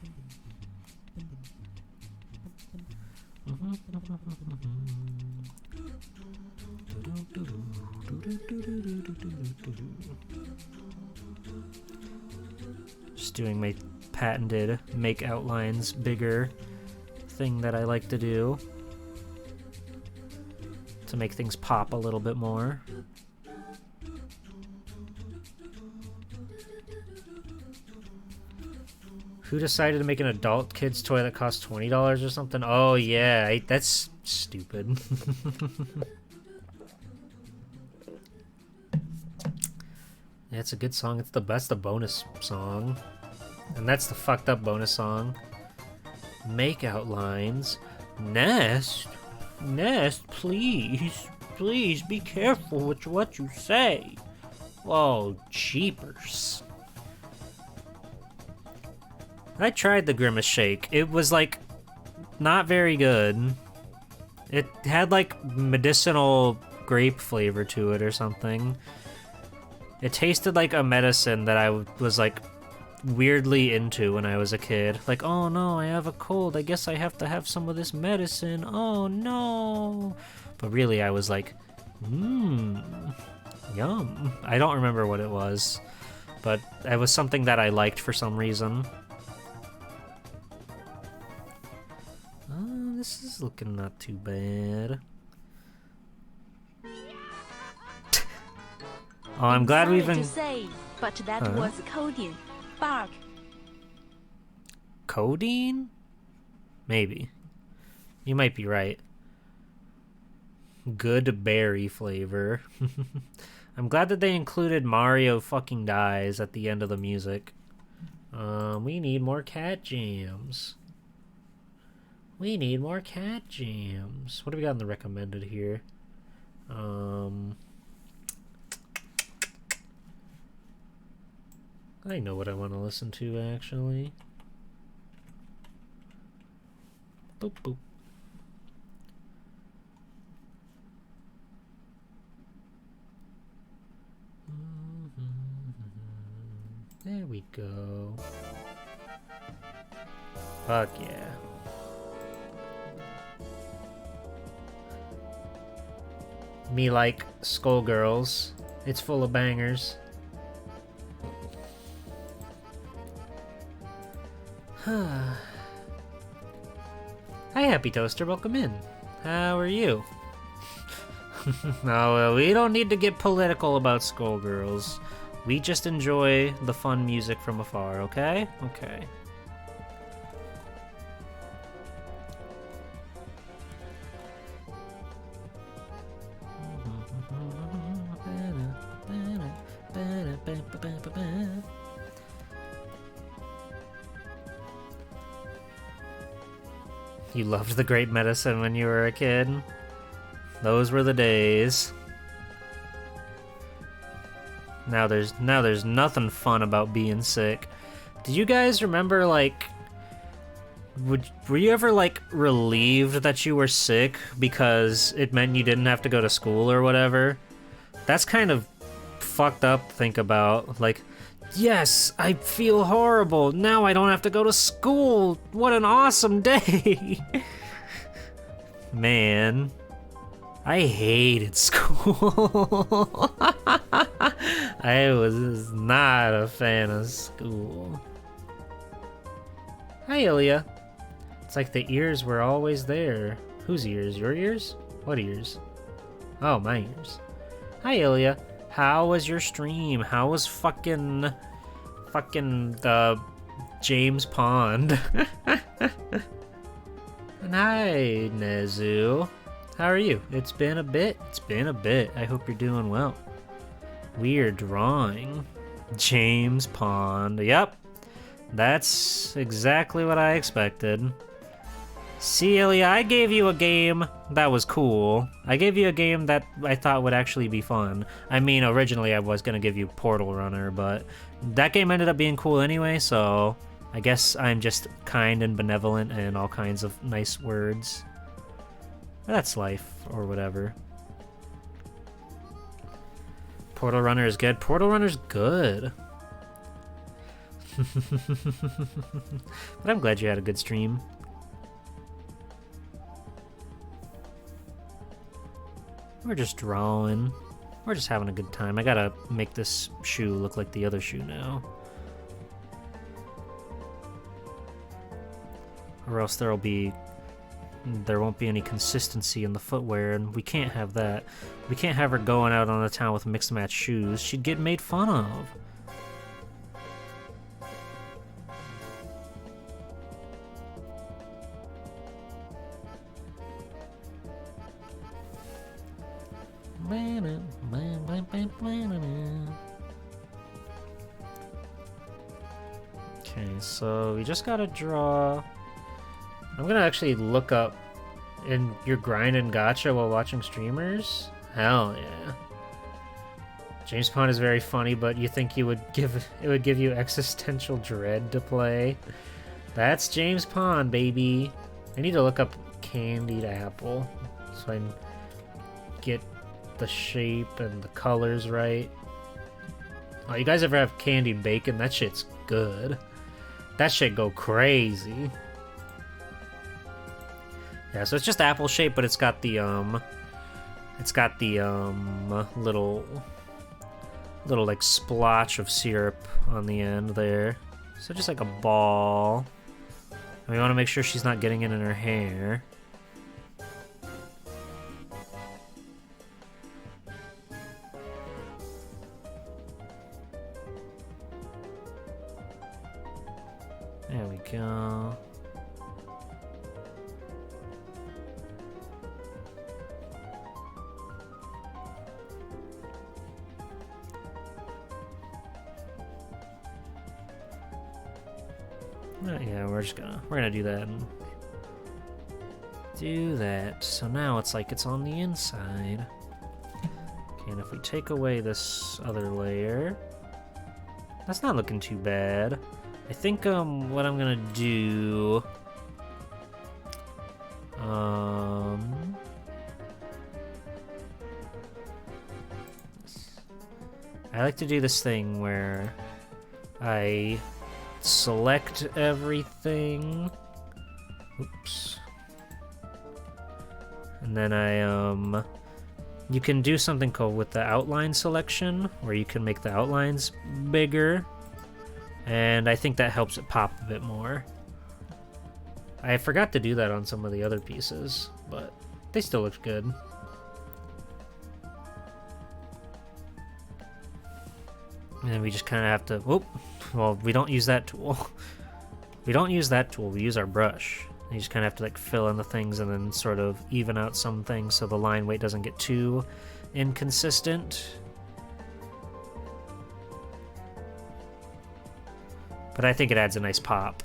Just doing my patented make outlines bigger thing that I like to do to make things pop a little bit more. Who decided to make an adult kid's toy that costs $20 or something? Oh yeah, that's stupid. Yeah, it's a good song. It's the bonus song. And that's the fucked up bonus song. Make outlines. Nest, please be careful with what you say. Whoa, jeepers. I tried the Grimace Shake. It was like not very good. It had like medicinal grape flavor to it or something. It tasted like a medicine that I was like weirdly into when I was a kid. Like, oh no, I have a cold. I guess I have to have some of this medicine. Oh no. But really, I was like, yum. I don't remember what it was, but it was something that I liked for some reason. This is looking not too bad. Oh, I'm glad we've been... to say, but that was codeine. Bark. Codeine? Maybe. You might be right. Good berry flavor. I'm glad that they included Mario fucking dies at the end of the music. We need more cat jams. We need more cat jams. What do we got in the recommended here? I know what I want to listen to, actually. Boop, boop. There we go. Fuck yeah. Me like Skullgirls. It's full of bangers. Hi, Happy Toaster. Welcome in. How are you? No, well, we don't need to get political about Skullgirls. We just enjoy the fun music from afar, okay? Okay. You loved the Great Medicine when you were a kid. Those were the days. Now there's nothing fun about being sick. Did you guys remember, like, were you ever, like, relieved that you were sick because it meant you didn't have to go to school or whatever? That's kind of fucked up to think about. Like, yes, I feel horrible. Now I don't have to go to school. What an awesome day. Man, I hated school. I was not a fan of school. Hi, Ilya. It's like the ears were always there. Whose ears? Your ears? What ears? Oh, my ears. Hi, Ilya. How was your stream? How was fucking James Pond? And hi, Nezu. How are you? It's been a bit. It's been a bit. I hope you're doing well. Weird drawing. James Pond. Yep. That's exactly what I expected. See, Ilya, I gave you a game that was cool. I gave you a game that I thought would actually be fun. I mean, originally I was gonna give you Portal Runner, but that game ended up being cool anyway, so I guess I'm just kind and benevolent and all kinds of nice words. That's life, or whatever. Portal Runner is good. Portal Runner's good. But I'm glad you had a good stream. We're just drawing. We're just having a good time. I gotta make this shoe look like the other shoe now. Or else there won't be any consistency in the footwear, and we can't have that. We can't have her going out on the town with mixed match shoes. She'd get made fun of. Okay, so we just gotta draw. I'm gonna actually look up in your grind and gacha while watching streamers. Hell yeah. James Pond is very funny, but you think it would give you existential dread to play? That's James Pond, baby. I need to look up Candied Apple so I can get the shape and the colors right. Oh, you guys ever have candied bacon? That shit's good. That shit go crazy. Yeah, so it's just apple shape, but it's got the little like splotch of syrup on the end there. So just like a ball. And we want to make sure she's not getting it in her hair. There we go. Yeah, we're gonna do that and do that. So now it's like it's on the inside. Okay, and if we take away this other layer, that's not looking too bad. I think what I'm gonna do I like to do this thing where I select everything. Oops. And then you can do something called with the outline selection, where you can make the outlines bigger. And I think that helps it pop a bit more. I forgot to do that on some of the other pieces, but they still look good. And then we just kind of have to, whoop, well, we don't use that tool. We don't use that tool, we use our brush. You just kind of have to like fill in the things and then sort of even out some things so the line weight doesn't get too inconsistent. But I think it adds a nice pop.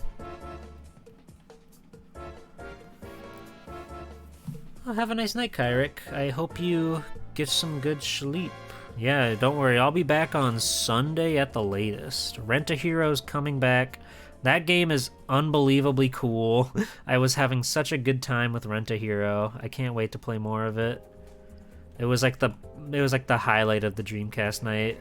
Oh, have a nice night, Kyrick. I hope you get some good sleep. Yeah, don't worry. I'll be back on Sunday at the latest. Rent-A-Hero's coming back. That game is unbelievably cool. I was having such a good time with Rent-A-Hero. I can't wait to play more of it. It was like the highlight of the Dreamcast night.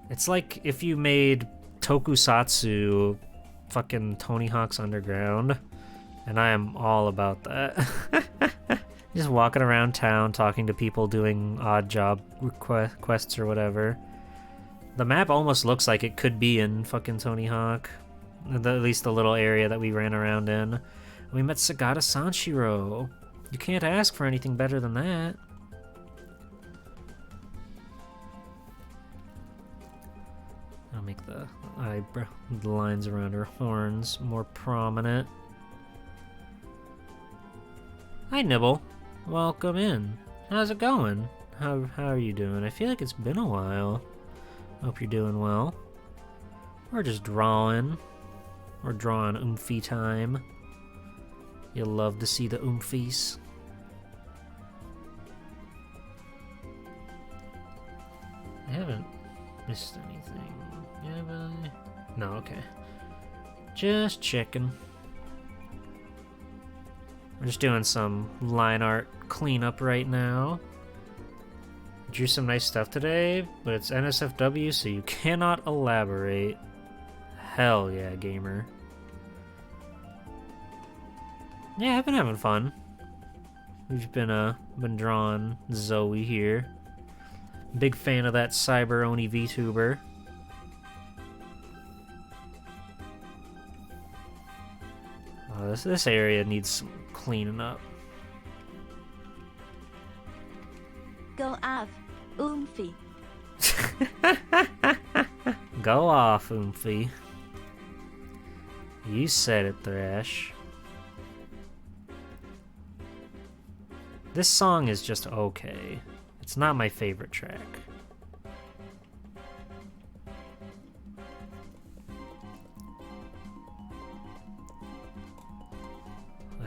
It's like if you made Tokusatsu fucking Tony Hawk's Underground, and I am all about that. Just walking around town talking to people doing odd job quests or whatever. The map almost looks like it could be in fucking Tony Hawk. At least the little area that we ran around in. We met Sagata Sanshiro. You can't ask for anything better than that. I'll make the lines around her horns more prominent. Hi, Nibble. Welcome in. How's it going? How are you doing? I feel like it's been a while. Hope you're doing well. We're just drawing. We're drawing oomphy time. You'll love to see the oomphies. I haven't missed anything. Have I? No, okay. Just checking. We're just doing some line art cleanup right now. Drew some nice stuff today, but it's NSFW, so you cannot elaborate. Hell yeah, gamer. Yeah, I've been having fun. We've been drawing Zoe here. Big fan of that Cyber Oni VTuber. This area needs some cleaning up. Go off, Oomphy. Go off, Oomphy. You said it, Thrash. This song is just okay. It's not my favorite track.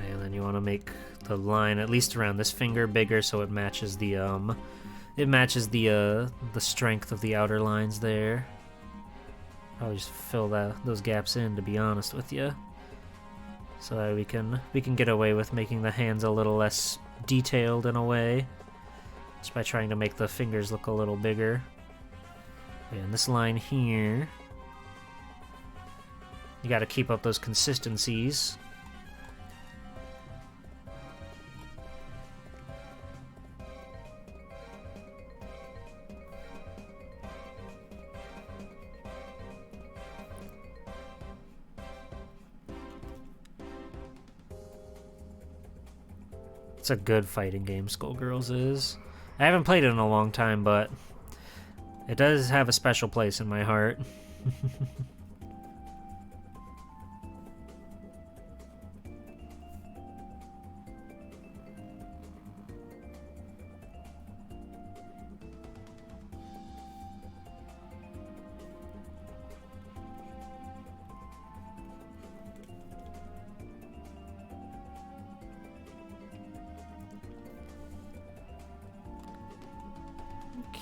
And then you want to make the line at least around this finger bigger so it matches the strength of the outer lines there. Probably just fill those gaps in, to be honest with you, so that we can get away with making the hands a little less detailed in a way, just by trying to make the fingers look a little bigger. And this line here, you got to keep up those consistencies. It's a good fighting game, Skullgirls is. I haven't played it in a long time, but it does have a special place in my heart.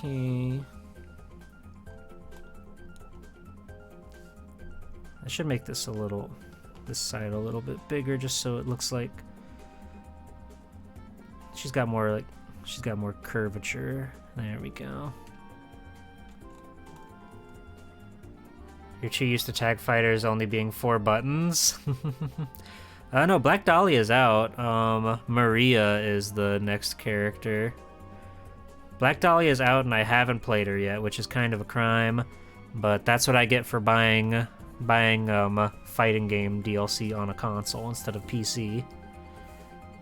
Okay. I should make this side a little bit bigger, just so it looks like she's got more curvature. There we go. You're too used to Tag Fighters only being 4 buttons. No, Black Dahlia's out. Maria is the next character. Black Dahlia is out and I haven't played her yet, which is kind of a crime, but that's what I get for buying fighting game DLC on a console instead of PC.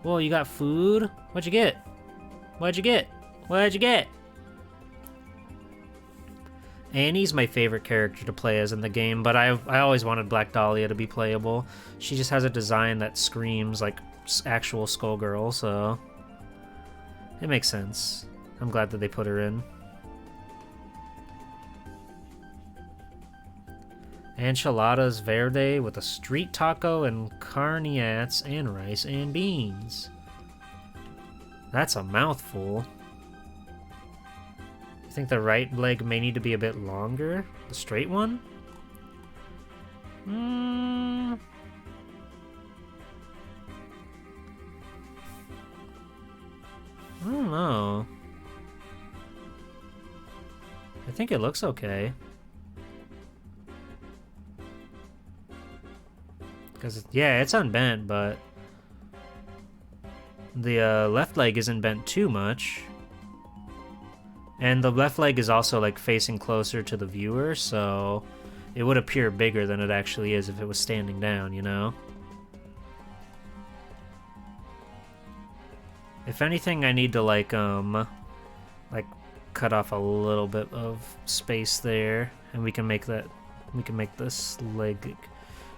Whoa, you got food? What'd you get? What'd you get? What'd you get? Annie's my favorite character to play as in the game, but I always wanted Black Dahlia to be playable. She just has a design that screams like actual Skullgirl, so it makes sense. I'm glad that they put her in. Enchiladas verde with a street taco and carniats and rice and beans. That's a mouthful. You think the right leg may need to be a bit longer? The straight one? I don't know. I think it looks okay. Because, yeah, it's unbent, but the left leg isn't bent too much. And the left leg is also, like, facing closer to the viewer, so it would appear bigger than it actually is if it was standing down, you know? If anything, I need to, like, cut off a little bit of space there, and we can make this leg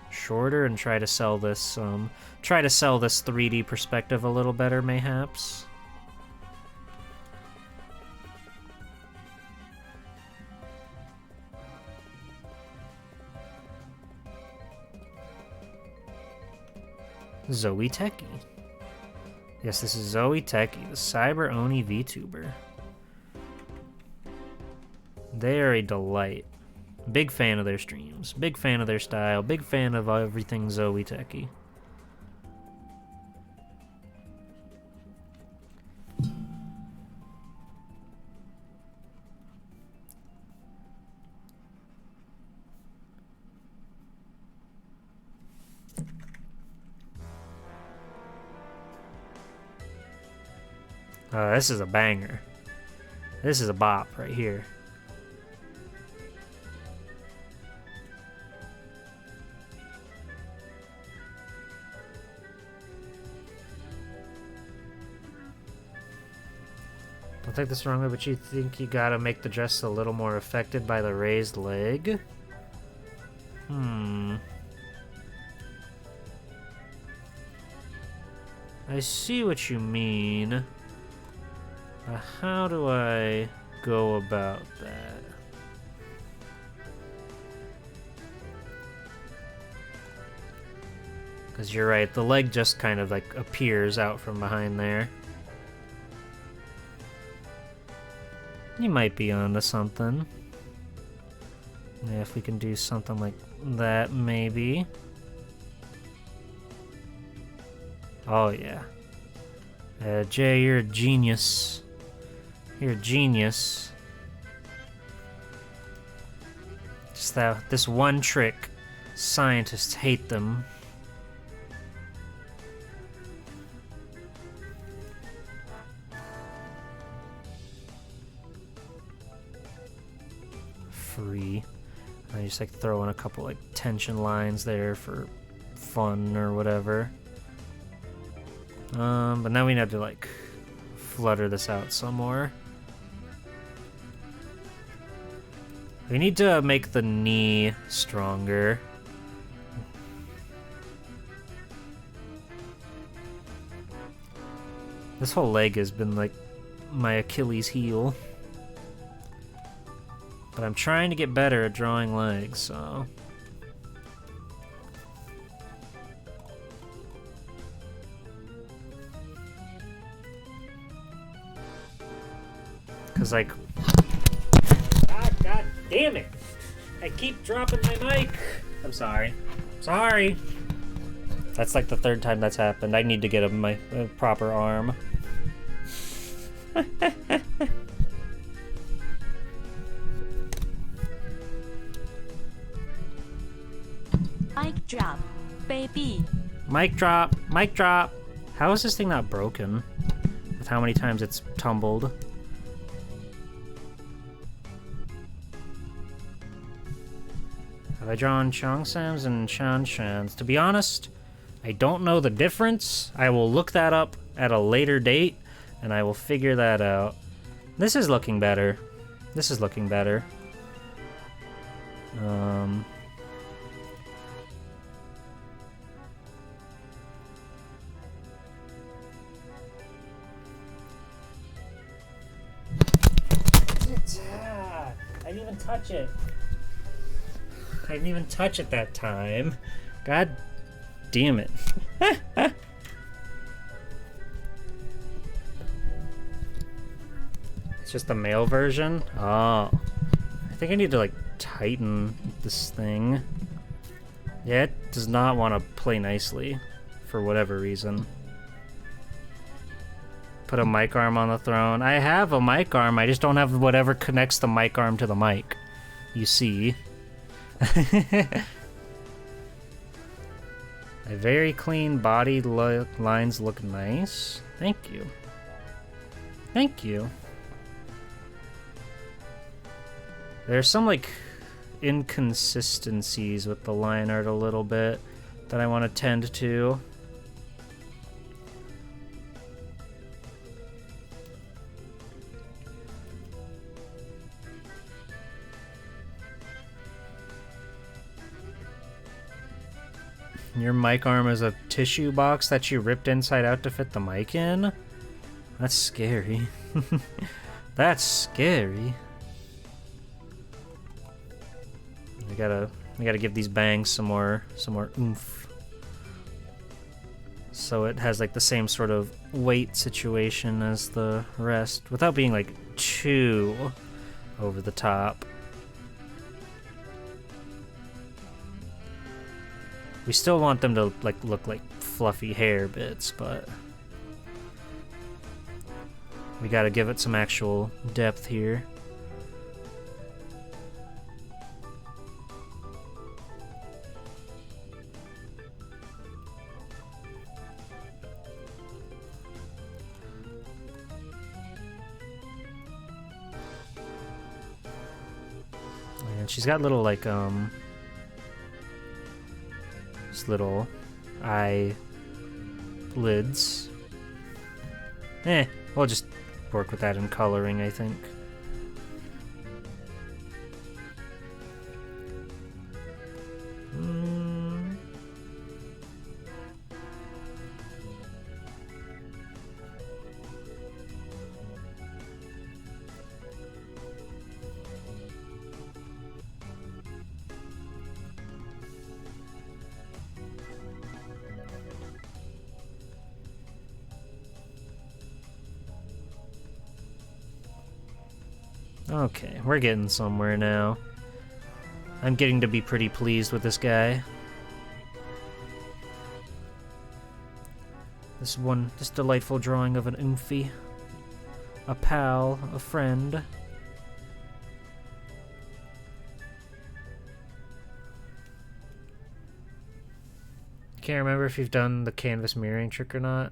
shorter and try to sell this 3D perspective a little better, mayhaps. Zoe Techie. Yes, this is Zoe Techie, the Cyber Oni VTuber. They are a delight. Big fan of their streams, big fan of their style, big fan of everything Zoe Techie. This is a banger. This is a bop right here. Don't take this wrong way, but you think you gotta make the dress a little more affected by the raised leg? I see what you mean. How do I go about that? Because you're right, the leg just kind of like appears out from behind there. You might be onto something. Yeah, if we can do something like that, maybe. Oh, yeah. Jay, you're a genius. You're a genius. Just that, this one trick. Scientists hate them. Free. I just like throw in a couple like tension lines there for fun or whatever. But now we have to like flutter this out some more. We need to make the knee stronger. This whole leg has been like my Achilles heel. But I'm trying to get better at drawing legs, so... Cause like... God damn it! I keep dropping my mic! I'm sorry. Sorry! That's like the third time that's happened. I need to get a proper arm. Mic drop, baby. Mic drop, mic drop. How is this thing not broken? With how many times it's tumbled. Have I drawn Cheongsams and Shanshans? To be honest, I don't know the difference. I will look that up at a later date, and I will figure that out. This is looking better. This is looking better. I didn't even touch it. I I didn't even touch it that time. God damn it. It's just the male version? Oh. I think I need to, like, tighten this thing. Yeah, it does not want to play nicely, for whatever reason. Put a mic arm on the throne. I have a mic arm, I just don't have whatever connects the mic arm to the mic. You see. A very clean body lines look nice. Thank you. Thank you. There's some, like, inconsistencies with the line art a little bit that I want to tend to. Your mic arm is a tissue box that you ripped inside out to fit the mic in? That's scary. That's scary. We gotta give these bangs some more oomph. So it has like the same sort of weight situation as the rest, without being like too over the top. We still want them to like look like fluffy hair bits, but we gotta give it some actual depth here. And she's got little like just little eye lids. We'll just work with that in coloring, I think. Okay, we're getting somewhere now. I'm getting to be pretty pleased with this guy. This delightful drawing of an Oomphy. A pal, a friend. Can't remember if you've done the canvas mirroring trick or not.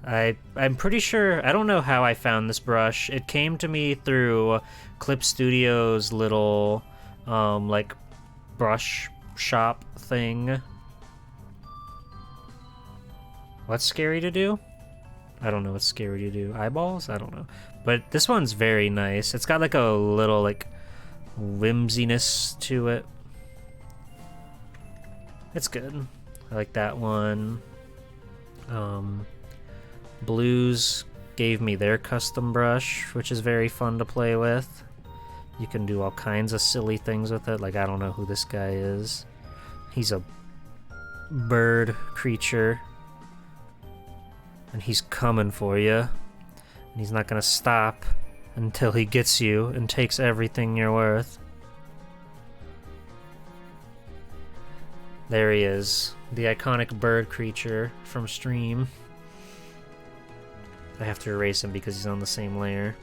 I'm pretty sure, I don't know how I found this brush. It came to me through Clip Studio's little, like, brush shop thing. What's scary to do? I don't know what's scary to do. Eyeballs? I don't know. But this one's very nice. It's got, like, a little, like, whimsiness to it. It's good. I like that one. Blues gave me their custom brush, which is very fun to play with. You can do all kinds of silly things with it, like I don't know who this guy is. He's a bird creature. And he's coming for you. And he's not gonna stop until he gets you and takes everything you're worth. There he is, the iconic bird creature from Stream. I have to erase him because he's on the same layer.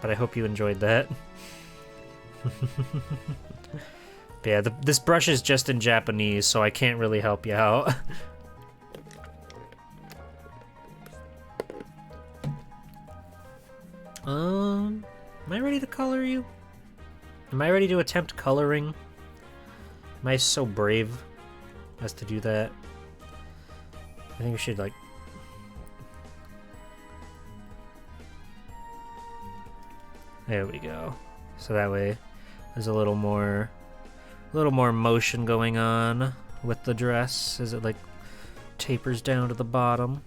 But I hope you enjoyed that. But yeah, this brush is just in Japanese, so I can't really help you out. Am I ready to color you? Am I ready to attempt coloring? Am I so brave as to do that? I think we should, like... There we go. So that way there's a little more motion going on with the dress as it like tapers down to the bottom.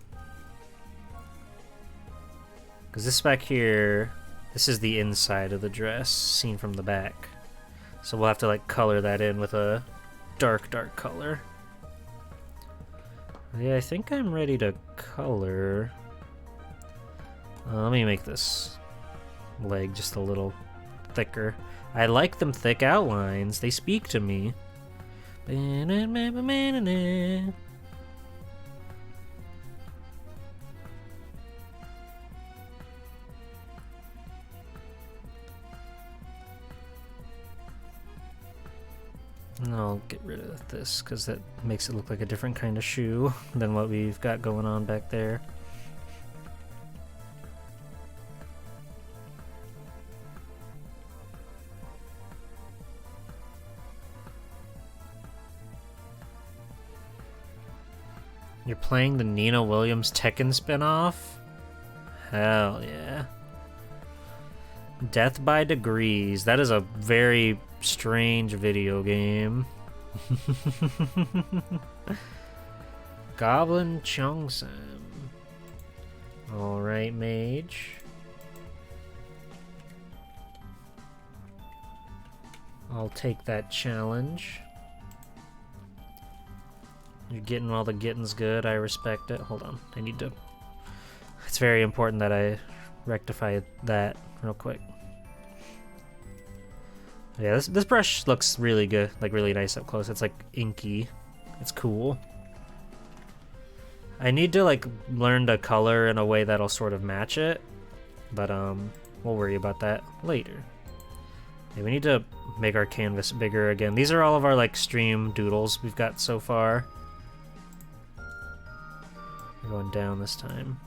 Because this back here, this is the inside of the dress seen from the back. So we'll have to like color that in with a dark color. Yeah, I think I'm ready to color. Let me make this leg just a little thicker. I like them thick outlines. They speak to me. And I'll get rid of this because that makes it look like a different kind of shoe than what we've got going on back there. You're playing the Nina Williams Tekken spinoff? Hell yeah. Death by Degrees. That is a very strange video game. Goblin Cheongsam. Alright, mage. I'll take that challenge. You're getting all the gettings good. I respect it. Hold on. I need to... It's very important that I rectify that real quick. Yeah, this brush looks really good. Like, really nice up close. It's, like, inky. It's cool. I need to, like, learn to color in a way that'll sort of match it. But, we'll worry about that later. Yeah, we need to make our canvas bigger again. These are all of our, like, stream doodles we've got so far. We're going down this time.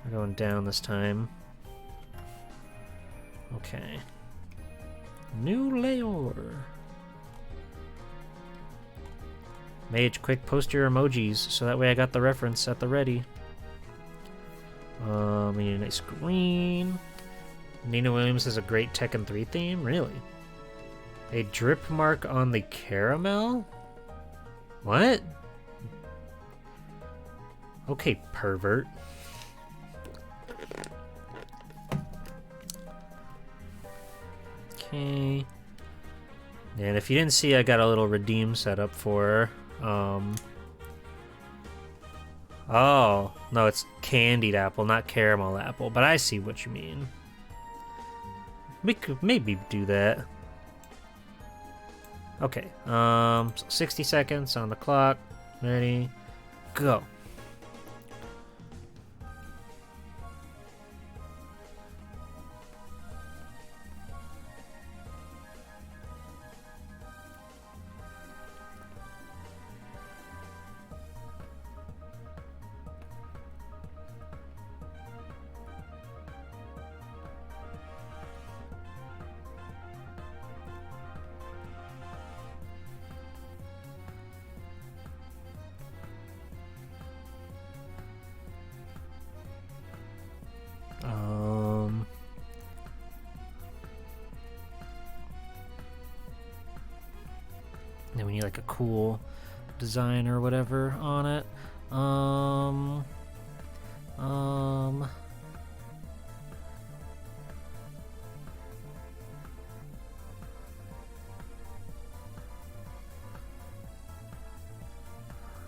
We're going down this time. Okay. New layer. Mage, quick, post your emojis so that way I got the reference at the ready. We need a nice green. Nina Williams has a great Tekken 3 theme? Really? A drip mark on the caramel? What? Okay, pervert. Okay. And if you didn't see, I got a little redeem set up for her. Oh, no, it's candied apple, not caramel apple, but I see what you mean. We could maybe do that. Okay, 60 seconds on the clock. Ready, go. Then we need like a cool design or whatever on it.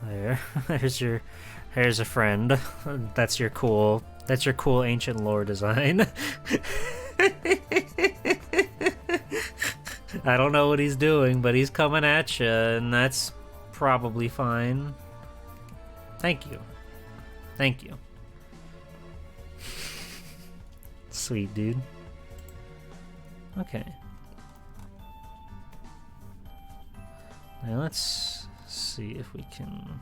There, here's a friend. That's your cool ancient lore design. I don't know what he's doing, but he's coming at you, and that's probably fine. Thank you. Thank you. Sweet, dude. Okay. Now let's see if we can...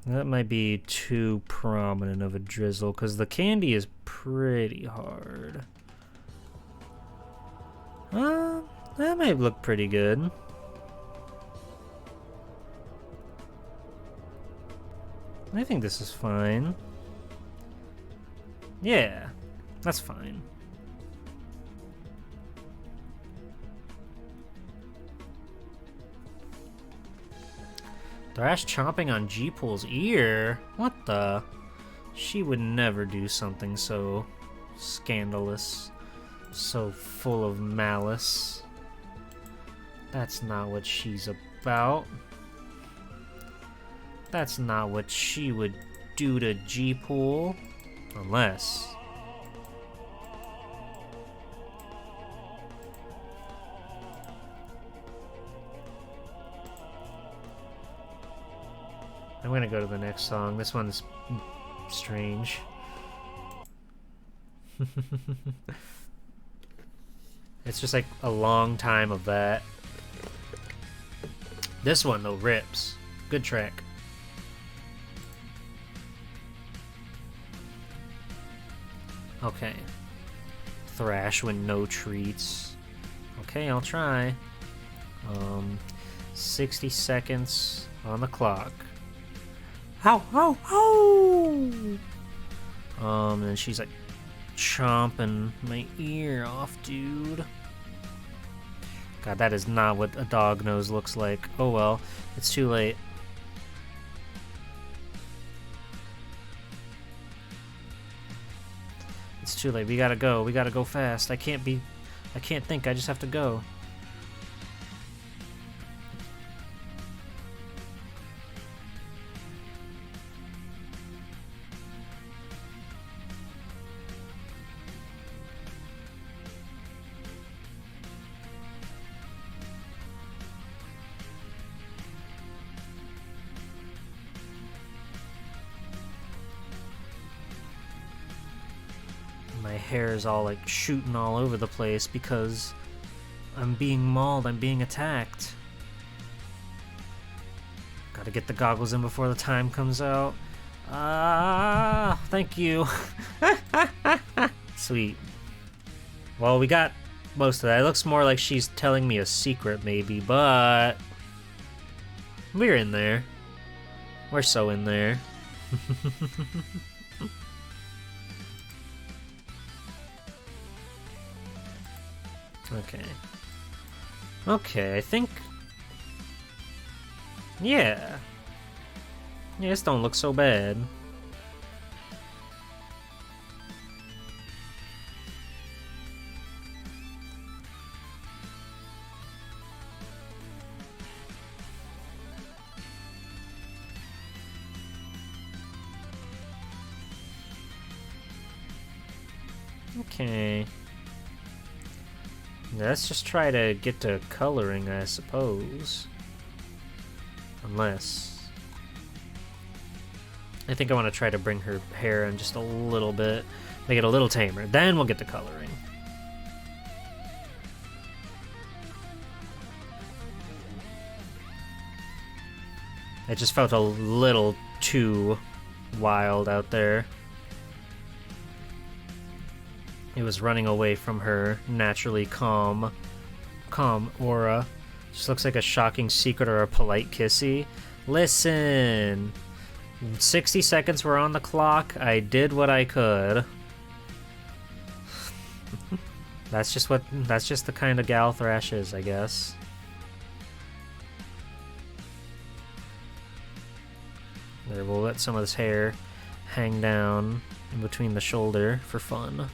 That might be too prominent of a drizzle, because the candy is pretty hard. That might look pretty good. I think this is fine. Yeah, that's fine. Thrash chomping on G-Pool's ear? What the? She would never do something so scandalous, so full of malice. That's not what she's about. That's not what she would do to G-Pool. Unless... I'm gonna go to the next song. This one's strange. It's just like a long time of that. This one though rips. Good track. Okay. Thrash with no treats. Okay, I'll try. 60 seconds on the clock. Ow, ow, ow! And she's like chomping my ear off, dude. God, that is not what a dog nose looks like. Oh well, it's too late. It's too late. We gotta go. We gotta go fast. I can't think. I just have to go. My hair is all like shooting all over the place because I'm being mauled, I'm being attacked. Gotta get the goggles in before the time comes out. Ah, thank you. Sweet. Well, we got most of that. It looks more like she's telling me a secret maybe, but we're in there. We're so in there. Okay. Okay, I think... Yeah. Yeah, this don't look so bad. Okay. Let's just try to get to coloring, I suppose. Unless... I think I want to try to bring her hair in just a little bit. Make it a little tamer. Then we'll get to coloring. It just felt a little too wild out there. It was running away from her naturally calm aura. Just looks like a shocking secret or a polite kissy. Listen, 60 seconds were on the clock. I did what I could. That's just the kind of gal Thrash is, I guess. There, we'll let some of this hair hang down in between the shoulder for fun.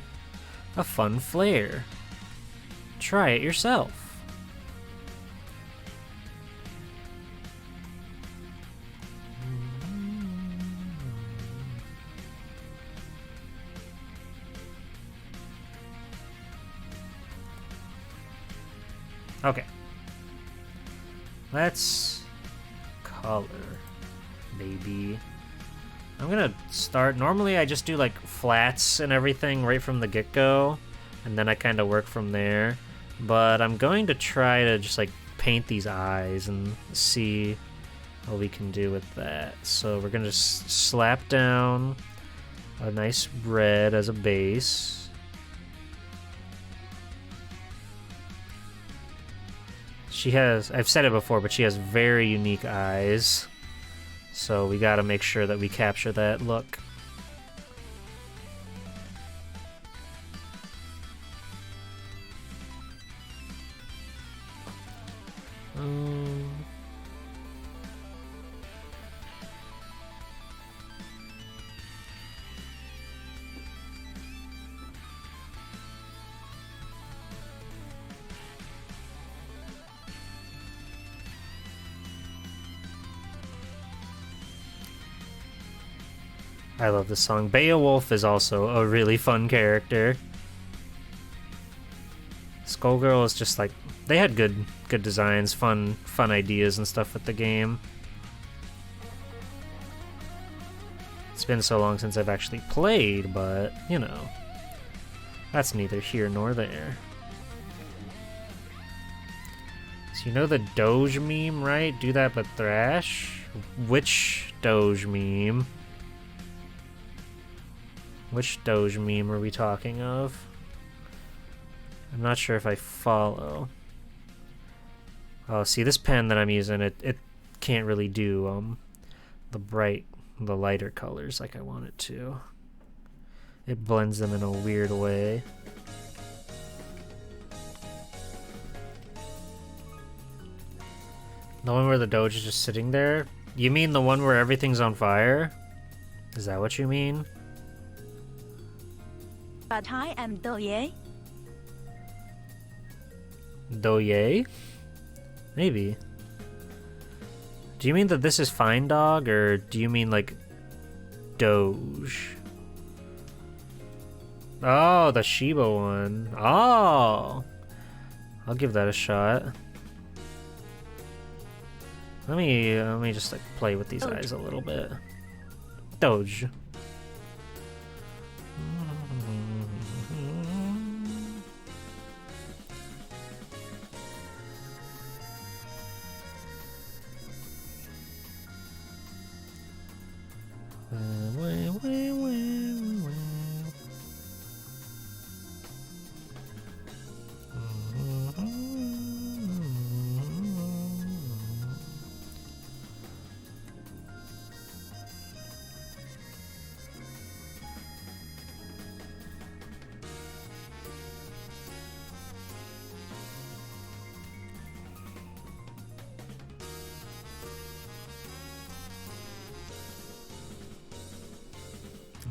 A fun flare. Try it yourself. Okay. Let's color, baby. I'm gonna start. Normally I just do like flats and everything right from the get-go, and then I kind of work from there. But I'm going to try to just like paint these eyes and see what we can do with that. So we're gonna just slap down a nice red as a base. She has, I've said it before, but she has very unique eyes. So we gotta make sure that we capture that look. I love this song. Beowulf is also a really fun character. Skullgirl is just like, they had good designs, fun ideas and stuff with the game. It's been so long since I've actually played, but you know, that's neither here nor there. So you know the Doge meme, right? Do that but Thrash? Which Doge meme? Which Doge meme are we talking of? I'm not sure if I follow. Oh, see this pen that I'm using, it can't really do the lighter colors like I want it to. It blends them in a weird way. The one where the Doge is just sitting there? You mean the one where everything's on fire? Is that what you mean? But I am Doye. Doye? Maybe. Do you mean that this is Fine Dog, or do you mean like Doge? Oh, the Shiba one. Oh! I'll give that a shot. Let me just like play with these eyes a little bit. Doge.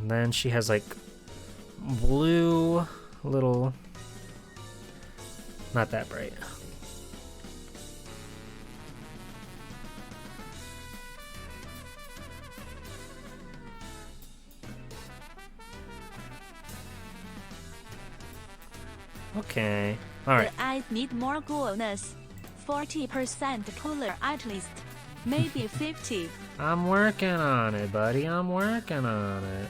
And then she has like blue little, not that bright. Okay, all right. The eyes need more coolness. 40% cooler at least. Maybe 50. I'm working on it, buddy. I'm working on it.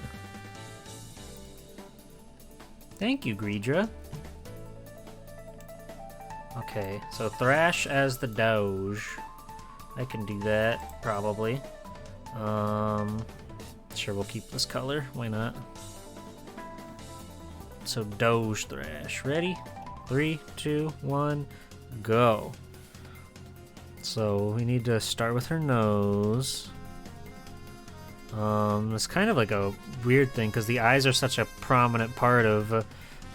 Thank you, Greedra. Okay, so Thrash as the Doge. I can do that, probably. Sure, we'll keep this color. Why not? So Doge Thrash. Ready? 3, 2, 1, go. So we need to start with her nose. It's kind of like a weird thing because the eyes are such a prominent part of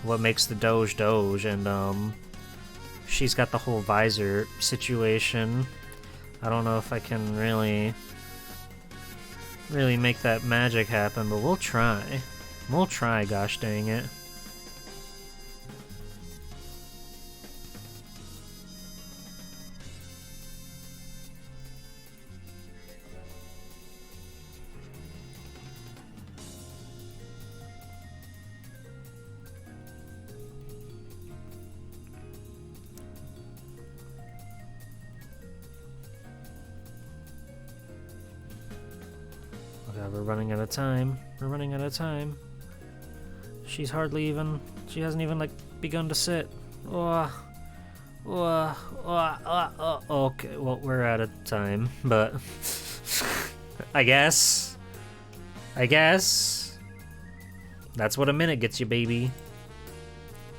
what makes the Doge Doge, and she's got the whole visor situation. I don't know if I can really make that magic happen, but we'll try. We'll try, gosh dang it. We're running out of time. We're running out of time. She hasn't even like begun to sit. Okay, well, we're out of time, but I guess that's what a minute gets you, baby.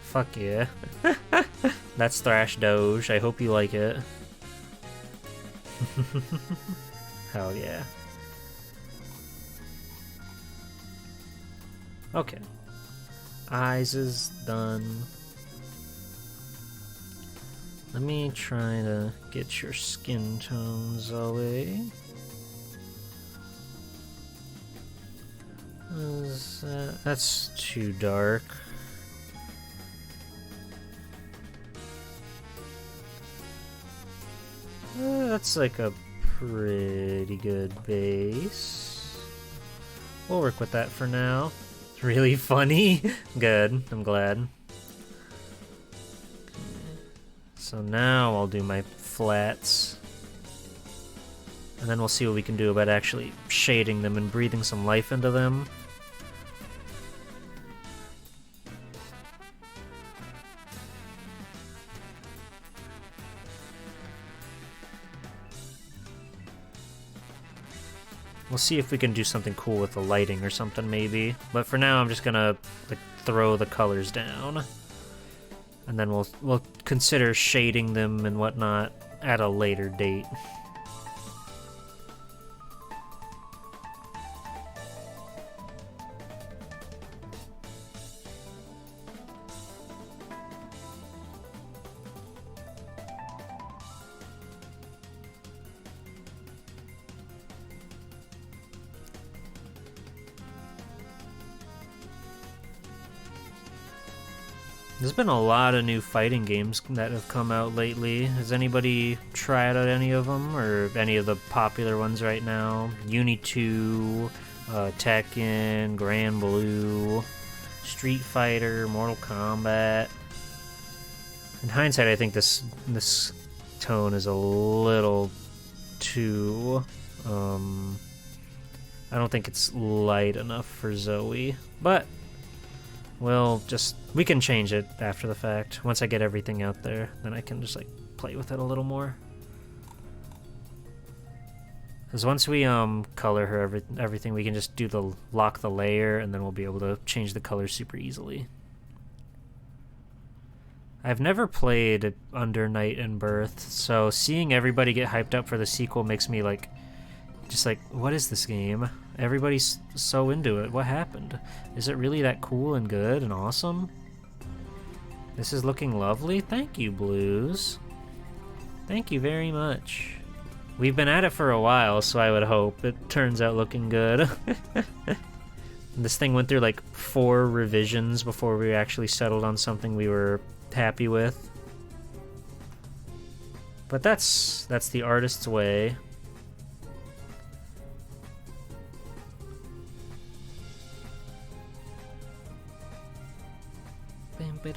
Fuck yeah. That's Thrash Doge. I hope you like it. Hell yeah. Okay. Eyes is done. Let me try to get your skin tone, Zoe. That's too dark. That's like a pretty good base. We'll work with that for now. It's really funny. Good, I'm glad. So now I'll do my flats. And then we'll see what we can do about actually shading them and breathing some life into them. We'll see if we can do something cool with the lighting or something maybe. But for now I'm just gonna like throw the colors down. And then we'll consider shading them and whatnot at a later date. There's been a lot of new fighting games that have come out lately. Has anybody tried out any of them, or any of the popular ones right now? Uni 2, Tekken, Grand Blue, Street Fighter, Mortal Kombat. In hindsight, I think this tone is a little too... I don't think it's light enough for Zoe, but... we can change it after the fact. Once I get everything out there, then I can just like play with it a little more. Because once we color her everything, we can just do lock the layer, and then we'll be able to change the color super easily. I've never played Under Night and Birth, so seeing everybody get hyped up for the sequel makes me like, just like, what is this game? Everybody's so into it. What happened? Is it really that cool and good and awesome? This is looking lovely. Thank you, Blues. Thank you very much. We've been at it for a while, so I would hope it turns out looking good. This thing went through like 4 revisions before we actually settled on something we were happy with. But that's the artist's way. Okay,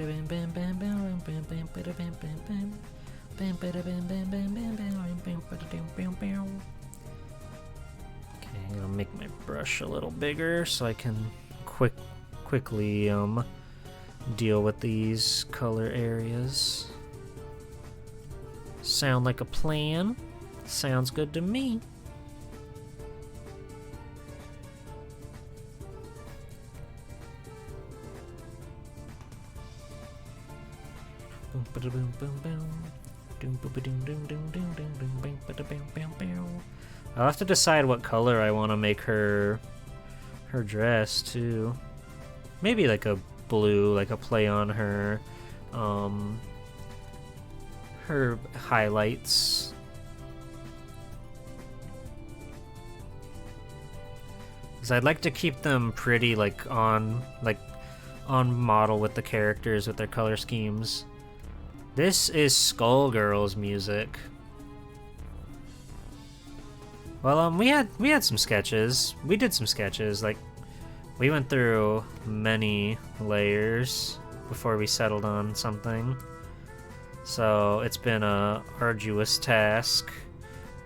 I'm gonna make my brush a little bigger so I can quickly deal with these color areas. Sound like a plan? Sounds good to me. I'll have to decide what color I want to make her dress too. Maybe like a blue, like a play on her highlights. Because I'd like to keep them pretty like on model with the characters with their color schemes. This is Skullgirls music. Well, we had some sketches. We did some sketches. Like, we went through many layers before we settled on something. So it's been a arduous task,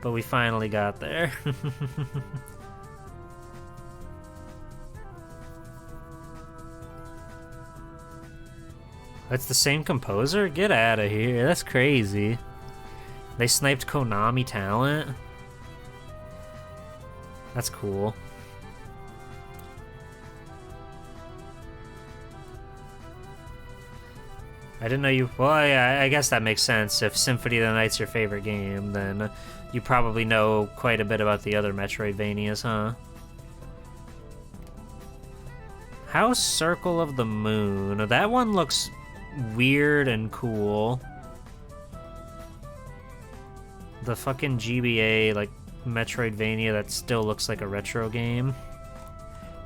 but we finally got there. That's the same composer? Get out of here. That's crazy. They sniped Konami talent? That's cool. I didn't know you... Well, yeah, I guess that makes sense. If Symphony of the Night's your favorite game, then you probably know quite a bit about the other Metroidvanias, huh? House Circle of the Moon. That one looks weird and cool. The fucking GBA, like, Metroidvania that still looks like a retro game.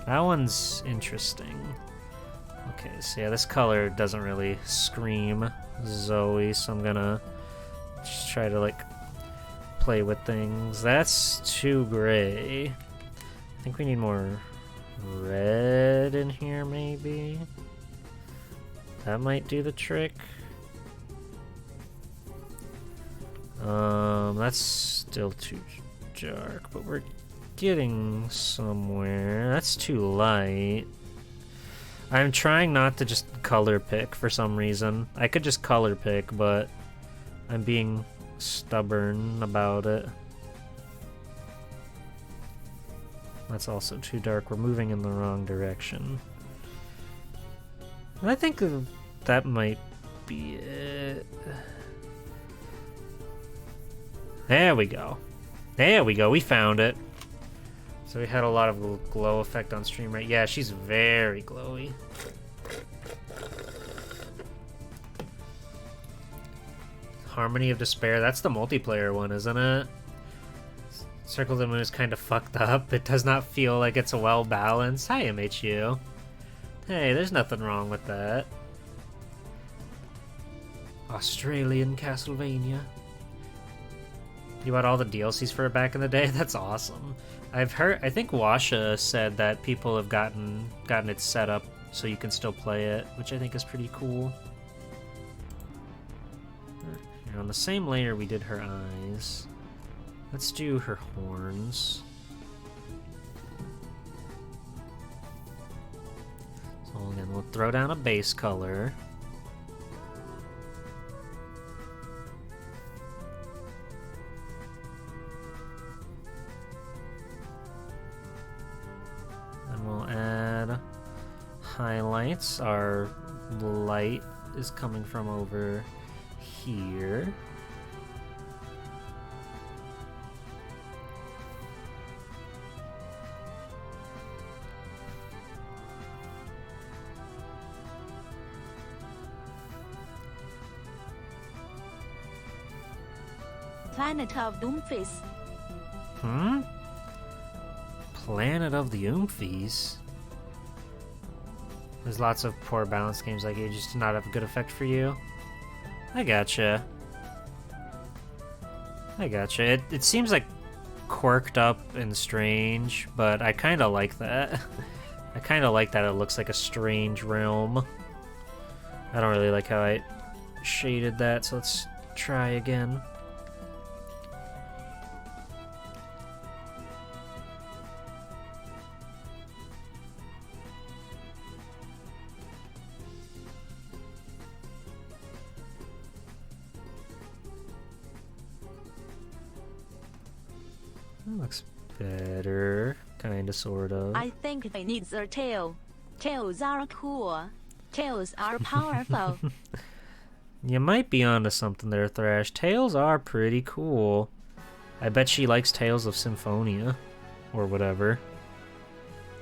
That one's interesting. Okay, so yeah, this color doesn't really scream Zoe, so I'm gonna just try to, like, play with things. That's too gray. I think we need more red in here, maybe? That might do the trick. That's still too dark, but we're getting somewhere. That's too light. I'm trying not to just color pick for some reason. I could just color pick, but I'm being stubborn about it. That's also too dark. We're moving in the wrong direction. I think that might be it. There we go. There we go. We found it. So we had a lot of glow effect on stream, right? Yeah, she's very glowy. Harmony of Despair. That's the multiplayer one, isn't it? Circle of the Moon is kind of fucked up. It does not feel like it's well balanced. Hi, MHU. Hey, there's nothing wrong with that. Australian Castlevania. You bought all the DLCs for it back in the day? That's awesome. I've heard, I think Washa said that people have gotten it set up so you can still play it, which I think is pretty cool. Here, on the same layer we did her eyes. Let's do her horns. So again, we'll throw down a base color. And we'll add highlights. Our light is coming from over here. Planet of Doomfist. Hmm? Planet of the Oomphies? There's lots of poor balance games like Ages do not have a good effect for you. I gotcha. I gotcha. It seems like quirked up and strange, but I kind of like that. I kind of like that it looks like a strange realm. I don't really like how I shaded that, so let's try again. Looks better, kinda, sort of. I think they need their tail. Tails are cool. Tails are powerful. You might be onto something there, Thrash. Tales are pretty cool. I bet she likes Tales of Symphonia, or whatever.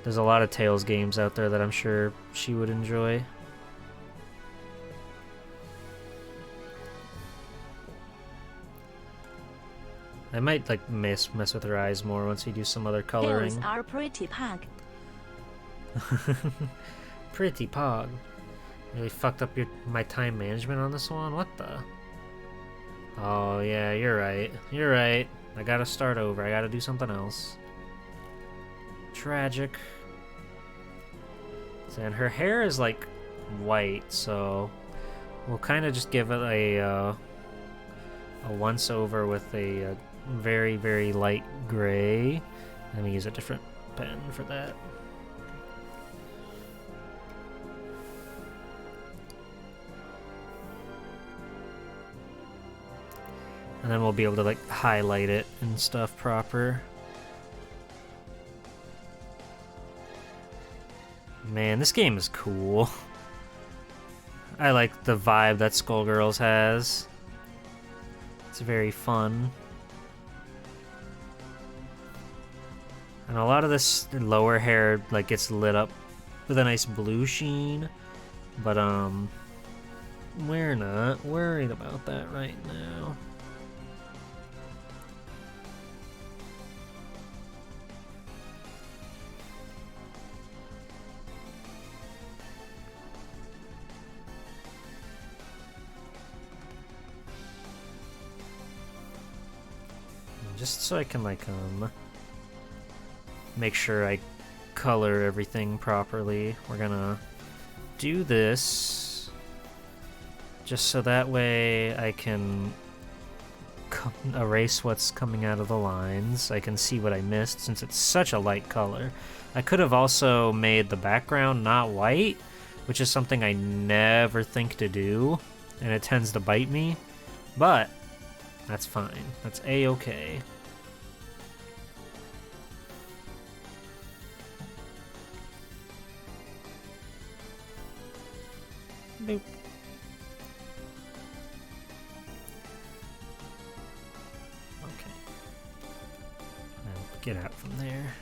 There's a lot of Tales games out there that I'm sure she would enjoy. I might like mess with her eyes more once we do some other coloring. Tails are pretty pug. Pretty pog. Really fucked up my time management on this one? What the? Oh yeah, you're right. You're right. I gotta start over. I gotta do something else. Tragic. And her hair is like white, so we'll kind of just give it a once over with a very, very light gray. Let me use a different pen for that. And then we'll be able to like highlight it and stuff proper. Man, this game is cool. I like the vibe that Skullgirls has. It's very fun. And a lot of this lower hair like gets lit up with a nice blue sheen. But we're not worried about that right now. Just so I can like make sure I color everything properly. We're gonna do this just so that way I can erase what's coming out of the lines. I can see what I missed since it's such a light color. I could have also made the background not white, which is something I never think to do, and it tends to bite me, but that's fine. That's a-okay. Boop. Okay. And get out from there.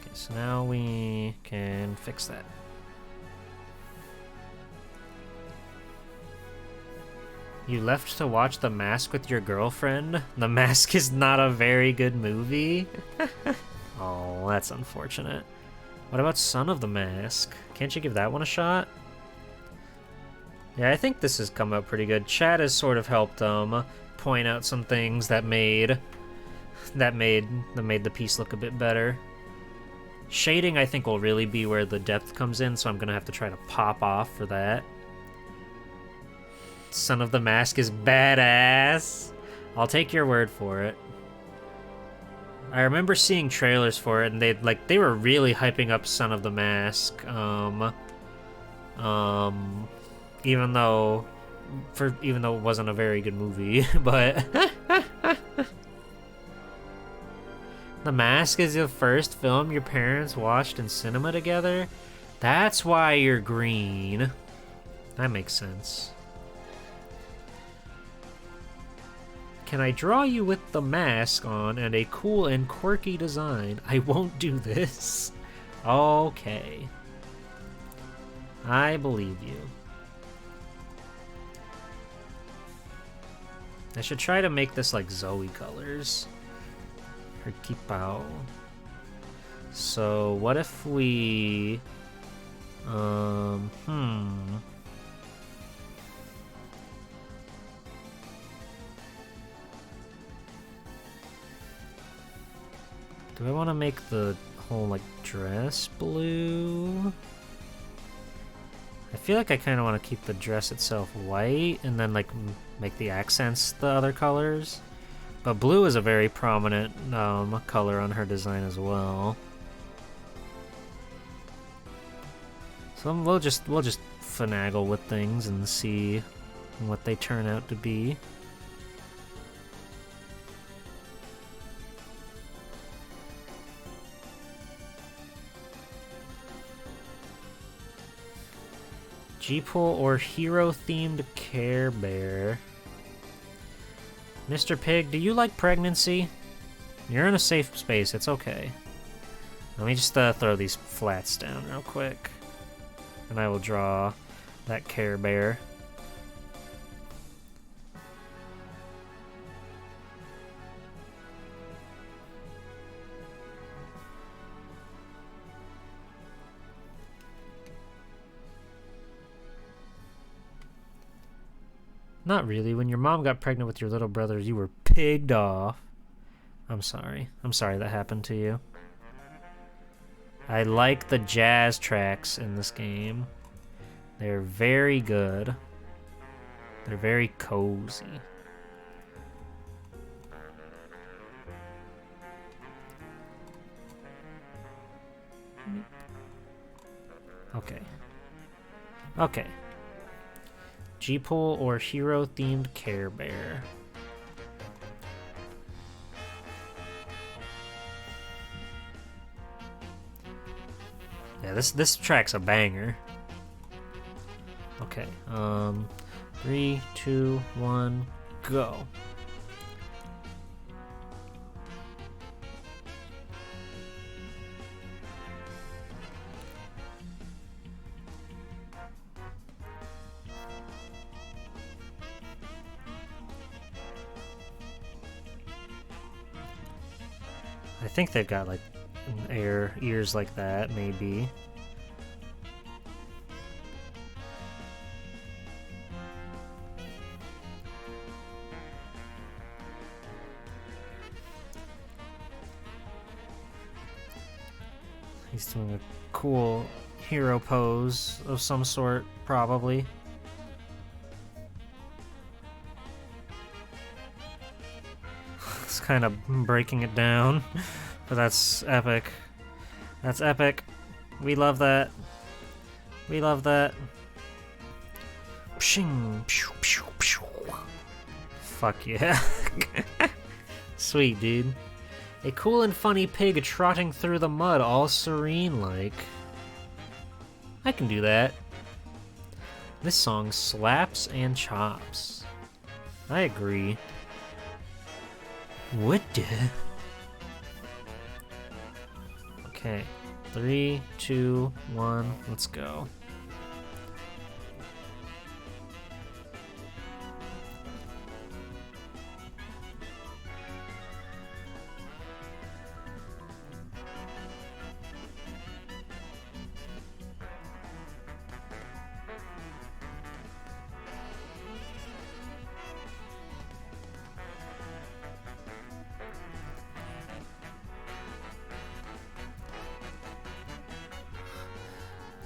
Okay, so now we can fix that. You left to watch The Mask with your girlfriend? The Mask is not a very good movie? Oh, that's unfortunate. What about Son of the Mask? Can't you give that one a shot? Yeah, I think this has come out pretty good. Chat has sort of helped point out some things that made the piece look a bit better. Shading, I think, will really be where the depth comes in, so I'm gonna have to try to pop off for that. Son of the Mask is badass. I'll take your word for it. I remember seeing trailers for it, and they were really hyping up Son of the Mask. Even though it wasn't a very good movie, but The Mask is the first film your parents watched in cinema together? That's why you're green. That makes sense. Can I draw you with the mask on and a cool and quirky design? I won't do this. Okay. I believe you. I should try to make this like Zoe colors. Her Kipao. So what if we... Do I want to make the whole, like, dress blue? I feel like I kind of want to keep the dress itself white and then, like, make the accents the other colors. But blue is a very prominent color on her design as well. So we'll just finagle with things and see what they turn out to be. G-Pool or hero-themed Care Bear? Mr. Pig, do you like pregnancy? You're in a safe space, it's okay. Let me just throw these flats down real quick. And I will draw that Care Bear. Not really. When your mom got pregnant with your little brother, you were pigged off. I'm sorry. I'm sorry that happened to you. I like the jazz tracks in this game. They're very good. They're very cozy. Okay. Okay. G-Pool or hero-themed Care Bear? Yeah, this track's a banger. Okay, 3, 2, 1, go. I think they've got like ears like that, maybe. He's doing a cool hero pose of some sort, probably. It's kind of breaking it down, but that's epic. That's epic. We love that. We love that. Pshing, pew, pew, pew. Fuck yeah. Sweet, dude. A cool and funny pig trotting through the mud, all serene-like. I can do that. This song slaps and chops. I agree. What the? Okay. 3, 2, 1, let's go.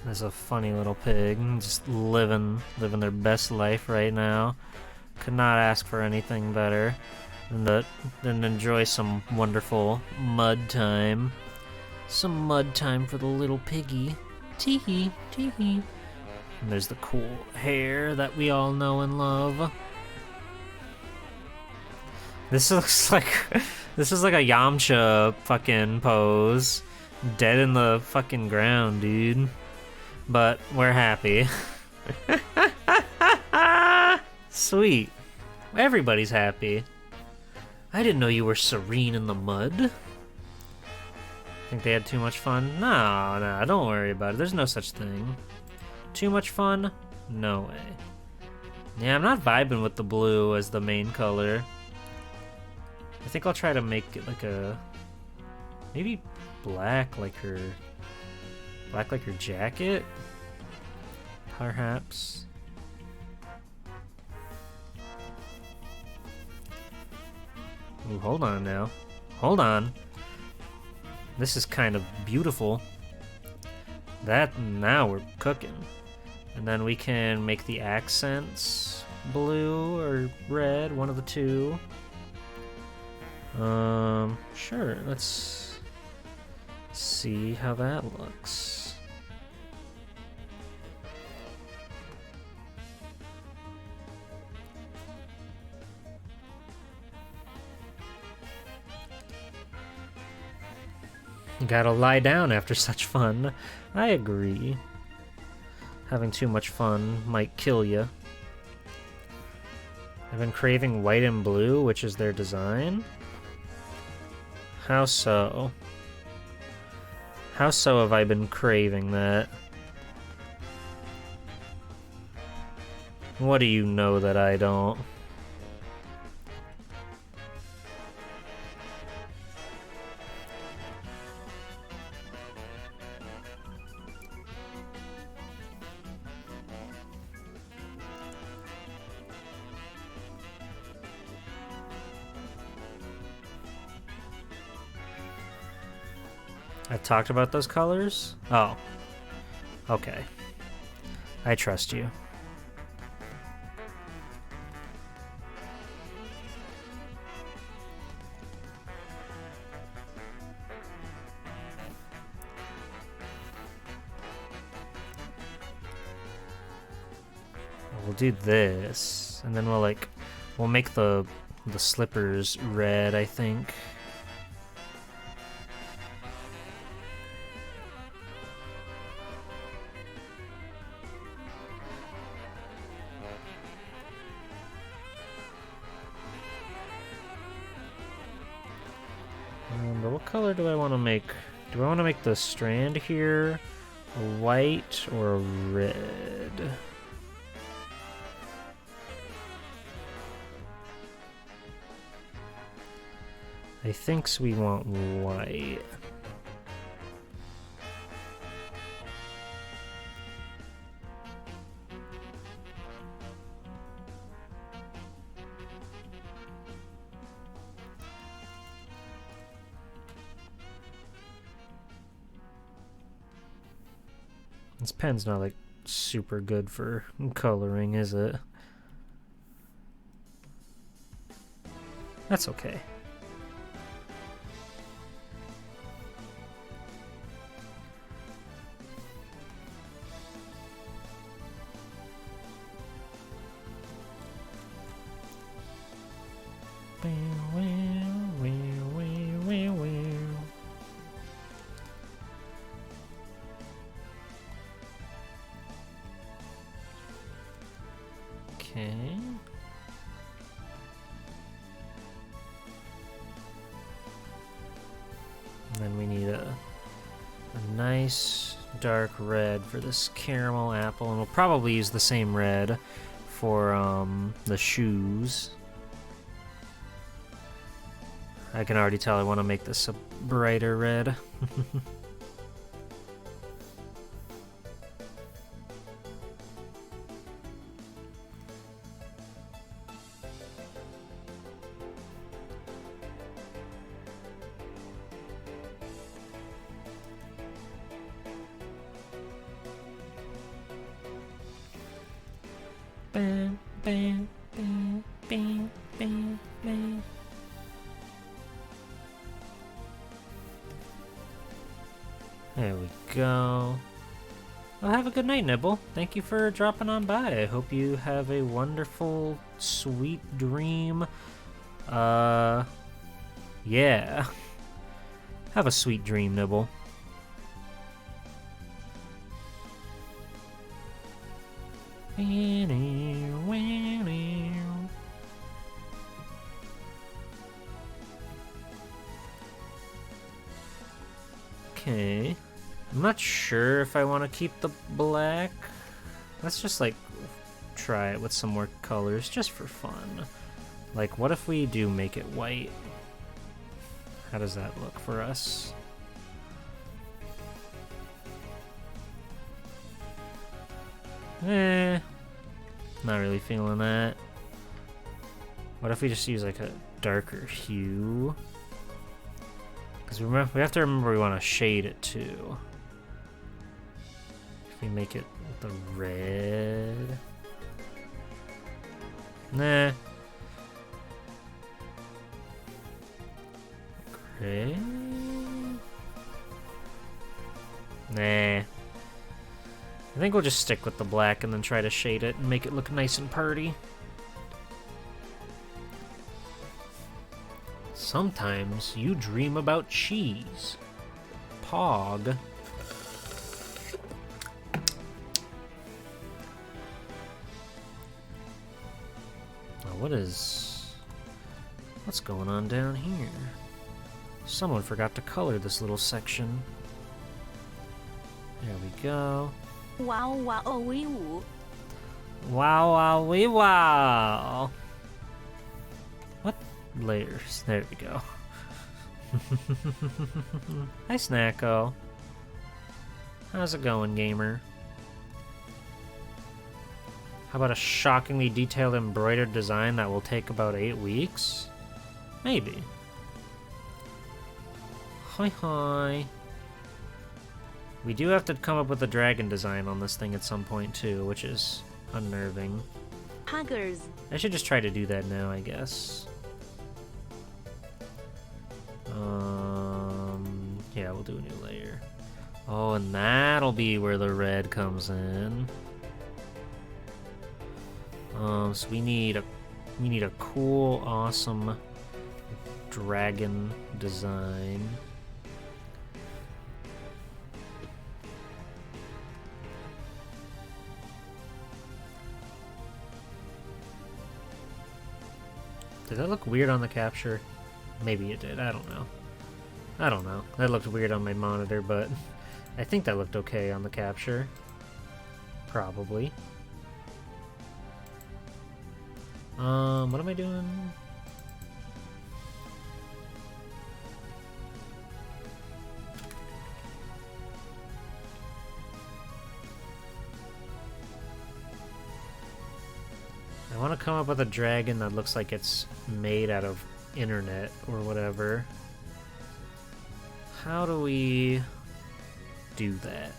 There's a funny little pig, just living their best life right now. Could not ask for anything better than enjoy some wonderful mud time. Some mud time for the little piggy. Tee-hee, tee-hee. And there's the cool hair that we all know and love. This looks like this is like a Yamcha fucking pose. Dead in the fucking ground, dude. But we're happy. Sweet. Everybody's happy. I didn't know you were serene in the mud. Think they had too much fun? No, don't worry about it. There's no such thing. Too much fun? No way. Yeah, I'm not vibing with the blue as the main color. I think I'll try to make it like a... maybe black like her... black like her jacket? Perhaps. Ooh, hold on now. Hold on. This is kind of beautiful. Now we're cooking. And then we can make the accents blue or red, one of the two. Sure, let's see how that looks. You gotta lie down after such fun. I agree. Having too much fun might kill you. I've been craving white and blue, which is their design. How so? How so have I been craving that? What do you know that I don't? I've talked about those colors? Oh. Okay. I trust you. We'll do this, and then we'll make the slippers red, I think. But what color do I want to make? Do I want to make the strand here a white or a red? I think we want white. This pen's not like super good for coloring, is it? That's okay. Okay. And then we need a nice dark red for this caramel apple, and we'll probably use the same red for the shoes. I can already tell I want to make this a brighter red. Bam, bam, bam, bam, bam, bam. There we go. Well, have a good night, Nibble. Thank you for dropping on by. I hope you have a wonderful, sweet dream. Yeah. Have a sweet dream, Nibble. Okay. I'm not sure if I want to keep the black. Let's just, like, try it with some more colors, just for fun. Like, what if we do make it white? How does that look for us? Not really feeling that. What if we just use, like, a darker hue? Because we have to remember we want to shade it too. If we make it the red. Nah. Gray. Nah. I think we'll just stick with the black and then try to shade it and make it look nice and purty. Sometimes you dream about cheese. Pog. Now what's going on down here? Someone forgot to color this little section. There we go. Wow, wow, oh, wee, woo. Wow, wow, wee, wow. What layers? There we go. Hi, Snacko. How's it going, gamer? How about a shockingly detailed embroidered design that will take about 8 weeks? Maybe. Hi, hi. We do have to come up with a dragon design on this thing at some point, too, which is unnerving. Huggers. I should just try to do that now, I guess. Yeah, we'll do a new layer. Oh, and that'll be where the red comes in. So we need a cool, awesome dragon design. Did that look weird on the capture? Maybe it did, I don't know. I don't know. That looked weird on my monitor, but I think that looked okay on the capture. Probably. What am I doing? I want to come up with a dragon that looks like it's made out of internet or whatever. How do we do that?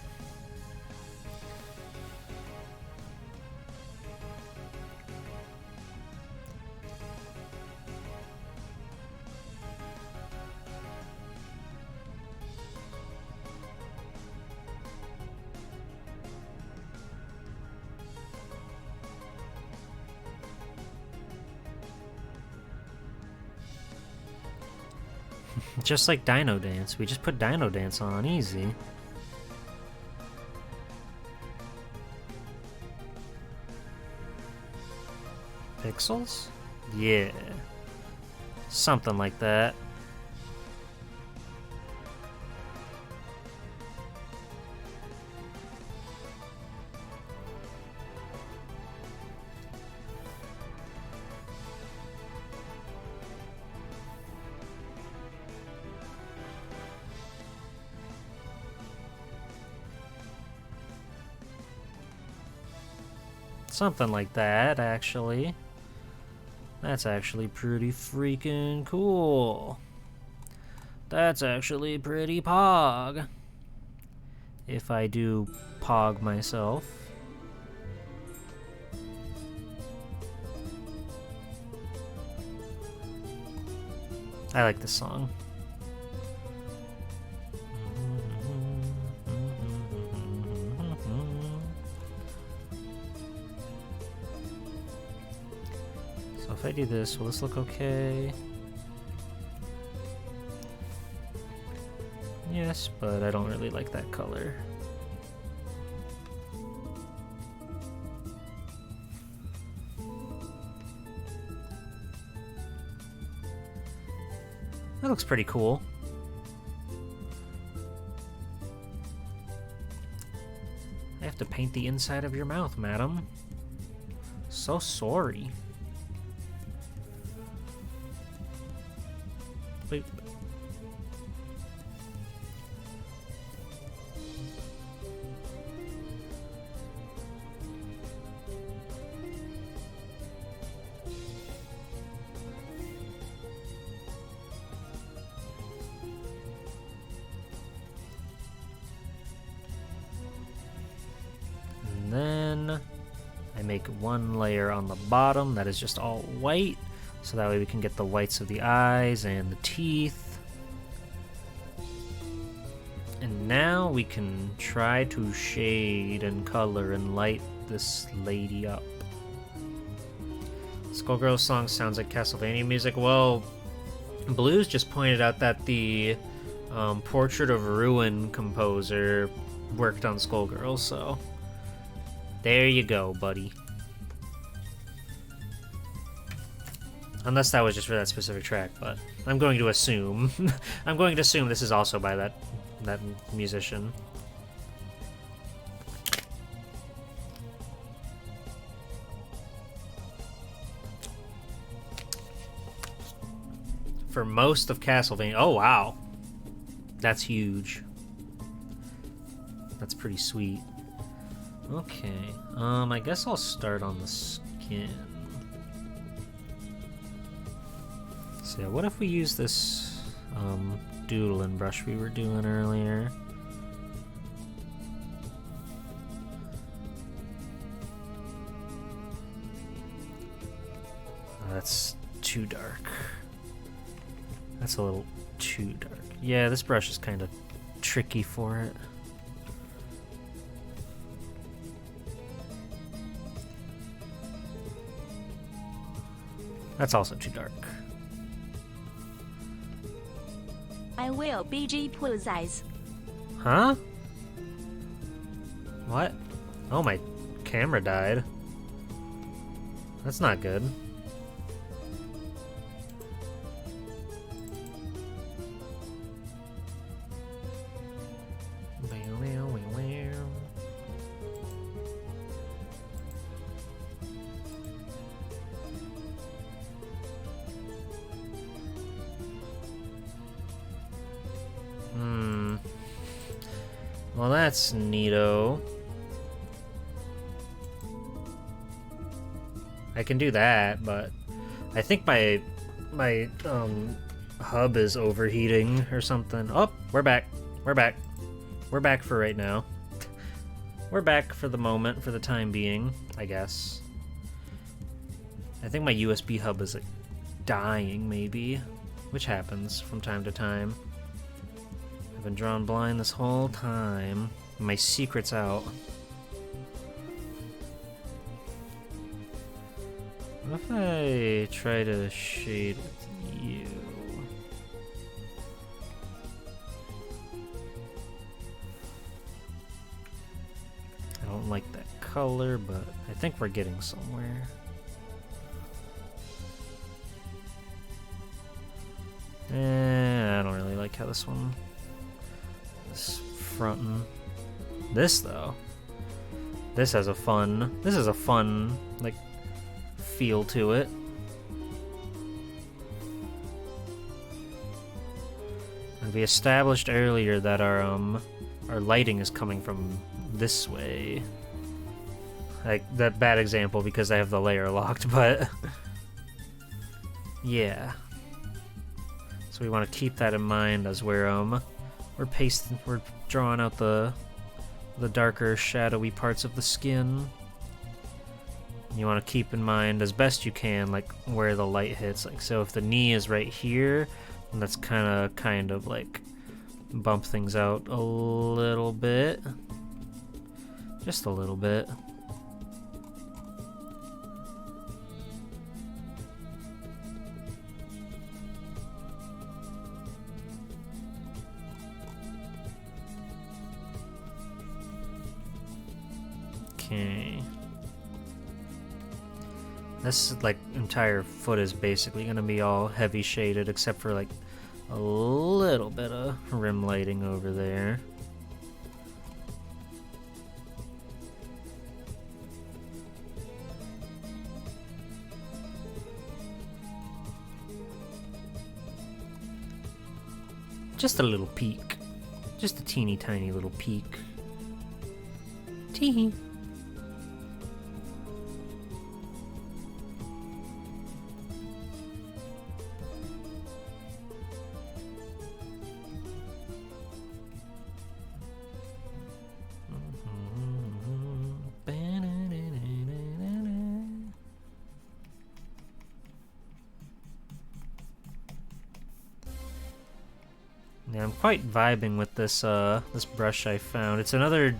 Just like Dino Dance. We just put Dino Dance on, easy. Pixels? Yeah. Something like that. Something like that, actually. That's actually pretty freaking cool. That's actually pretty pog. If I do pog myself. I like this song. So if I do this, will this look okay? Yes, but I don't really like that color. That looks pretty cool. I have to paint the inside of your mouth, madam. So sorry. Wait. And then I make one layer on the bottom that is just all white, so that way we can get the whites of the eyes and the teeth. And now we can try to shade and color and light this lady up. Skullgirl's song sounds like Castlevania music. Well, Blues just pointed out that the Portrait of Ruin composer worked on Skullgirl, so there you go, buddy. Unless that was just for that specific track, but I'm going to assume. I'm going to assume this is also by that musician. For most of Castlevania. Oh, wow. That's huge. That's pretty sweet. Okay. I guess I'll start on the skin. So yeah, what if we use this doodling brush we were doing earlier? That's too dark. That's a little too dark. Yeah, this brush is kind of tricky for it. That's also too dark. I will BG precise. Huh? What? Oh, my camera died. That's not good. Well, that's neato. I can do that, but I think my hub is overheating or something. Oh, we're back. We're back. We're back for right now. We're back for the moment, for the time being, I guess. I think my USB hub is like dying, maybe, which happens from time to time. I've been drawn blind this whole time. My secret's out. What if I try to shade with you? color, but I think we're getting somewhere. I don't really like how this one is fronting. This though, this is a fun like feel to it. And we established earlier that our lighting is coming from this way. Like that bad example because I have the layer locked, but yeah. So we want to keep that in mind as we're drawing out the darker, shadowy parts of the skin. You want to keep in mind as best you can, like where the light hits. Like so, if the knee is right here, then that's kind of like bump things out a little bit, just a little bit. Okay. This like entire foot is basically gonna be all heavy shaded except for like a little bit of rim lighting over there. Just a little peek. Just a teeny tiny little peek. Tee. Yeah, I'm quite vibing with this this brush I found. It's another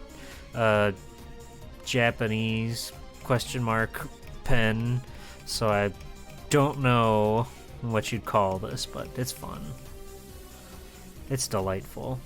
Japanese question mark pen, so I don't know what you'd call this, but it's fun. It's delightful.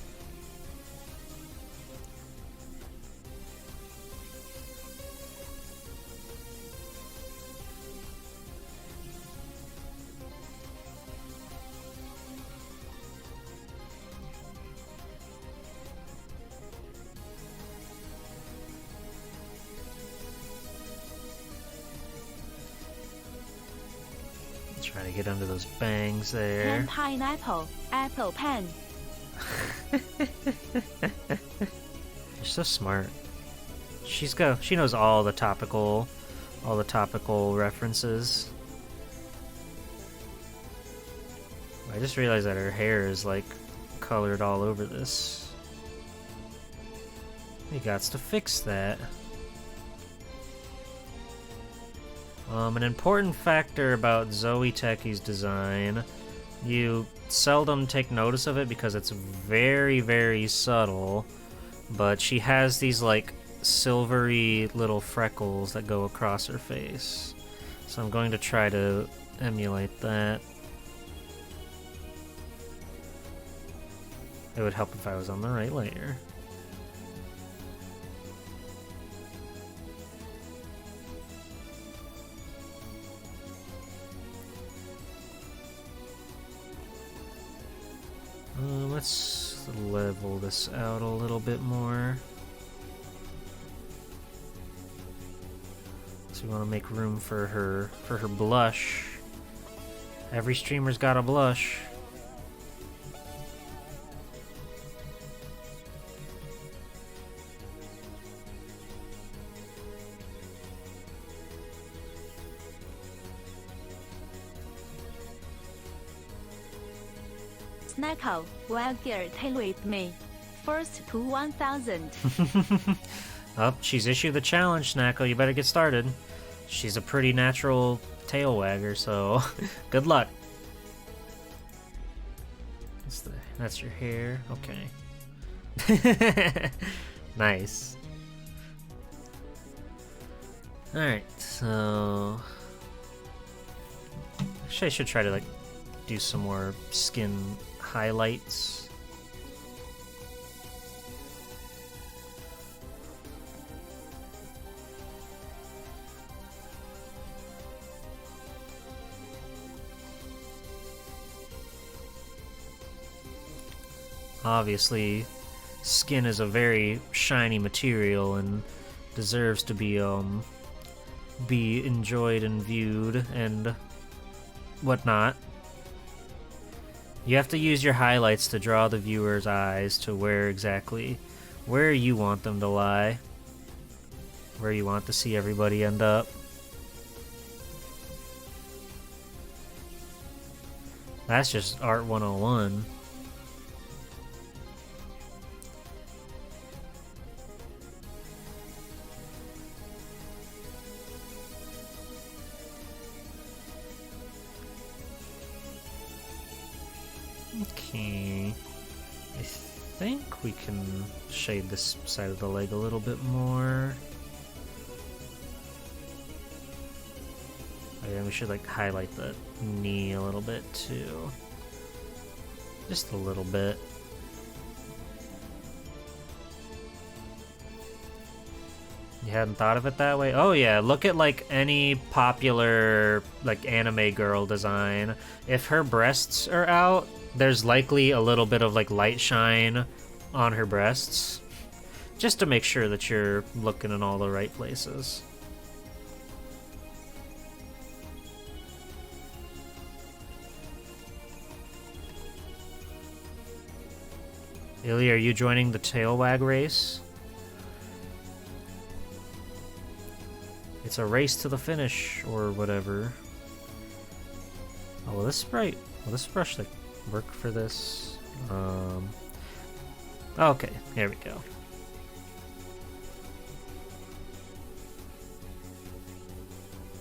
Try to get under those bangs there. Pen pineapple, apple pen. You're so smart. She knows all the topical references. I just realized that her hair is like colored all over this. We got to fix that. An important factor about Zoe Techi's design, you seldom take notice of it because it's very, very subtle, but she has these like silvery little freckles that go across her face. So I'm going to try to emulate that. It would help if I was on the right layer. Let's level this out a little bit more. So we want to make room for her blush. Every streamer's got a blush. Snacko, well geared with me. First to 1000. Oh, she's issued the challenge, Snacko. You better get started. She's a pretty natural tail wagger, so good luck. That's your hair? Okay. Nice. Alright, so... Actually, I should try to, like, do some more skin highlights. Obviously, skin is a very shiny material and deserves to be enjoyed and viewed and whatnot. You have to use your highlights to draw the viewer's eyes to where you want them to lie, where you want to see everybody end up. That's just Art 101. Okay, I think we can shade this side of the leg a little bit more. Oh yeah, we should like highlight the knee a little bit too. Just a little bit. You hadn't thought of it that way? Oh yeah, look at like any popular like anime girl design. If her breasts are out, there's likely a little bit of like light shine on her breasts, just to make sure that you're looking in all the right places. Illy, are you joining the tail wag race? It's a race to the finish, or whatever. Oh, will this brush like work for this? Okay, here we go.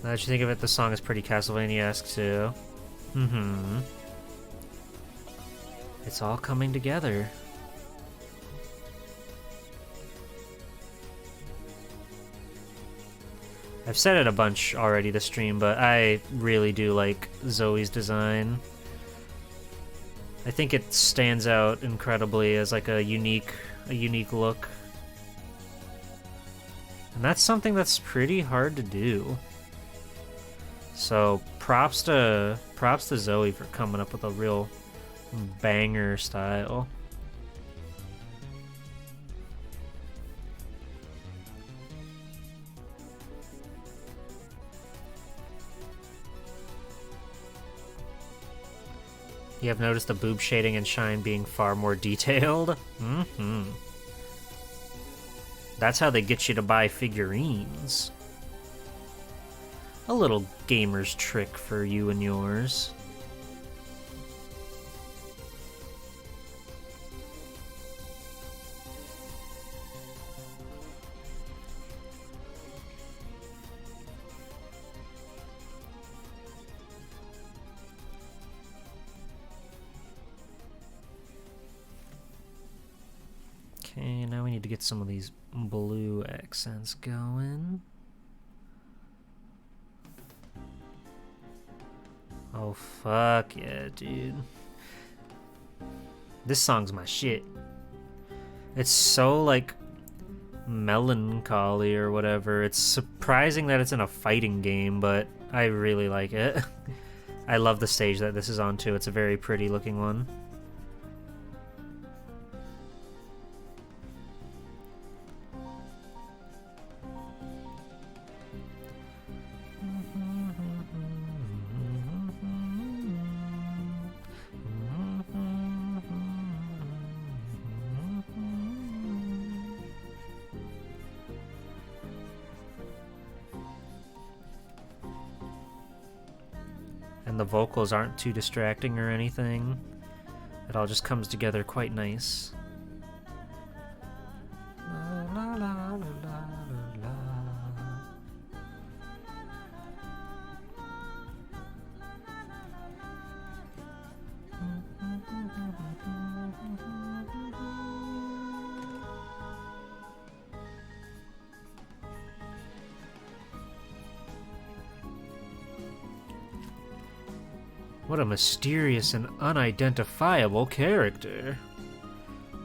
Now that you think of it, the song is pretty Castlevania-esque too. It's all coming together. I've said it a bunch already this stream, but I really do like Zoe's design. I think it stands out incredibly as like a unique look. And that's something that's pretty hard to do. So props to Zoe for coming up with a real banger style. You have noticed the boob shading and shine being far more detailed? That's how they get you to buy figurines. A little gamer's trick for you and yours. Okay, now we need to get some of these blue accents going. Oh, fuck yeah, dude. This song's my shit. It's so, like, melancholy or whatever. It's surprising that it's in a fighting game, but I really like it. I love the stage that this is on, too. It's a very pretty looking one. And the vocals aren't too distracting or anything. It all just comes together quite nice. La, la, la, la, la. What a mysterious and unidentifiable character.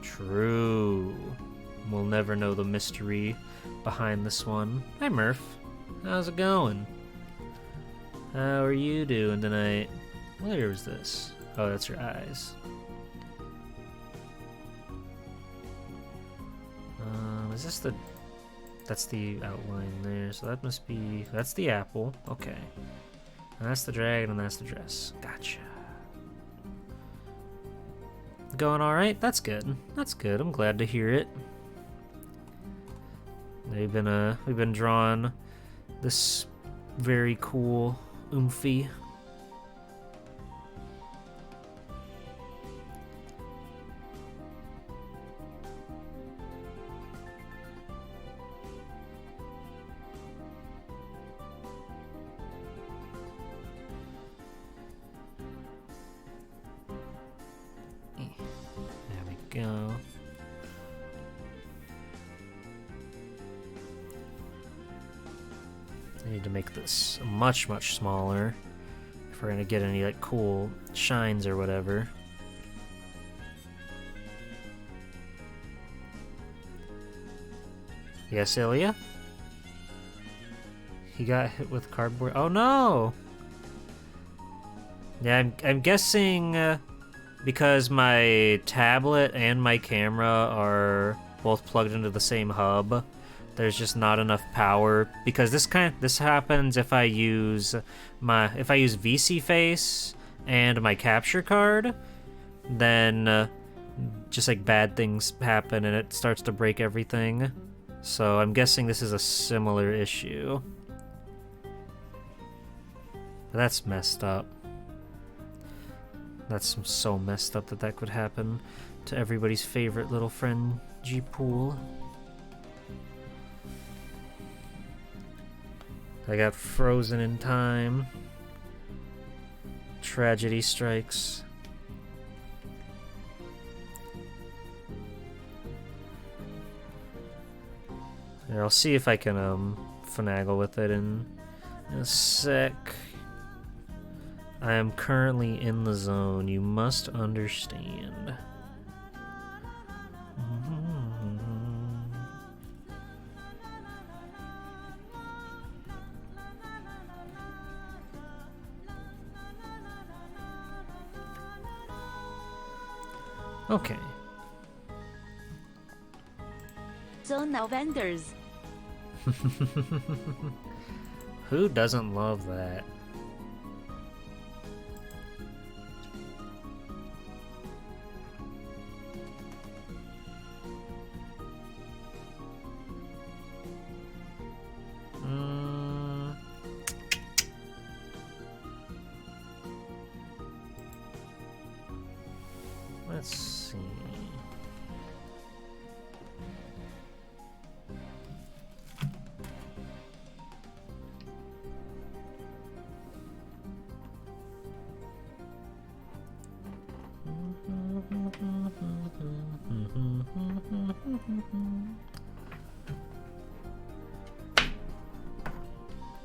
True. We'll never know the mystery behind this one. Hi, Murph. How's it going? How are you doing tonight? Where was this? Oh, that's your eyes. Is this the... That's the outline there, so that must be... That's the apple. Okay. And that's the dragon, and that's the dress. Gotcha. Going alright? That's good. That's good. I'm glad to hear it. We've been drawing this very cool Oomphy. There we go. I need to make this much, much smaller if we're gonna get any like cool shines or whatever. Yes, Ilya? He got hit with cardboard. Oh no! Yeah, I'm guessing because my tablet and my camera are both plugged into the same hub. There's just not enough power because this happens if I use VC Face and my capture card, then just like bad things happen and it starts to break everything. So I'm guessing this is a similar issue. But that's messed up. That's so messed up that could happen to everybody's favorite little friend G-Pool. I got frozen in time. Tragedy strikes. Here, I'll see if I can finagle with it in a sec. I am currently in the zone, you must understand. Okay. Zone now vendors. Who doesn't love that? Let's see.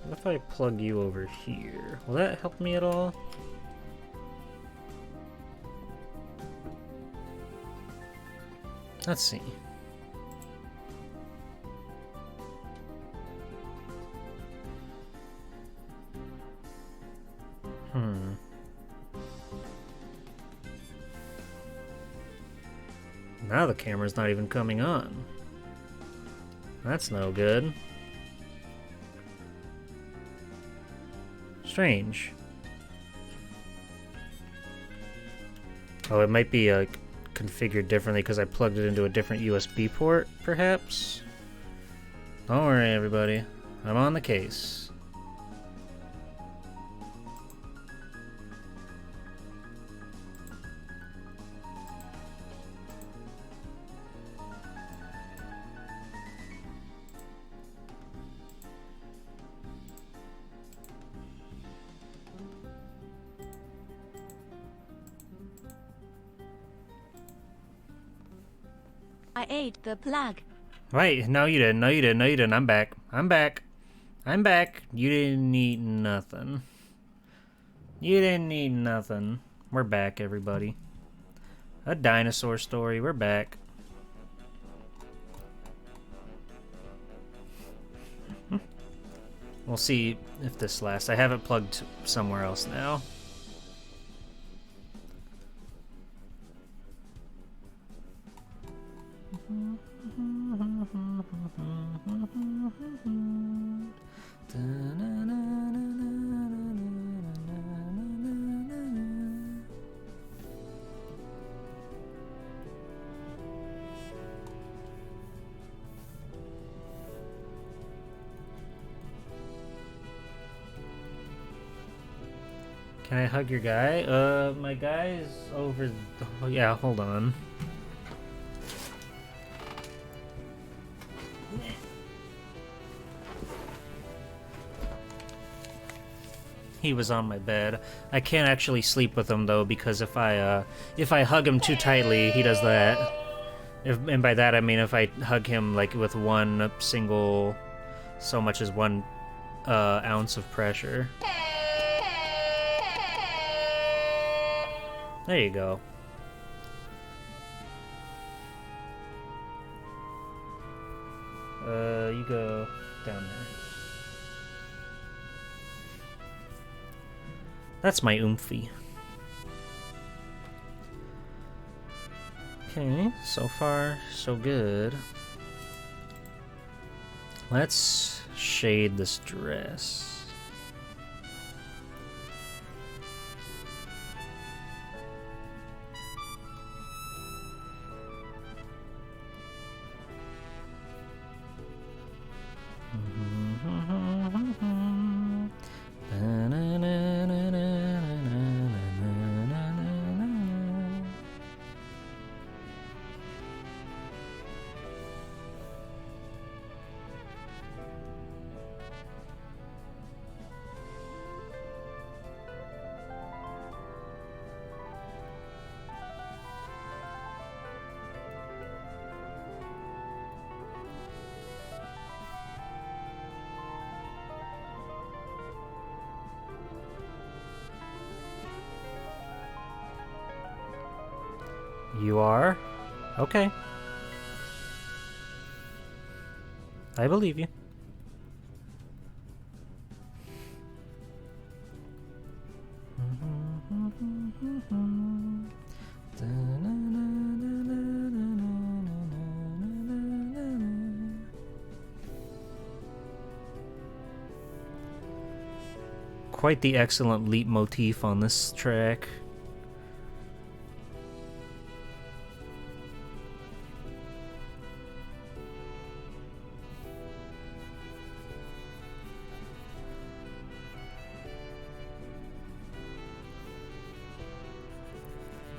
What if I plug you over here? Will that help me at all? Let's see. Now the camera's not even coming on. That's no good. Strange. Oh, it might be configured differently because I plugged it into a different USB port, perhaps? Don't worry, everybody. I'm on the case. I ate the plug. Wait, no you didn't, no you didn't, no you didn't. I'm back. I'm back. I'm back. You didn't eat nothing. You didn't eat nothing. We're back, everybody. A dinosaur story. We're back. We'll see if this lasts. I have it plugged somewhere else now. Can I hug your guy? My guy's over... Oh, yeah, hold on. He was on my bed. I can't actually sleep with him though, because if I hug him too tightly, he does that. And by that I mean if I hug him like with one single, so much as 1 ounce of pressure. There you go. You go down there. That's my oomphy. Okay, so far, so good. Let's shade this dress. You are? Okay. I believe you. Quite the excellent leap motif on this track.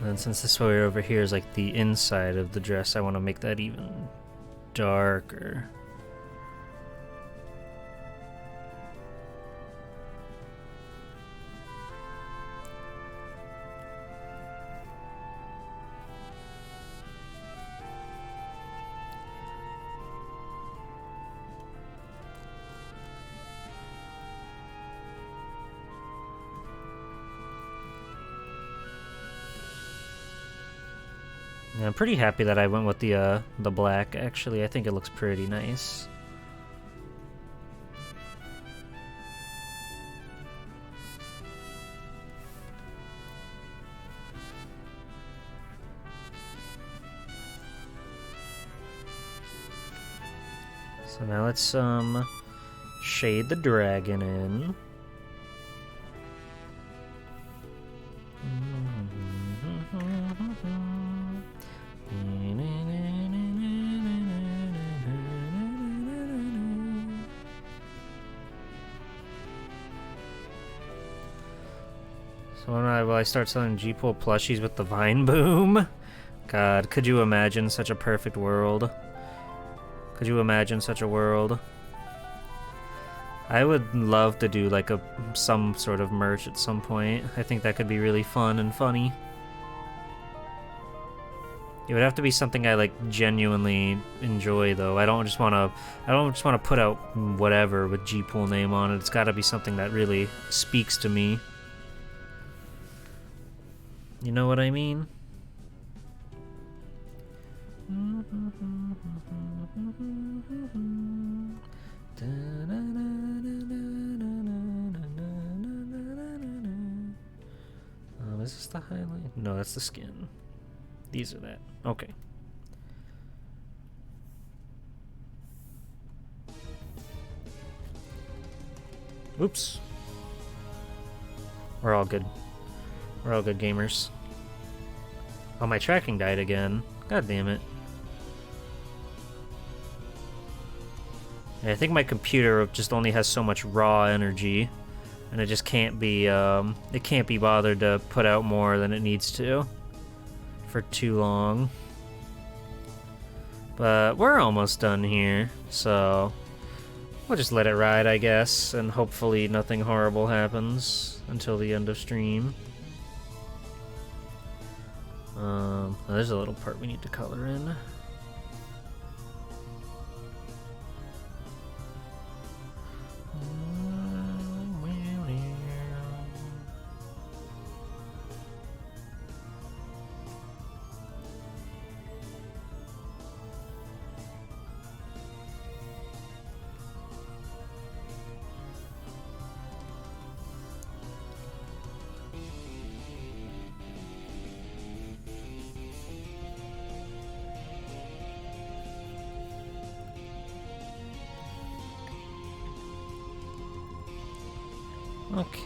And since this way over here is like the inside of the dress, I want to make that even darker. Yeah, I'm pretty happy that I went with the black. Actually, I think it looks pretty nice. So now let's shade the dragon in. So when I start selling G-Pool plushies with the Vine Boom? God, could you imagine such a perfect world? Could you imagine such a world? I would love to do like some sort of merch at some point. I think that could be really fun and funny. It would have to be something I like genuinely enjoy though. I don't just want to put out whatever with G-Pool name on it. It's got to be something that really speaks to me. You know what I mean? Is this the highlight? No, that's the skin. These are that. Okay. Oops. We're all good. We're all good gamers. Oh, my tracking died again. God damn it. Yeah, I think my computer just only has so much raw energy. and it just can't be it can't be bothered to put out more than it needs to for too long. But we're almost done here, so we'll just let it ride, I guess, and hopefully nothing horrible happens until the end of stream. There's a little part we need to color in. Okay.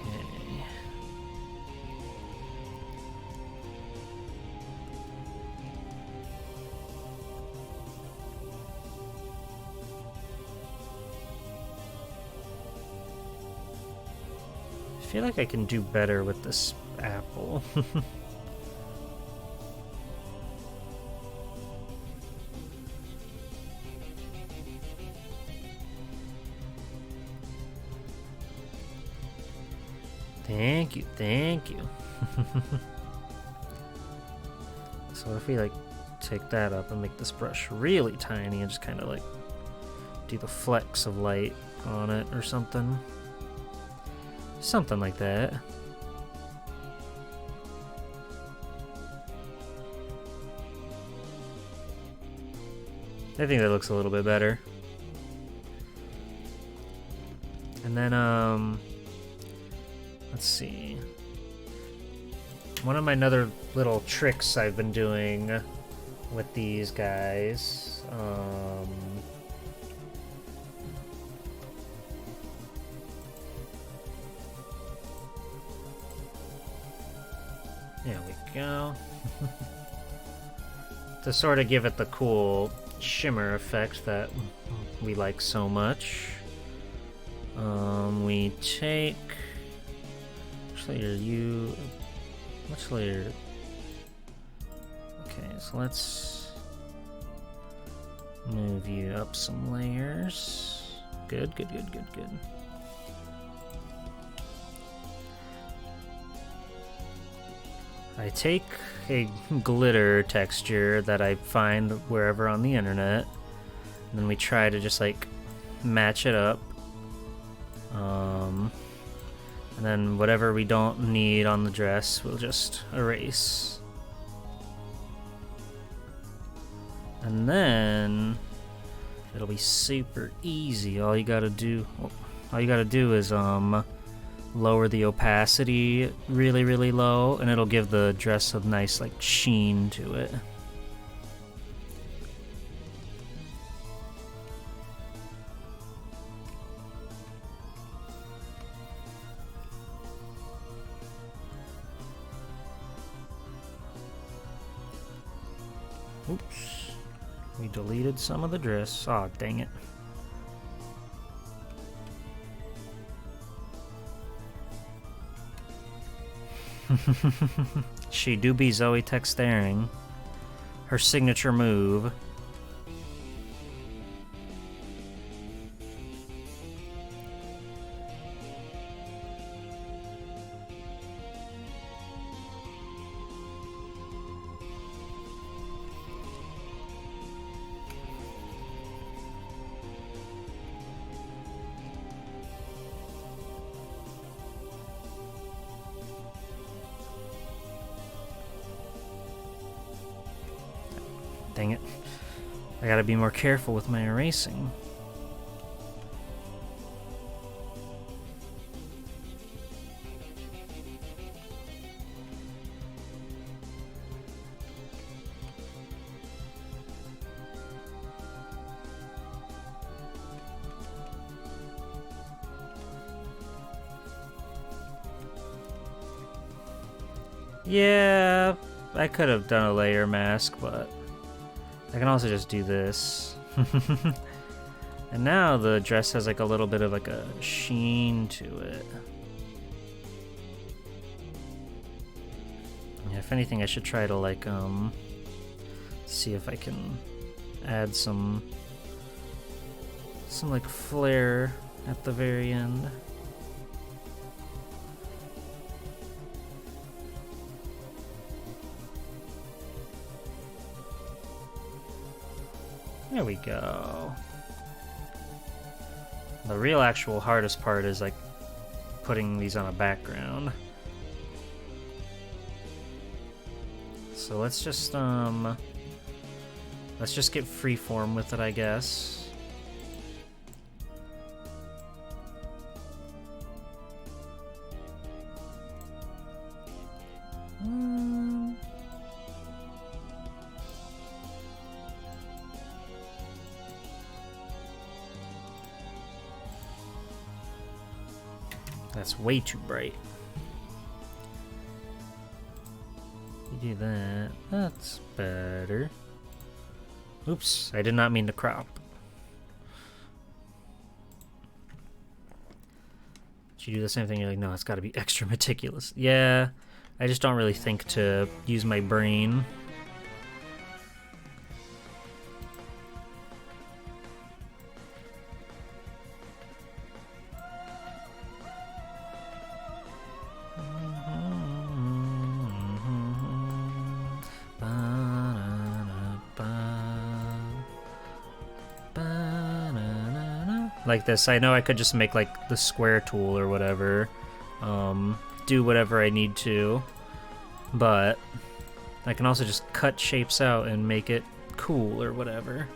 I feel like I can do better with this apple. Thank you, thank you. So if we like take that up and make this brush really tiny and just kind of like do the flecks of light on it or something. Something like that. I think that looks a little bit better. And then, let's see. One of my other little tricks I've been doing with these guys, there we go. To sort of give it the cool shimmer effect that we like so much. We take which layer? Okay, so let's move you up some layers. Good. I take a glitter texture that I find wherever on the internet, and then we try to just like match it up. And then whatever we don't need on the dress, we'll just erase. And then it'll be super easy. All you gotta do is lower the opacity really low, and it'll give the dress a nice like sheen to it. Oops, we deleted some of the dress. Aw, dang it. She do be Zoe textaring. Her signature move. Dang it. I gotta be more careful with my erasing. Yeah, I could have done a layer mask, but I can also just do this. And now the dress has like a little bit of like a sheen to it. Yeah, if anything, I should try to like see if I can add some like flare at the very end. There we go. The real actual hardest part is like putting these on a background. So let's just get freeform with it, I guess. That's way too bright. You do that. That's better. Oops, I did not mean to crop. Did you do the same thing? You're like, no, it's got to be extra meticulous. Yeah, I just don't really think to use my brain. Like this, I know I could just make like the square tool or whatever, do whatever I need to, but I can also just cut shapes out and make it cool or whatever.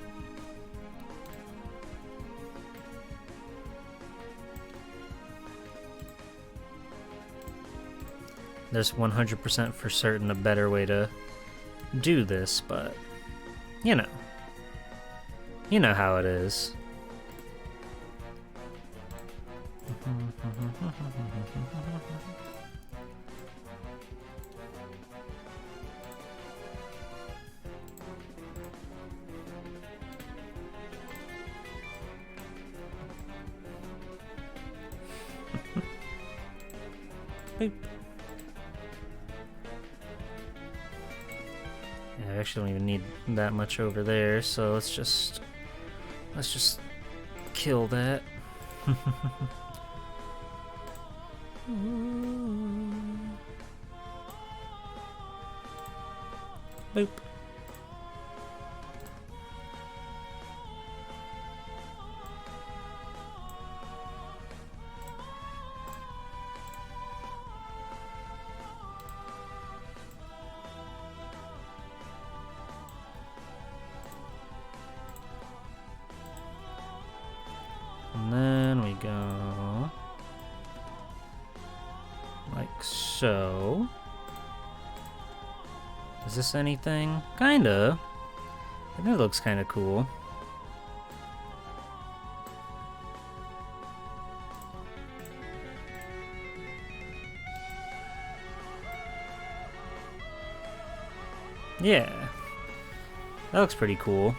There's 100% for certain a better way to do this, but you know how it is. Boop. Yeah, I actually don't even need that much over there, so let's just kill that. Boop. And then we go like so. Is this anything? Kinda. I think it looks kinda cool. Yeah. That looks pretty cool.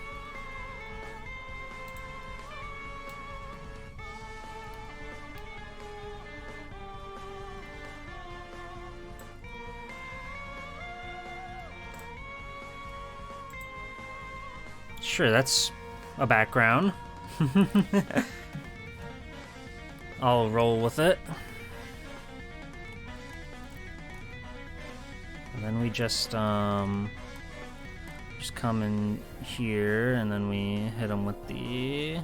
Sure, that's a background. I'll roll with it. And then we just come in here, and then we hit them with the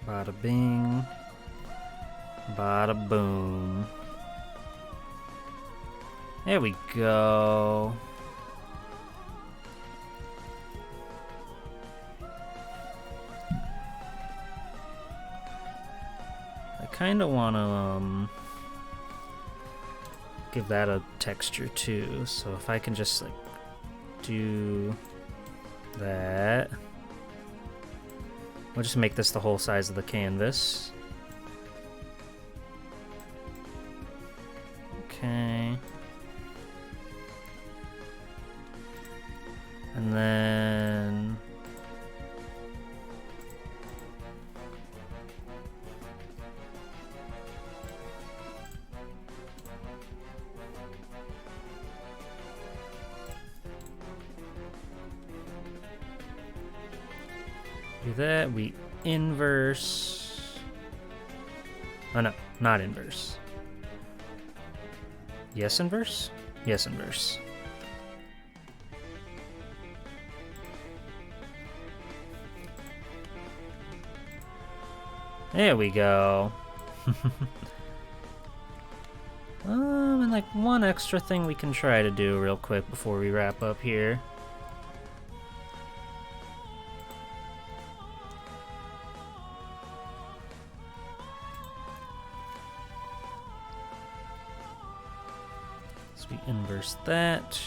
bada bing, bada boom. There we go. I kind of want to give that a texture too. So if I can just like do that. We'll just make this the whole size of the canvas. Okay. And then... do that, we inverse... oh no, not inverse. Yes inverse? Yes inverse. There we go. And like one extra thing we can try to do real quick before we wrap up here. So we inverse that.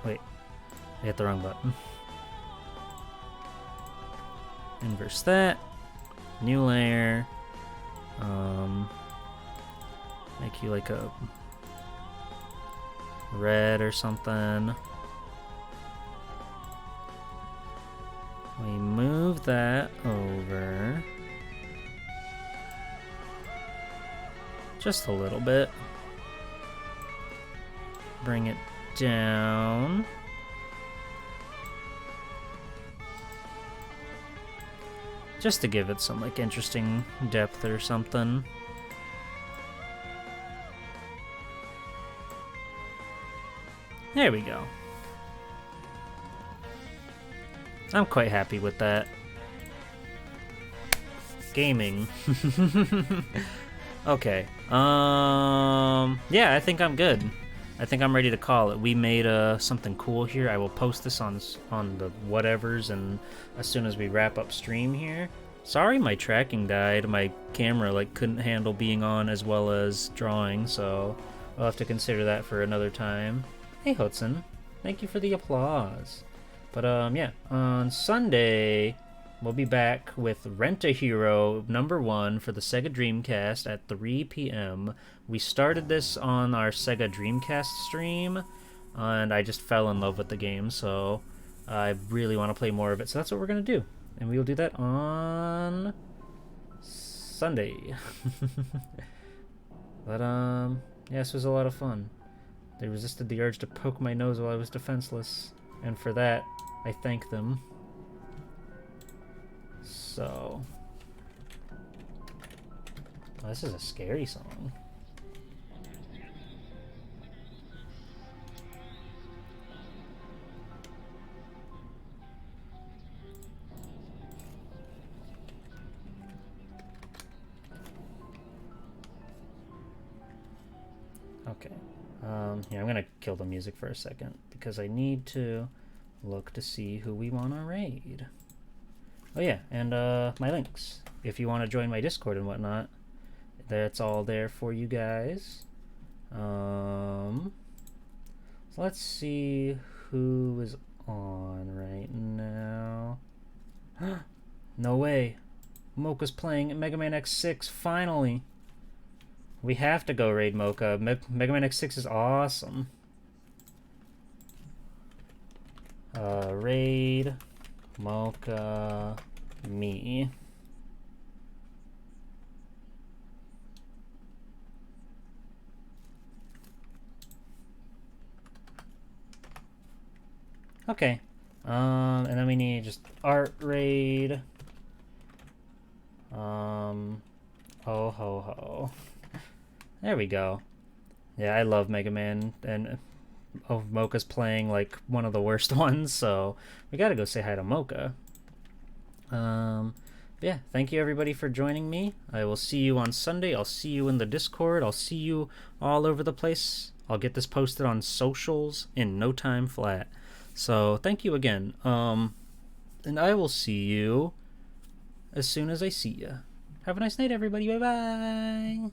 Wait, I hit the wrong button. Inverse that. New layer. Make you like a red or something. We move that over. Just a little bit. Bring it down. Just to give it some like interesting depth or something. There we go. I'm quite happy with that. Gaming. Okay. Yeah, I think I'm good. I think I'm ready to call it. We made something cool here. I will post this on the whatevers, and as soon as we wrap up stream here. Sorry my tracking died. My camera like couldn't handle being on as well as drawing, so I'll have to consider that for another time. Hey Hudson, thank you for the applause. But yeah, on Sunday we'll be back with Rent-A-Hero #1 for the Sega Dreamcast at 3 p.m. We started this on our Sega Dreamcast stream, and I just fell in love with the game, so I really want to play more of it. So that's what we're going to do, and we will do that on Sunday. But yeah, this was a lot of fun. They resisted the urge to poke my nose while I was defenseless, and for that, I thank them. So... oh, this is a scary song. Okay. Yeah, I'm gonna kill the music for a second because I need to look to see who we want to raid. Oh yeah, and my links. If you want to join my Discord and whatnot, that's all there for you guys. So let's see who is on right now. No way. Mocha's playing Mega Man X6, finally. We have to go raid Mocha. Mega Man X6 is awesome. Raid Mocha me. Okay. And then we need just art raid. Ho ho ho. There we go. Yeah, I love Mega Man, and Mocha's playing like one of the worst ones, so we gotta go say hi to Mocha. Yeah, thank you everybody for joining me. I will see you on Sunday. I'll see you in the Discord. I'll see you all over the place. I'll get this posted on socials in no time flat. So thank you again. And I will see you as soon as I see you. Have a nice night, everybody. Bye bye.